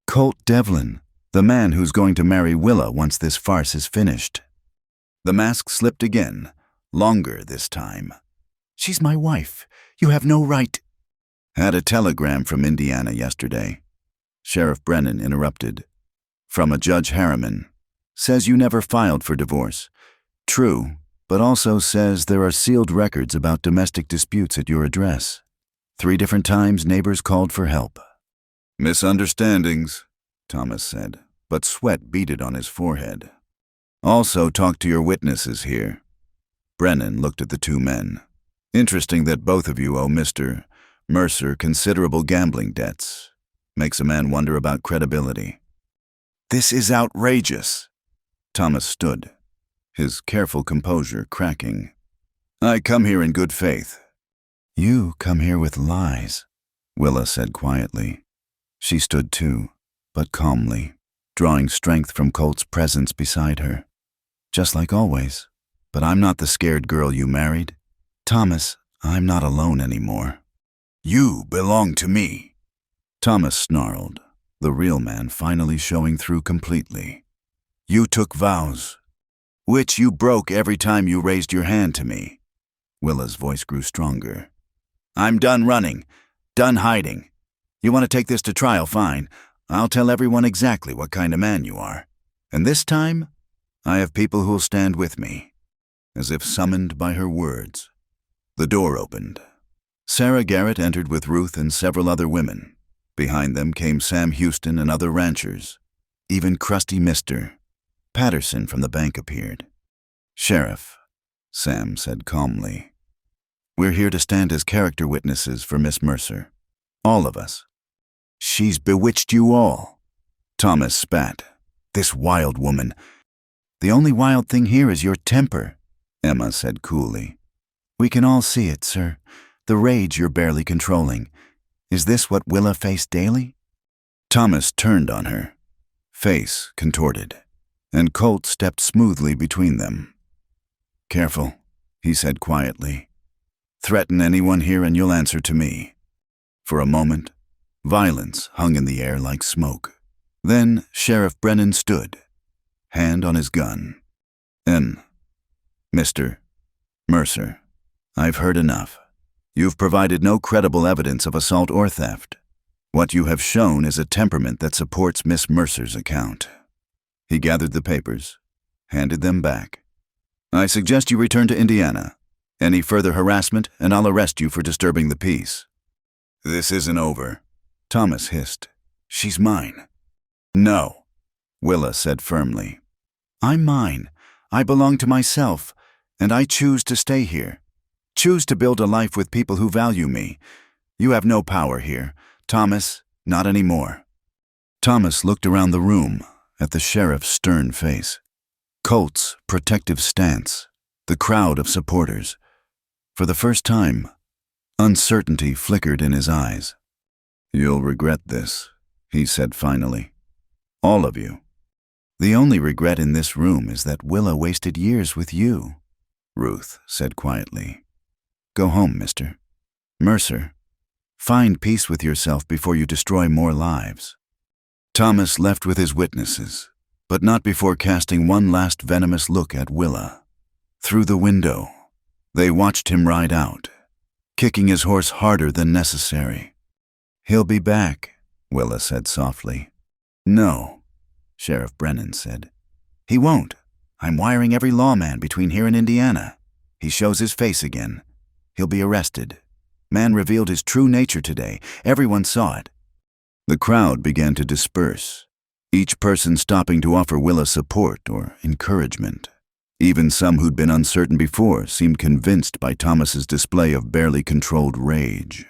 "Colt Devlin, the man who's going to marry Willa once this farce is finished." The mask slipped again, longer this time. "She's my wife. You have no right—" "Had a telegram from Indiana yesterday." Sheriff Brennan interrupted. "From a Judge Harriman. Says you never filed for divorce. True, but also says there are sealed records about domestic disputes at your address. 3 different times neighbors called for help." "Misunderstandings," Thomas said, but sweat beaded on his forehead. "Also talked to your witnesses here." Brennan looked at the 2 men. "Interesting that both of you owe Mr. Mercer considerable gambling debts. Makes a man wonder about credibility." "This is outrageous." Thomas stood, his careful composure cracking. "I come here in good faith." "You come here with lies," Willa said quietly. She stood too, but calmly, drawing strength from Colt's presence beside her. "Just like always. But I'm not the scared girl you married. Thomas, I'm not alone anymore." "You belong to me," Thomas snarled, the real man finally showing through completely. "You took vows, which you broke every time you raised your hand to me." Willa's voice grew stronger. "I'm done running, done hiding. You want to take this to trial, fine. I'll tell everyone exactly what kind of man you are. And this time, I have people who'll stand with me." As if summoned by her words, the door opened. Sarah Garrett entered with Ruth and several other women. Behind them came Sam Houston and other ranchers. Even crusty Mr. Patterson from the bank appeared. "Sheriff," Sam said calmly, "we're here to stand as character witnesses for Miss Mercer. All of us." "She's bewitched you all," Thomas spat. "This wild woman." "The only wild thing here is your temper," Emma said coolly. "We can all see it, sir. The rage you're barely controlling. Is this what Willa faced daily?" Thomas turned on her, face contorted, and Colt stepped smoothly between them. "Careful," he said quietly. "Threaten anyone here and you'll answer to me." For a moment, violence hung in the air like smoke. Then Sheriff Brennan stood, hand on his gun. Mr. Mercer, I've heard enough. You've provided no credible evidence of assault or theft. What you have shown is a temperament that supports Miss Mercer's account." He gathered the papers, handed them back. "I suggest you return to Indiana. Any further harassment, and I'll arrest you for disturbing the peace." "This isn't over," Thomas hissed. "She's mine." "No," Willa said firmly. "I'm mine. I belong to myself, and I choose to stay here. Choose to build a life with people who value me. You have no power here. Thomas, not anymore." Thomas looked around the room at the sheriff's stern face, Colt's protective stance, the crowd of supporters. For the first time, uncertainty flickered in his eyes. "You'll regret this," he said finally. "All of you. The only regret in this room is that Willa wasted years with you," Ruth said quietly. "Go home, Mr. Mercer. Find peace with yourself before you destroy more lives." Thomas left with his witnesses, but not before casting one last venomous look at Willa. Through the window, they watched him ride out, kicking his horse harder than necessary. "He'll be back," Willa said softly. "No," Sheriff Brennan said. "He won't. I'm wiring every lawman between here and Indiana. He shows his face again. He'll be arrested. Man revealed his true nature today. Everyone saw it." The crowd began to disperse, each person stopping to offer Willa support or encouragement. Even some who'd been uncertain before seemed convinced by Thomas's display of barely controlled rage.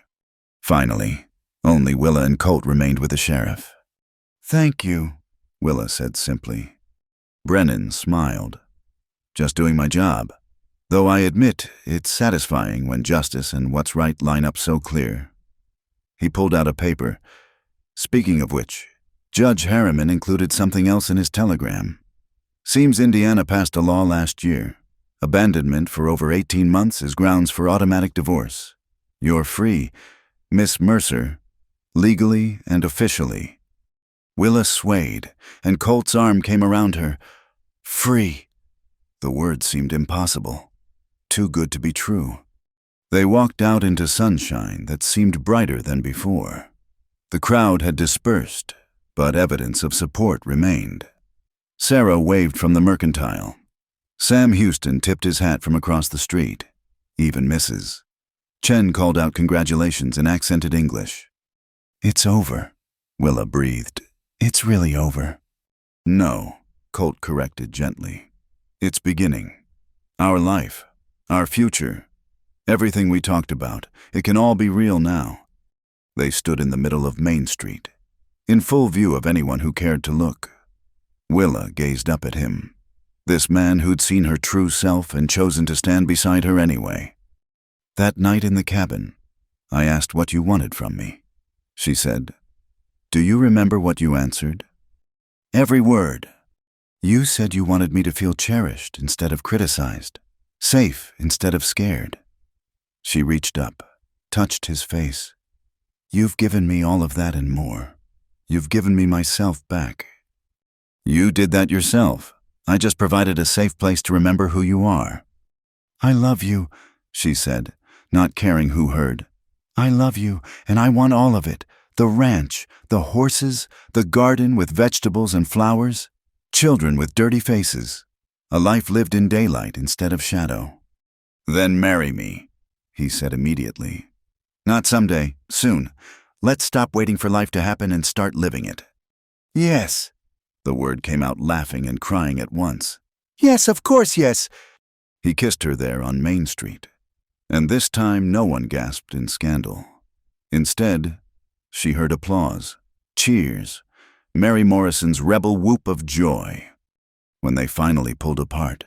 Finally, only Willa and Colt remained with the sheriff. "Thank you," Willa said simply. Brennan smiled. "Just doing my job. Though I admit it's satisfying when justice and what's right line up so clear." He pulled out a paper. "Speaking of which, Judge Harriman included something else in his telegram." Seems Indiana passed a law last year. Abandonment for over 18 months is grounds for automatic divorce. You're free, Miss Mercer, legally and officially. Willa swayed, and Colt's arm came around her. Free. The word seemed impossible. Too good to be true. They walked out into sunshine that seemed brighter than before. The crowd had dispersed, but evidence of support remained. Sarah waved from the mercantile. Sam Houston tipped his hat from across the street. Even Mrs. Chen called out congratulations in accented English. It's over, Willa breathed. It's really over. No, Colt corrected gently. It's beginning. Our life, our future, everything we talked about, it can all be real now. They stood in the middle of Main Street, in full view of anyone who cared to look. Willa gazed up at him, this man who'd seen her true self and chosen to stand beside her anyway. That night in the cabin, I asked what you wanted from me, she said. Do you remember what you answered? Every word. You said you wanted me to feel cherished instead of criticized, safe instead of scared. She reached up, touched his face. You've given me all of that and more. You've given me myself back. You did that yourself. I just provided a safe place to remember who you are. I love you, she said, not caring who heard. I love you, and I want all of it. The ranch, the horses, the garden with vegetables and flowers, children with dirty faces, a life lived in daylight instead of shadow. Then marry me, he said immediately. Not someday, soon. Let's stop waiting for life to happen and start living it. Yes. The word came out laughing and crying at once. Yes, of course, yes. He kissed her there on Main Street. And this time no one gasped in scandal. Instead, she heard applause, cheers, Mary Morrison's rebel whoop of joy. When they finally pulled apart,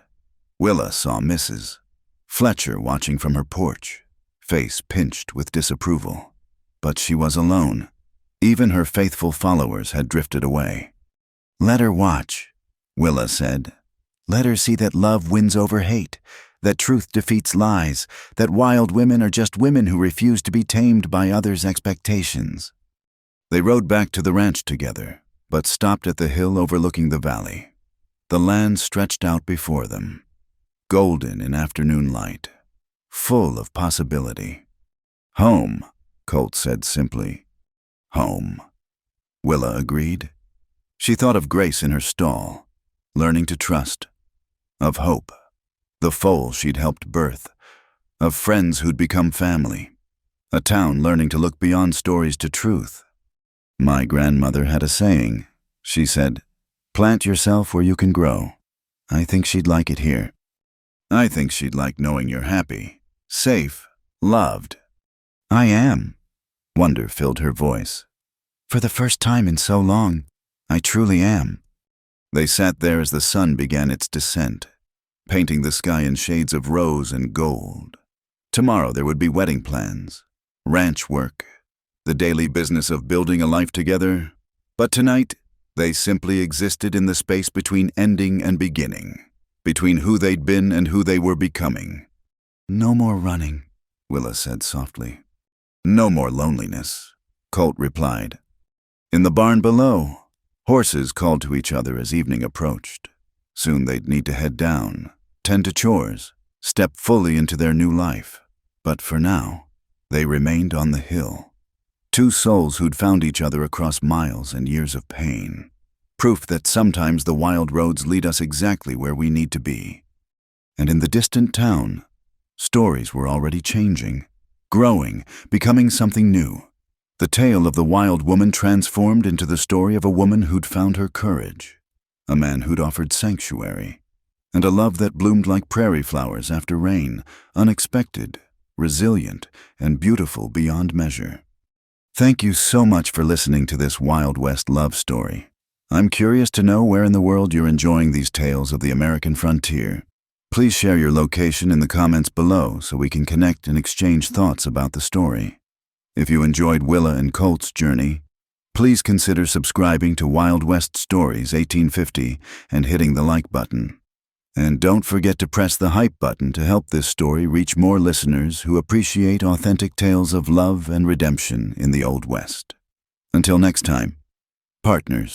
Willa saw Mrs. Fletcher watching from her porch, face pinched with disapproval. But she was alone. Even her faithful followers had drifted away. Let her watch, Willa said. Let her see that love wins over hate, that truth defeats lies, that wild women are just women who refuse to be tamed by others' expectations. They rode back to the ranch together, but stopped at the hill overlooking the valley. The land stretched out before them, golden in afternoon light, full of possibility. Home, Colt said simply. Home. Willa agreed. She thought of Grace in her stall, learning to trust, of Hope, the foal she'd helped birth, of friends who'd become family, a town learning to look beyond stories to truth. My grandmother had a saying. She said, plant yourself where you can grow. I think she'd like it here. I think she'd like knowing you're happy, safe, loved. I am. Wonder filled her voice. For the first time in so long, I truly am. They sat there as the sun began its descent, painting the sky in shades of rose and gold. Tomorrow there would be wedding plans, ranch work, the daily business of building a life together. But tonight, they simply existed in the space between ending and beginning, between who they'd been and who they were becoming. No more running, Willa said softly. No more loneliness, Colt replied. In the barn below, horses called to each other as evening approached. Soon they'd need to head down, tend to chores, step fully into their new life. But for now, they remained on the hill. Two souls who'd found each other across miles and years of pain. Proof that sometimes the wild roads lead us exactly where we need to be. And in the distant town, stories were already changing, growing, becoming something new. The tale of the wild woman transformed into the story of a woman who'd found her courage, a man who'd offered sanctuary, and a love that bloomed like prairie flowers after rain, unexpected, resilient, and beautiful beyond measure. Thank you so much for listening to this Wild West love story. I'm curious to know where in the world you're enjoying these tales of the American frontier. Please share your location in the comments below so we can connect and exchange thoughts about the story. If you enjoyed Willa and Colt's journey, Please consider subscribing to Wild West Stories 1850 and hitting the like button. And don't forget to press the hype button to help this story reach more listeners who appreciate authentic tales of love and redemption in the Old West. Until next time, partners.